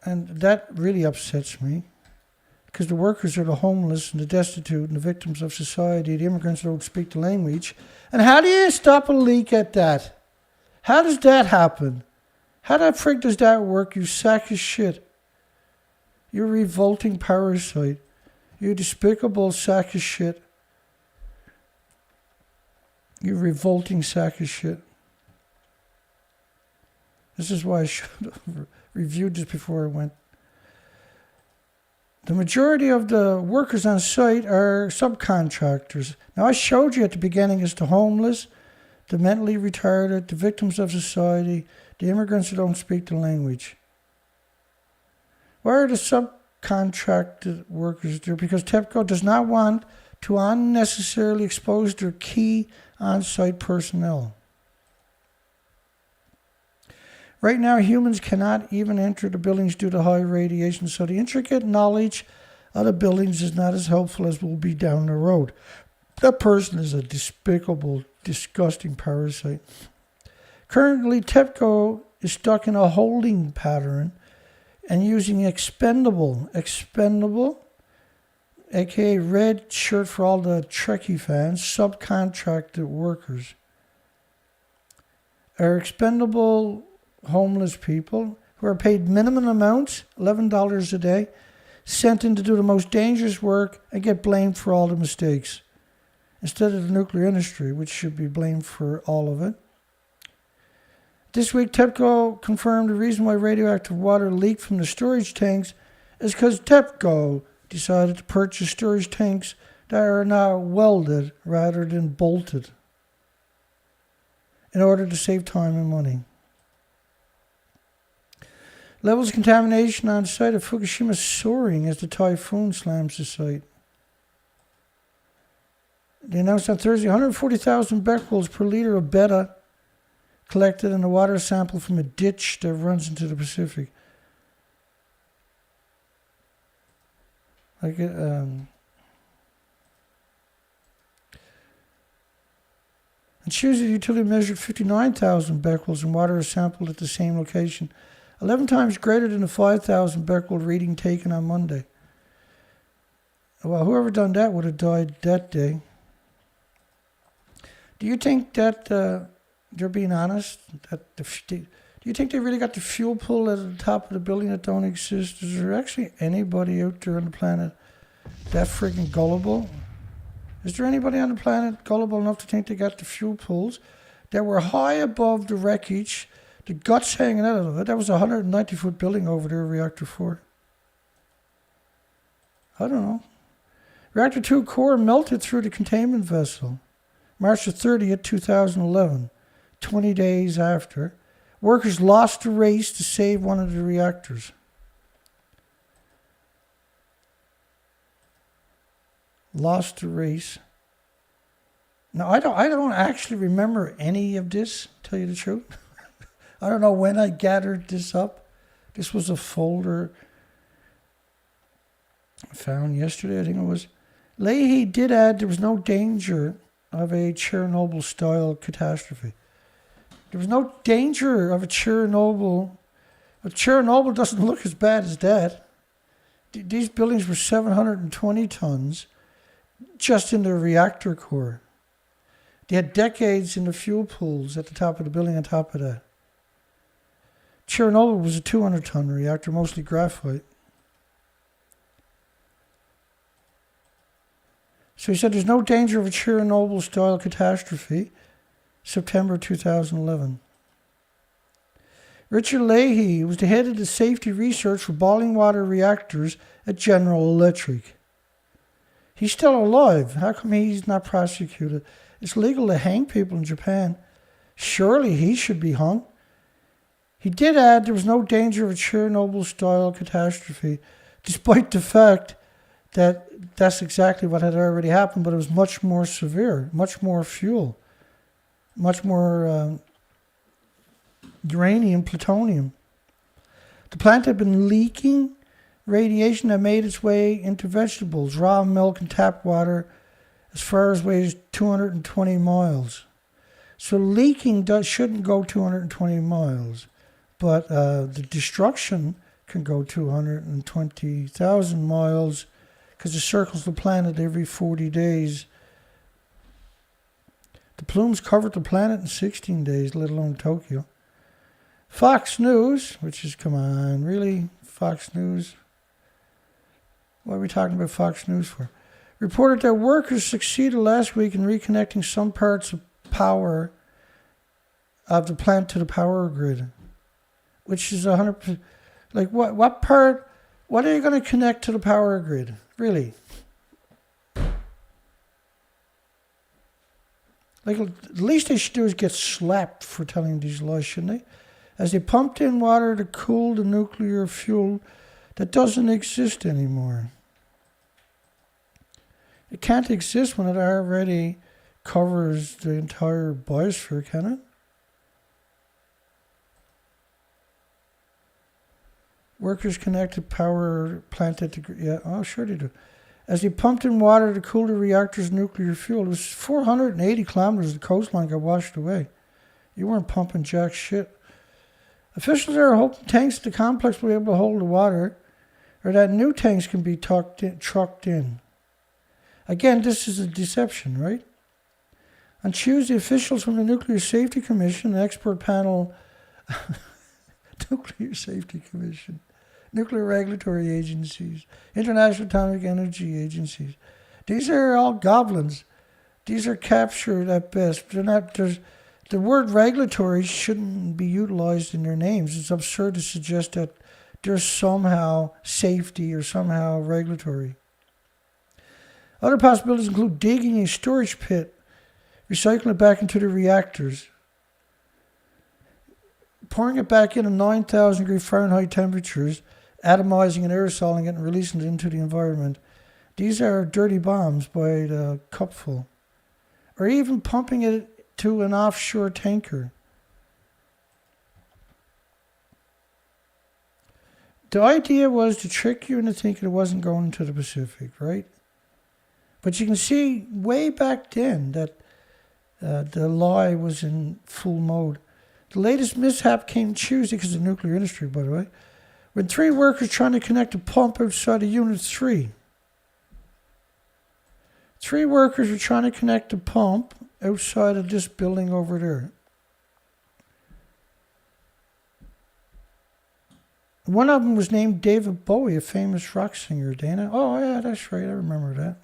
And that really upsets me. Because the workers are the homeless and the destitute and the victims of society, the immigrants who don't speak the language. And how do you stop a leak at that? How does that happen? How the frick does that work, you sack of shit? You're a revolting parasite. You're a despicable sack of shit. You're a revolting sack of shit. This is why I should have reviewed this before I went. The majority of the workers on site are subcontractors. Now, I showed you at the beginning as the homeless, the mentally retarded, the victims of society, the immigrants who don't speak the language. Why are the subcontracted workers there? Because TEPCO does not want to unnecessarily expose their key on-site personnel. Right now, humans cannot even enter the buildings due to high radiation, so the intricate knowledge of the buildings is not as helpful as will be down the road. That person is a despicable, disgusting parasite. Currently, TEPCO is stuck in a holding pattern and using expendable, aka red shirt for all the Trekkie fans, subcontracted workers. Are expendable homeless people who are paid minimum amounts, $11 a day, sent in to do the most dangerous work and get blamed for all the mistakes, instead of the nuclear industry, which should be blamed for all of it. This week, TEPCO confirmed the reason why radioactive water leaked from the storage tanks is because TEPCO decided to purchase storage tanks that are now welded rather than bolted in order to save time and money. Levels of contamination on the site of Fukushima soaring as the typhoon slams the site. They announced on Thursday 140,000 becquerels per liter of beta collected in a water sample from a ditch that runs into the Pacific. On Tuesday, the utility measured 59,000 becquerels in water sampled at the same location, 11 times greater than the 5,000 becquerel reading taken on Monday. Well, whoever done that would have died that day. Do you think that they're being honest? Do you think they really got the fuel pool at the top of the building that don't exist? Is there actually anybody out there on the planet that freaking gullible? Is there anybody on the planet gullible enough to think they got the fuel pools that were high above the wreckage, the guts hanging out of it? That was a 190-foot building over there, Reactor 4. I don't know. Reactor 2 core melted through the containment vessel. March the 30th, 2011, 20 days after. Workers lost the race to save one of the reactors. Lost the race. Now, I don't actually remember any of this, to tell you the truth. I don't know when I gathered this up. This was a folder I found yesterday, I think it was. Leahy did add there was no danger of a Chernobyl-style catastrophe. There was no danger of a Chernobyl. A Chernobyl doesn't look as bad as that. These buildings were 720 tons just in the reactor core. They had decades in the fuel pools at the top of the building on top of that. Chernobyl was a 200-ton reactor, mostly graphite. So he said there's no danger of a Chernobyl-style catastrophe. September 2011. Richard Leahy was the head of the safety research for boiling water reactors at General Electric. He's still alive. How come he's not prosecuted? It's legal to hang people in Japan. Surely he should be hung. He did add there was no danger of a Chernobyl-style catastrophe, despite the fact that that's exactly what had already happened, but it was much more severe, much more fuel, much more uranium, plutonium. The plant had been leaking radiation that made its way into vegetables, raw milk, and tap water as far away as 220 miles. So leaking shouldn't go 220 miles, but the destruction can go 220,000 miles because it circles the planet every 40 days. The plumes covered the planet in 16 days, let alone Tokyo. Fox News, which is, come on, really? Fox News? What are we talking about Fox News for? Reported that workers succeeded last week in reconnecting some parts of power of the plant to the power grid, which is 100%. Like, what part, what are you going to connect to the power grid? Really? Like, the least they should do is get slapped for telling these lies, shouldn't they? As they pumped in water to cool the nuclear fuel that doesn't exist anymore. It can't exist when it already covers the entire biosphere, can it? Workers connected power plant at the... Yeah, oh, sure they do. As they pumped in water to cool the reactor's nuclear fuel, it was 480 kilometers of the coastline got washed away. You weren't pumping jack shit. Officials are hoping tanks at the complex will be able to hold the water, or that new tanks can be trucked in. Again, this is a deception, right? On Tuesday, officials from the Nuclear Safety Commission, an expert panel, Nuclear Safety Commission, nuclear regulatory agencies, International Atomic Energy Agencies. These are all goblins. These are captured at best. They're not. The word regulatory shouldn't be utilized in their names. It's absurd to suggest that there's somehow safety or somehow regulatory. Other possibilities include digging a storage pit, recycling it back into the reactors, pouring it back in at 9,000 degree Fahrenheit temperatures, atomizing and aerosoling it and releasing it into the environment. These are dirty bombs by the cupful. Or even pumping it to an offshore tanker. The idea was to trick you into thinking it wasn't going into the Pacific, right? But you can see way back then that the lie was in full mode. The latest mishap came Tuesday because of the nuclear industry, by the way, when 3 workers trying to connect a pump outside of Unit 3. 3 workers were trying to connect a pump outside of this building over there. One of them was named David Bowie, a famous rock singer, Dana. Oh, yeah, that's right. I remember that.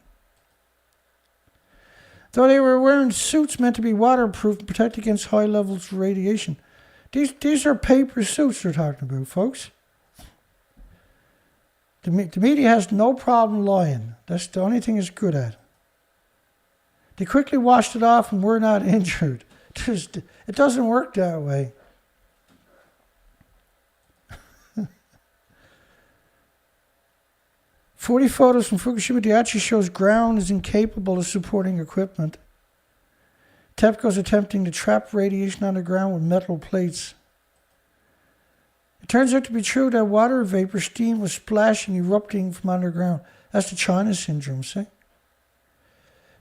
Though they were wearing suits meant to be waterproof and protect against high levels of radiation. These are paper suits they're talking about, folks. The media has no problem lying. That's the only thing it's good at. They quickly washed it off and we're not injured. It doesn't work that way. "40 photos from Fukushima Daiichi shows ground is incapable of supporting equipment. TEPCO is attempting to trap radiation underground with metal plates. It turns out to be true that water vapor steam was splashing, erupting from underground. That's the China syndrome, see?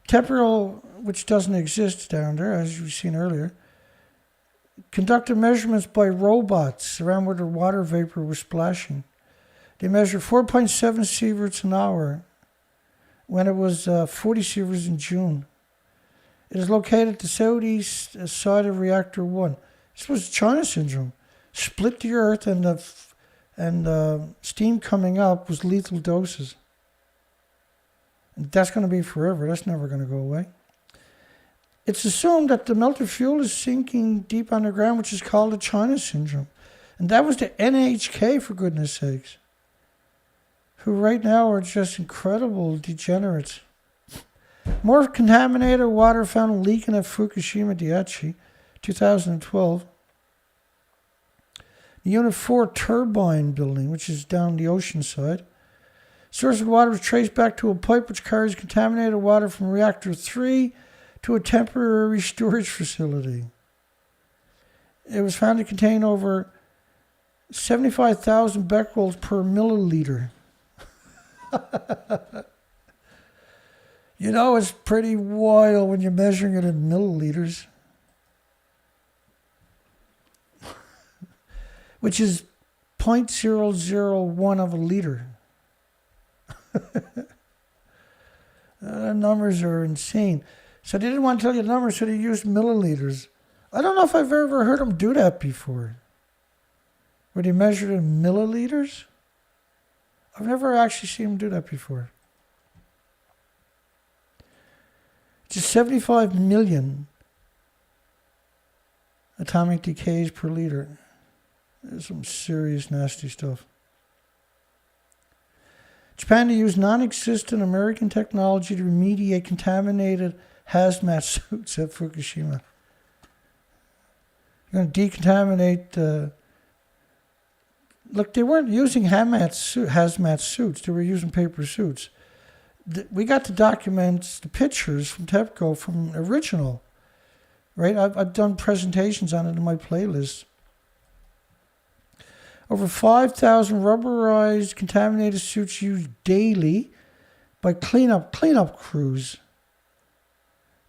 TEPCO, which doesn't exist down there, as we've seen earlier, conducted measurements by robots around where the water vapor was splashing. They measured 4.7 sieverts an hour when it was 40 sieverts in June. It is located at the southeast side of Reactor 1. This was China syndrome. Split the earth and steam coming up was lethal doses. And that's going to be forever. That's never going to go away. It's assumed that the melted fuel is sinking deep underground, which is called the China syndrome. And that was the NHK, for goodness sakes, who right now are just incredible degenerates. More contaminated water found leaking at Fukushima Daiichi, 2012. The Unit 4 turbine building, which is down the ocean side. Source of water was traced back to a pipe which carries contaminated water from Reactor 3 to a temporary storage facility. It was found to contain over 75,000 becquerels per milliliter. You know, it's pretty wild when you're measuring it in milliliters. Which is 0.001 of a liter. The numbers are insane. So they didn't want to tell you the numbers, so they used milliliters. I don't know if I've ever heard them do that before. Where they measured in milliliters? I've never actually seen them do that before. Just 75 million atomic decays per liter. There's some serious nasty stuff. Japan to use non-existent American technology to remediate contaminated hazmat suits at Fukushima. They're going to decontaminate. Look, they weren't using hazmat suits. They were using paper suits. We got the documents, the pictures from TEPCO from original. Right? I've done presentations on it in my playlist. Over 5,000 rubberized contaminated suits used daily by cleanup crews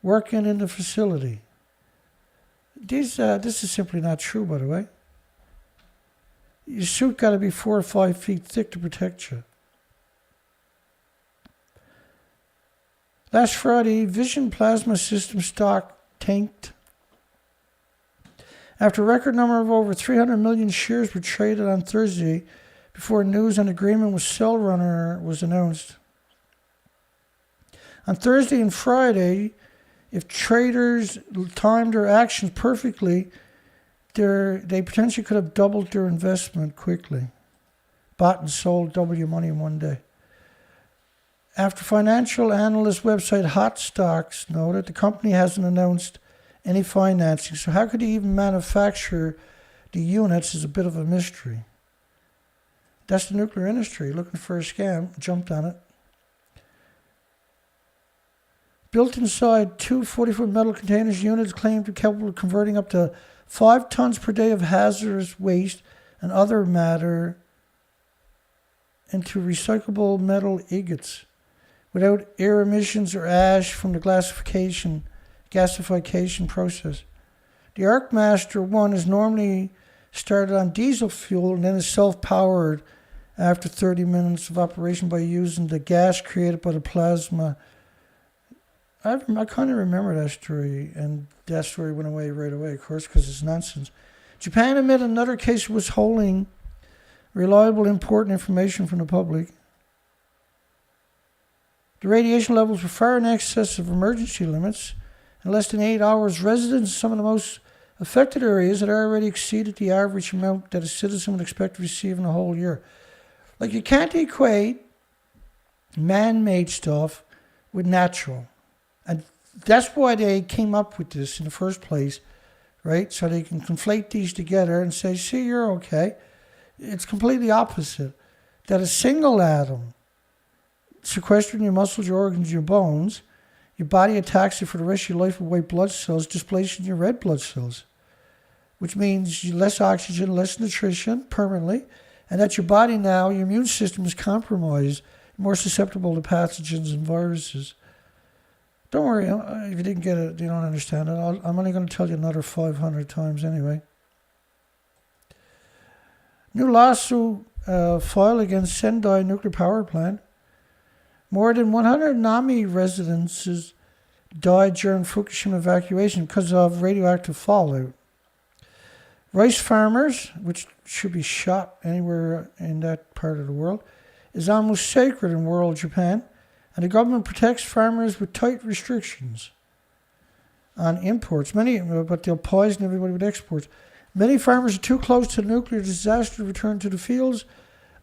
working in the facility. This is simply not true, by the way. Your suit got to be 4 or 5 feet thick to protect you. Last Friday, Vision Plasma System stock tanked. After a record number of over 300 million shares were traded on Thursday before news and agreement with Cellrunner was announced. On Thursday and Friday, if traders timed their actions perfectly, they potentially could have doubled their investment quickly. bought and sold double your money in one day. After financial analyst website Hot Stocks noted, the company hasn't announced any financing, so how could they even manufacture the units is a bit of a mystery. That's the nuclear industry looking for a scam, jumped on it. Built inside two 40-foot metal containers, units claimed to be capable of converting up to 5 tons per day of hazardous waste and other matter into recyclable metal ingots without air emissions or ash from the gasification process. The Arcmaster 1 is normally started on diesel fuel and then is self-powered after 30 minutes of operation by using the gas created by the plasma. I kind of remember that story, and that story went away right away, of course, because it's nonsense. Japan admitted another case was withholding reliable, important information from the public. The radiation levels were far in excess of emergency limits. In less than 8 hours, residents in some of the most affected areas had already exceeded the average amount that a citizen would expect to receive in a whole year. Like, you can't equate man-made stuff with natural. And that's why they came up with this in the first place, right? So they can conflate these together and say, see, you're okay. It's completely opposite. That a single atom sequestering your muscles, your organs, your bones, your body attacks it for the rest of your life with white blood cells, displacing your red blood cells, which means less oxygen, less nutrition permanently, and that your body now, your immune system is compromised, more susceptible to pathogens and viruses. Don't worry, if you didn't get it, you don't understand it. I'm only going to tell you another 500 times anyway. New lawsuit filed against Sendai nuclear power plant. More than 100 Nami residences died during Fukushima evacuation because of radioactive fallout. Rice farmers, which should be shot anywhere in that part of the world, is almost sacred in rural Japan, and the government protects farmers with tight restrictions on imports. But they'll poison everybody with exports. Many farmers are too close to the nuclear disaster to return to the fields.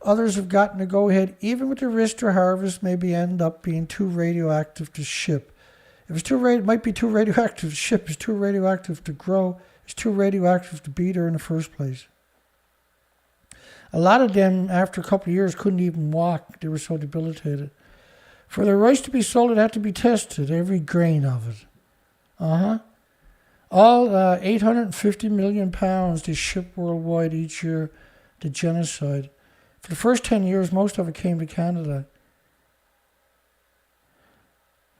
Others have gotten a go-ahead, even with the risk their harvest maybe end up being too radioactive to ship. If it's it might be too radioactive to ship. It's too radioactive to grow. It's too radioactive to be there in the first place. A lot of them, after a couple of years, couldn't even walk. They were so debilitated. For the rice to be sold, it had to be tested, every grain of it. All 850 million pounds they ship worldwide each year to genocide. For the first 10 years, most of it came to Canada.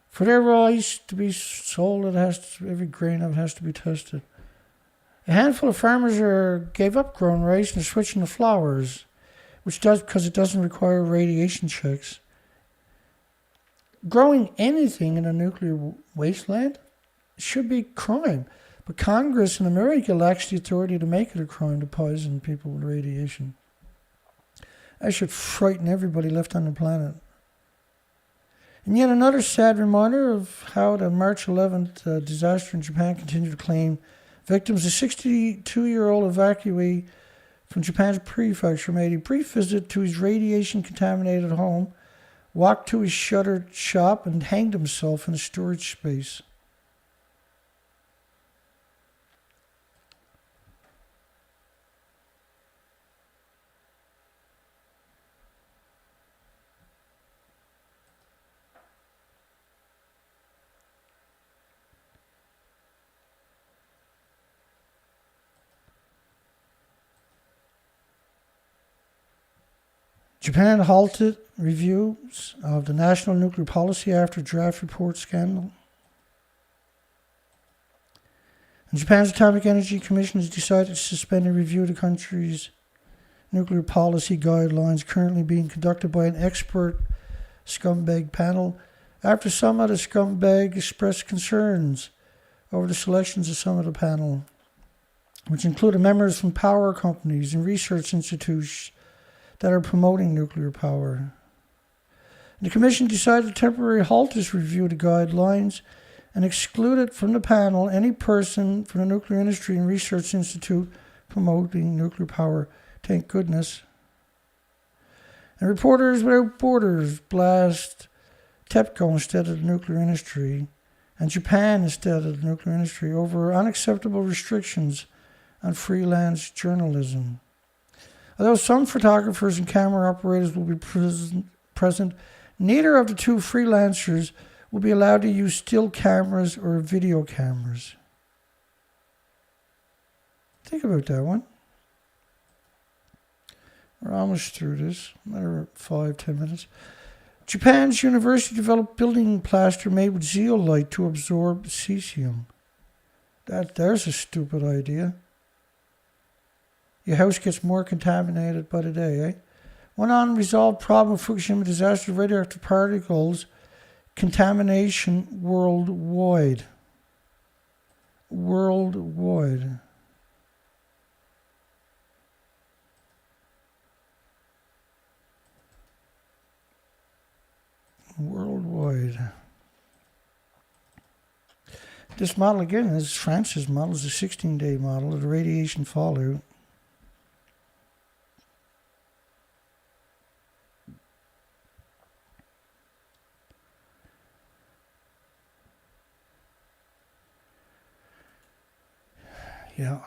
For their rice to be sold, every grain of it has to be tested. A handful of farmers gave up growing rice and are switching to flowers, because it doesn't require radiation checks. Growing anything in a nuclear wasteland should be crime. But Congress in America lacks the authority to make it a crime to poison people with radiation. That should frighten everybody left on the planet. And yet another sad reminder of how the March 11th disaster in Japan continued to claim victims. A 62-year-old evacuee from Japan's prefecture made a brief visit to his radiation-contaminated home, walked to his shuttered shop, and hanged himself in a storage space. Japan halted reviews of the national nuclear policy after draft report scandal. And Japan's Atomic Energy Commission has decided to suspend a review of the country's nuclear policy guidelines currently being conducted by an expert Scumbag panel after some of the Scumbag expressed concerns over the selections of some of the panel, which included members from power companies and research institutes that are promoting nuclear power. The Commission decided to temporarily halt this review of the guidelines and excluded from the panel any person from the nuclear industry and research institute promoting nuclear power. Thank goodness. And Reporters Without Borders blast TEPCO instead of the nuclear industry, and Japan instead of the nuclear industry over unacceptable restrictions on freelance journalism. Although some photographers and camera operators will be present, neither of the two freelancers will be allowed to use still cameras or video cameras. Think about that one. We're almost through this. Another 5-10 minutes. Japan's university developed building plaster made with zeolite to absorb cesium. There's a stupid idea. Your house gets more contaminated by the day, eh? One unresolved problem of Fukushima disaster: radioactive particles contamination worldwide. Worldwide. Worldwide. This model again is France's model. Is a 16-day model of the radiation fallout. Yeah.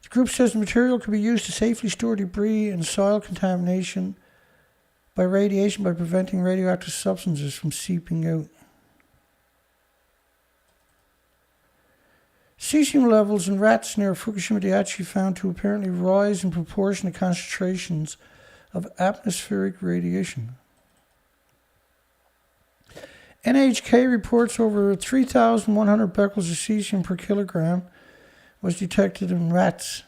The group says the material could be used to safely store debris and soil contamination by radiation by preventing radioactive substances from seeping out. Cesium levels in rats near Fukushima Daiichi found to apparently rise in proportion to concentrations of atmospheric radiation. NHK reports over 3,100 becquerels of cesium per kilogram was detected in rats,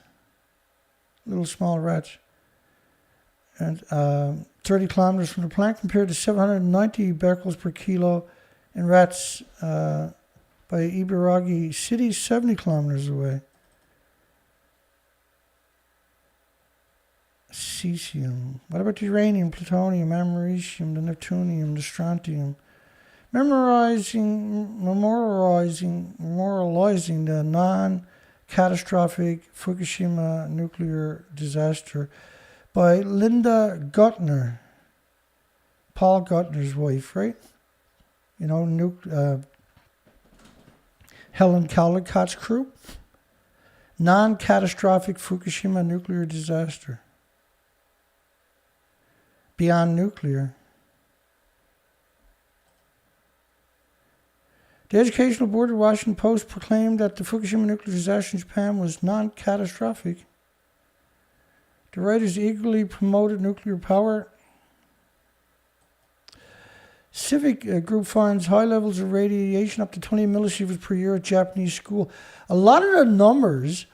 little small rats, and 30 kilometers from the plant, compared to 790 becquerels per kilo in rats by Ibaraki City, 70 kilometers away. Cesium. What about the uranium, plutonium, americium, the neptunium, the strontium? Memorializing the non-catastrophic Fukushima nuclear disaster by Linda Guttner, Paul Guttner's wife, right? You know, Helen Caldicott's crew. Non-catastrophic Fukushima nuclear disaster. Beyond nuclear. The Educational Board of the Washington Post proclaimed that the Fukushima nuclear disaster in Japan was non-catastrophic. The writers eagerly promoted nuclear power. Civic group finds high levels of radiation up to 20 millisieverts per year at Japanese school. A lot of the numbers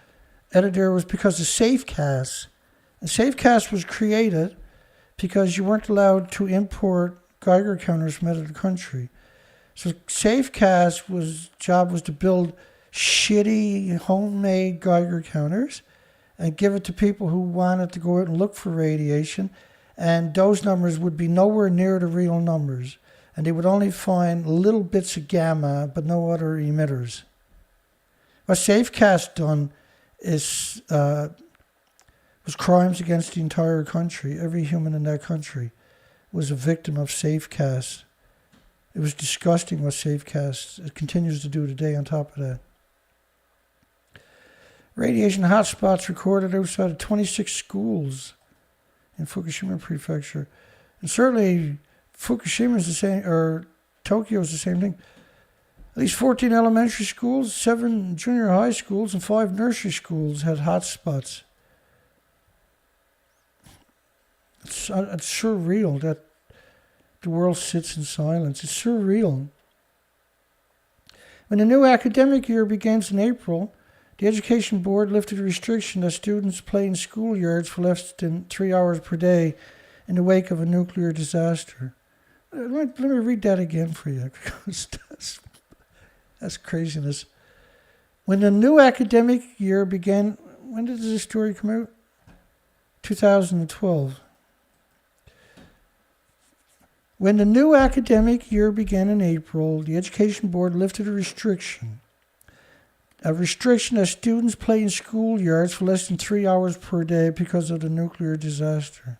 added there was because of SafeCast. And SafeCast was created because you weren't allowed to import Geiger counters from out of the country. So SafeCast's job was to build shitty homemade Geiger counters and give it to people who wanted to go out and look for radiation. And those numbers would be nowhere near the real numbers. And they would only find little bits of gamma, but no other emitters. What SafeCast done is was crimes against the entire country. Every human in that country was a victim of SafeCast. It was disgusting what SafeCast continues to do today on top of that. Radiation hotspots recorded outside of 26 schools in Fukushima Prefecture. And certainly Fukushima is the same, or Tokyo is the same thing. At least 14 elementary schools, 7 junior high schools, and 5 nursery schools had hotspots. It's surreal that the world sits in silence. It's surreal. When the new academic year begins in April, the Education Board lifted a restriction that students play in schoolyards for less than 3 hours per day in the wake of a nuclear disaster. Let me read that again for you, because that's craziness. When the new academic year began, when did this story come out? 2012. When the new academic year began in April, the Education Board lifted a restriction A restriction that students play in schoolyards for less than 3 hours per day because of the nuclear disaster.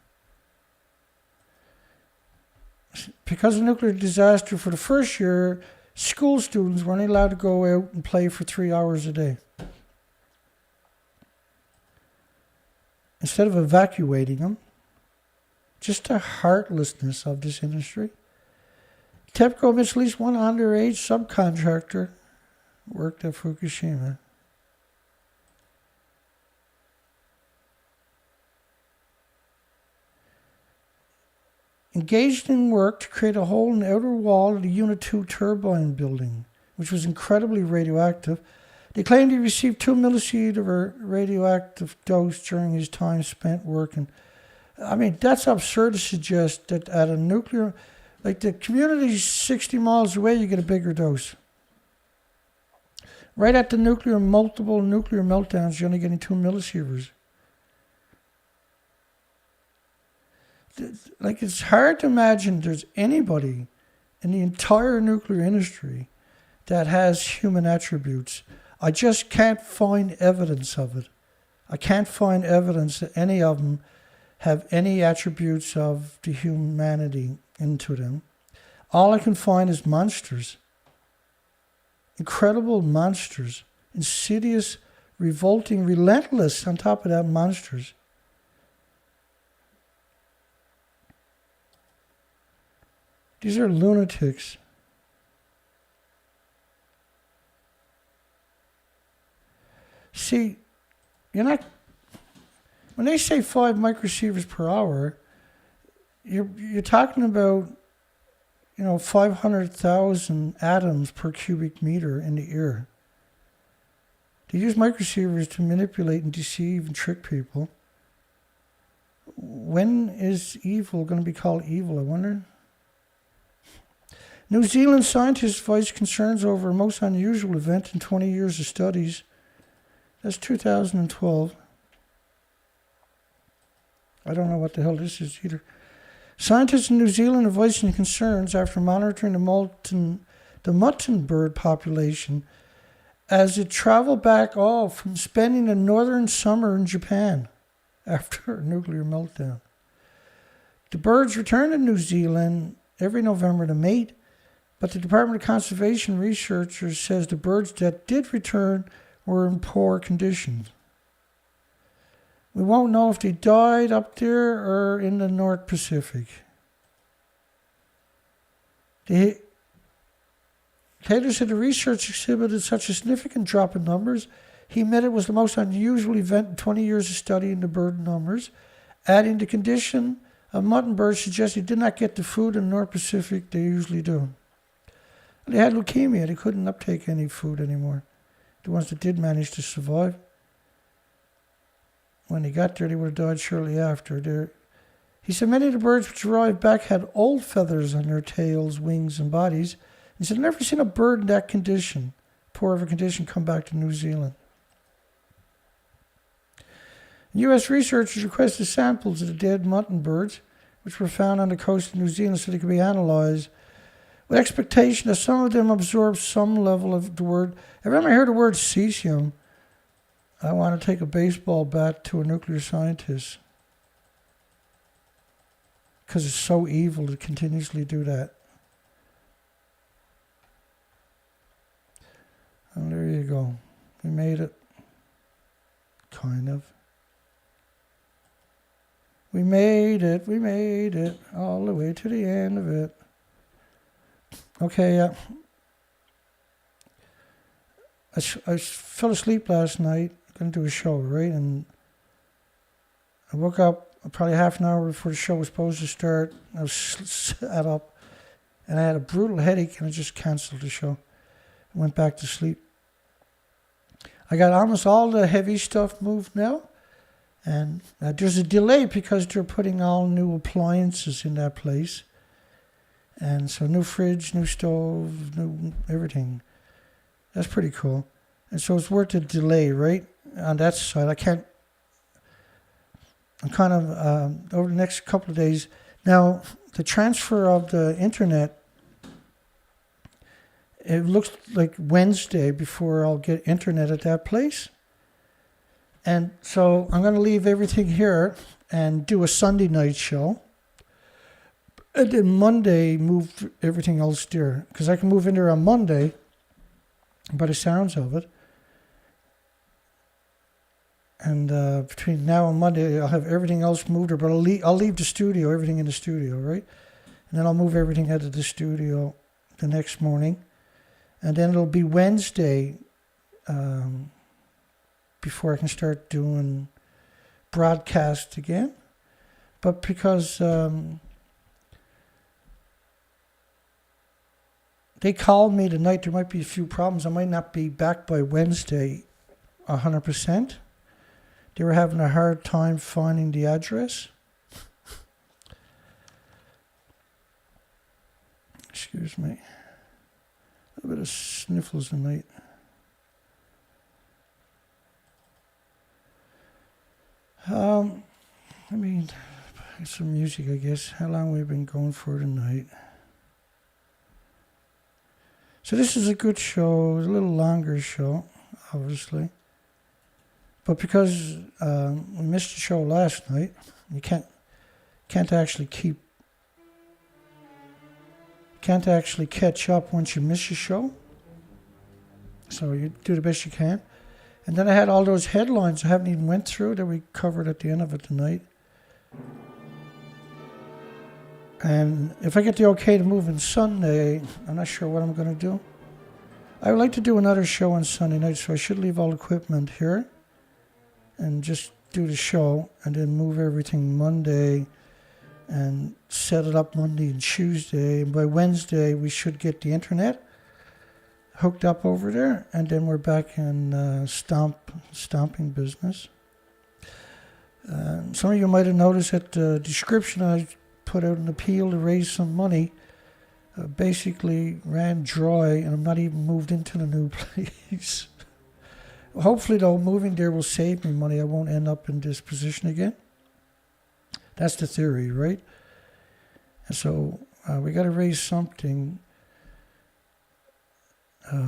Because of the nuclear disaster, for the first year, school students were only allowed to go out and play for 3 hours a day. Instead of evacuating them, just the heartlessness of this industry. TEPCO admits at least one underage subcontractor worked at Fukushima. Engaged in work to create a hole in the outer wall of the Unit 2 turbine building, which was incredibly radioactive. They claimed he received 2 millisievert of a radioactive dose during his time spent working. I mean, that's absurd to suggest that at a nuclear, like the community's 60 miles away, you get a bigger dose. Right at the multiple nuclear meltdowns, you're only getting 2 millisieverts. Like, it's hard to imagine there's anybody in the entire nuclear industry that has human attributes. I just can't find evidence of it. I can't find evidence that any of them have any attributes of the humanity into them. All I can find is monsters. Incredible monsters. Insidious, revolting, relentless, on top of that, monsters. These are lunatics. See, you're not. When they say 5 microsieverts per hour, you're talking about, 500,000 atoms per cubic meter in the air. They use microsieverts to manipulate and deceive and trick people. When is evil going to be called evil, I wonder? New Zealand scientists voiced concerns over a most unusual event in 20 years of studies. That's 2012. I don't know what the hell this is either. Scientists in New Zealand are voicing concerns after monitoring the mutton bird population as it traveled back from spending a northern summer in Japan after a nuclear meltdown. The birds return to New Zealand every November to mate, but the Department of Conservation researchers says the birds that did return were in poor condition. We won't know if they died up there or in the North Pacific. Taylor said the research exhibited such a significant drop in numbers. He admitted it was the most unusual event in 20 years of studying the bird numbers, adding the condition of mutton birds suggests they did not get the food in the North Pacific they usually do. They had leukemia. They couldn't uptake any food anymore. The ones that did manage to survive. When they got there, they would have died shortly after. He said many of the birds which arrived back had old feathers on their tails, wings, and bodies. He said, I've never seen a bird in that condition, poor of a condition, come back to New Zealand. U.S. researchers requested samples of the dead mutton birds, which were found on the coast of New Zealand, so they could be analyzed, with expectation that some of them absorbed some level of the word. Every time I hear the word cesium, I want to take a baseball bat to a nuclear scientist. Because it's so evil to continuously do that. And there you go. We made it. Kind of. We made it. All the way to the end of it. Okay, I fell asleep last night, going to do a show, right? And I woke up probably half an hour before the show was supposed to start. I was sat up, and I had a brutal headache, and I just canceled the show. I went back to sleep. I got almost all the heavy stuff moved now, and there's a delay because they're putting all new appliances in that place. And so new fridge, new stove, new everything. That's pretty cool. And so it's worth the delay, right? On that side, I'm kind of, over the next couple of days. Now, the transfer of the internet it looks like Wednesday before I'll get internet at that place. And so I'm going to leave everything here and do a Sunday night show. And then Monday, move everything else there. Because I can move in there on Monday, by the sounds of it. And between now and Monday, I'll have everything else moved there. But I'll leave the studio, everything in the studio, right? And then I'll move everything out of the studio the next morning. And then it'll be Wednesday before I can start doing broadcast again. But because they called me tonight, there might be a few problems. I might not be back by Wednesday 100%. They were having a hard time finding the address. Excuse me. A little bit of sniffles tonight. I mean, some music, I guess. How long we've been going for tonight? So this is a good show, a little longer show, obviously. But because we missed the show last night, you can't actually catch up once you miss your show. So you do the best you can. And then I had all those headlines I haven't even went through that we covered at the end of it tonight. And if I get the okay to move on Sunday, I'm not sure what I'm going to do. I would like to do another show on Sunday night, so I should leave all equipment here and just do the show and then move everything Monday and set it up Monday and Tuesday. And by Wednesday, we should get the internet hooked up over there, and then we're back in stomping business. Some of you might have noticed that the description I put out an appeal to raise some money basically ran dry, and I'm not even moved into the new place. Hopefully, though, moving there will save me money. I won't end up in this position again. That's the theory, right? And so we got to raise something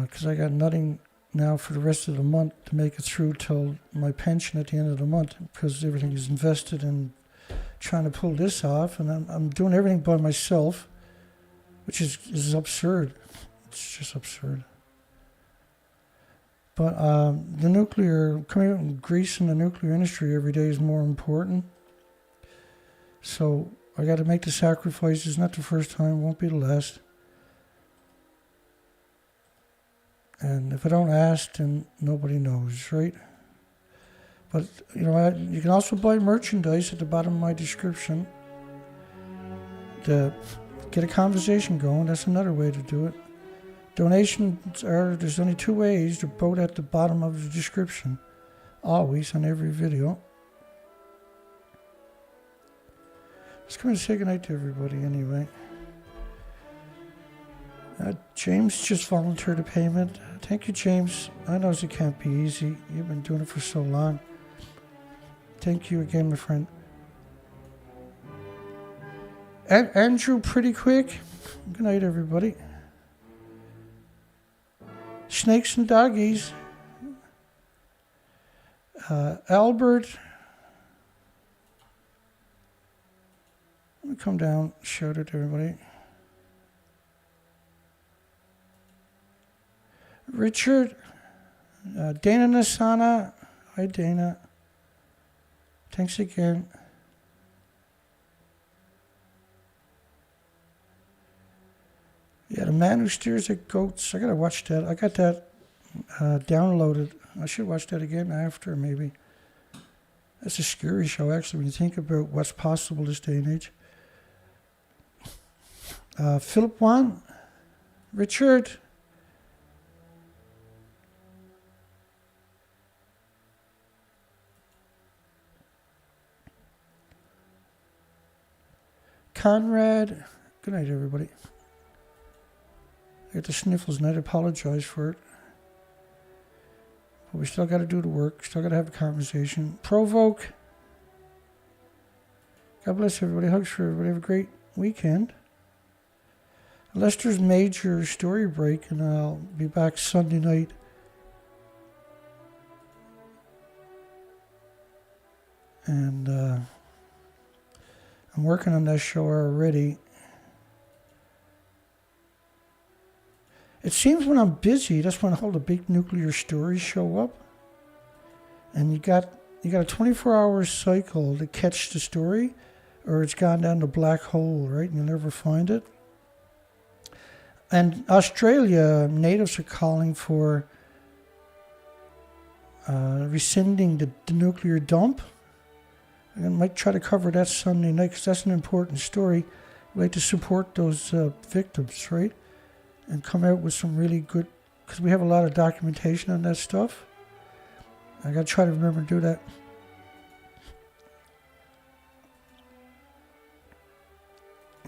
because I got nothing now for the rest of the month to make it through till my pension at the end of the month, because everything is invested in trying to pull this off, and I'm doing everything by myself, which is absurd. It's just absurd. But the nuclear, coming out and greasing the nuclear industry every day is more important. So I got to make the sacrifices. Not the first time, won't be the last. And if I don't ask, then nobody knows, right? But, you know, you can also buy merchandise at the bottom of my description to get a conversation going. That's another way to do it. Donations there's only two ways. They're both at the bottom of the description. Always, on every video. Let's come and say goodnight to everybody anyway. James just volunteered a payment. Thank you, James. I know it can't be easy. You've been doing it for so long. Thank you again, my friend. Andrew, pretty quick. Good night, everybody. Snakes and doggies. Albert. Let me come down, shout it to everybody. Richard, Dana Nasana. Hi, Dana. Thanks again. Yeah, The Man Who Steers at Goats. I gotta watch that. I got that downloaded. I should watch that again after, maybe. That's a scary show, actually, when you think about what's possible this day and age. Philip Wan. Richard. Conrad. Good night, everybody. I got the sniffles and I apologize for it. But we still got to do the work. Still got to have a conversation. Provoke. God bless everybody. Hugs for everybody. Have a great weekend. unless there's major story break, and I'll be back Sunday night. And I'm working on that show already. It seems when I'm busy, that's when all the big nuclear stories show up. And you got a 24-hour cycle to catch the story, or it's gone down the black hole, right? And you'll never find it. And Australia, natives are calling for rescinding the nuclear dump. I might try to cover that Sunday night because that's an important story. We like to support those victims, right? And come out with some really good, because we have a lot of documentation on that stuff. I got to try to remember to do that.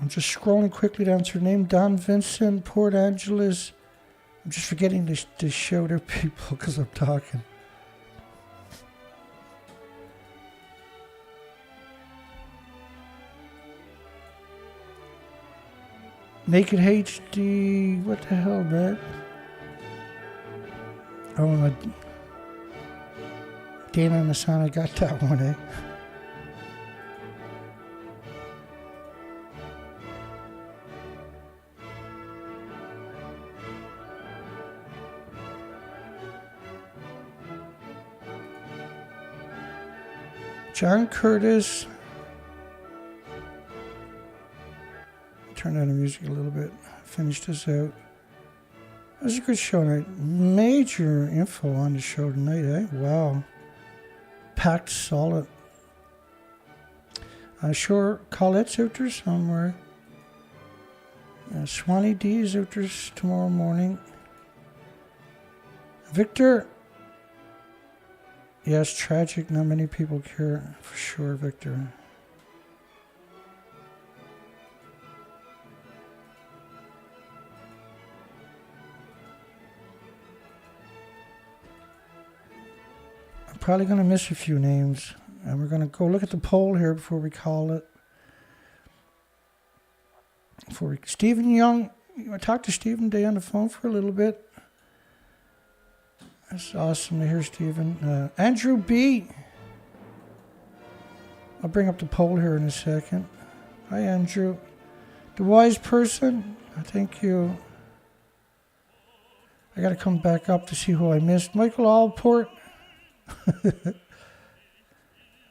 I'm just scrolling quickly down through the name. Don Vincent, Port Angeles. I'm just forgetting to show their people because I'm talking. Naked HD, what the hell, man? Oh, my Dana and Asana got that one, eh? John Curtis. Turn down the music a little bit. Finish this out. That was a good show tonight. Major info on the show tonight, eh? Wow. Packed solid. I'm sure Colette's out there somewhere. Swanee D is out there tomorrow morning. Victor. Yes, tragic. Not many people care. For sure, Victor. Probably going to miss a few names, and we're going to go look at the poll here before we call it. Stephen Young, I talked to Stephen Day on the phone for a little bit. That's awesome to hear, Stephen. Andrew B. I'll bring up the poll here in a second. Hi, Andrew. The Wise Person, thank you. I got to come back up to see who I missed. Michael Allport.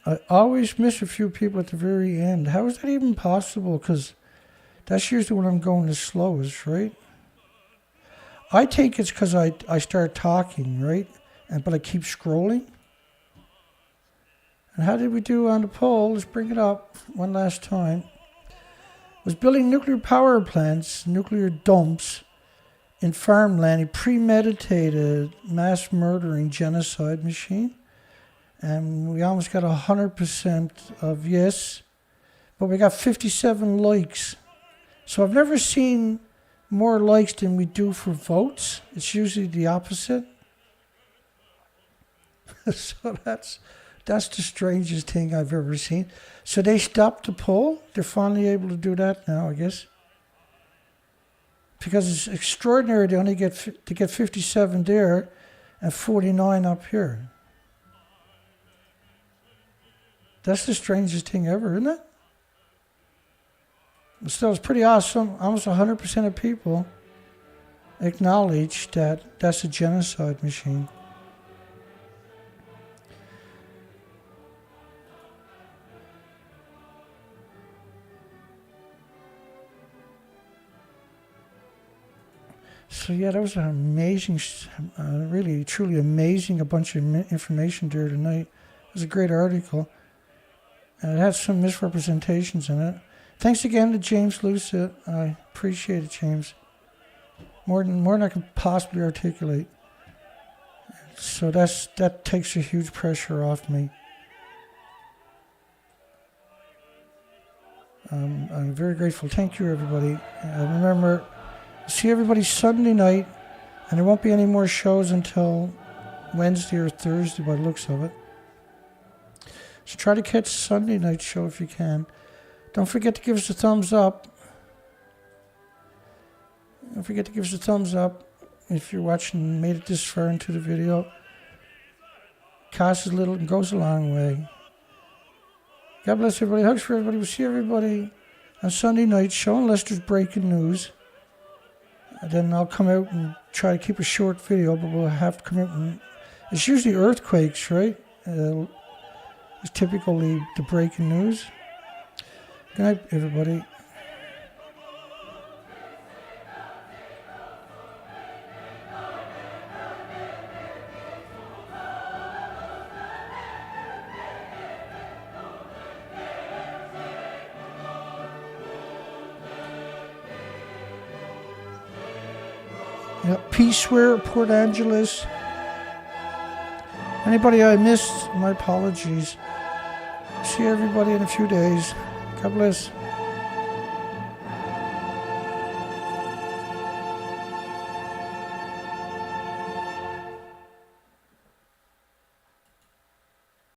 I always miss a few people at the very end. How is that even possible? Because that's usually when I'm going the slowest, right? I think it's because I start talking, right? But I keep scrolling. And how did we do on the poll? Let's bring it up one last time. Was building nuclear power plants, nuclear dumps in farmland, a premeditated mass murdering genocide machine. And we almost got 100% of yes, but we got 57 likes. So I've never seen more likes than we do for votes. It's usually the opposite. So that's the strangest thing I've ever seen. So they stopped the poll. They're finally able to do that now, I guess. Because it's extraordinary to only get 57 there and 49 up here. That's the strangest thing ever, isn't it? But still, it's pretty awesome. Almost 100% of people acknowledge that that's a genocide machine. So yeah, that was an amazing, really, truly amazing, a bunch of information there tonight. It was a great article. It had some misrepresentations in it. Thanks again to James Lucet. I appreciate it, James. More than I can possibly articulate. So that takes a huge pressure off me. I'm very grateful. Thank you, everybody. Remember, see everybody Sunday night, and there won't be any more shows until Wednesday or Thursday by the looks of it. So try to catch Sunday night show if you can. Don't forget to give us a thumbs up. Don't forget to give us a thumbs up if you're watching and made it this far into the video. Costs a little and goes a long way. God bless everybody. Hugs for everybody. We'll see everybody on Sunday night, showing Lester's breaking news. And then I'll come out and try to keep a short video, but we'll have to come out and... It's usually earthquakes, right? It's typically the breaking news. Good night, everybody. Yep, Peaceware, Port Angeles. Anybody I missed, my apologies. See everybody in a few days. God bless.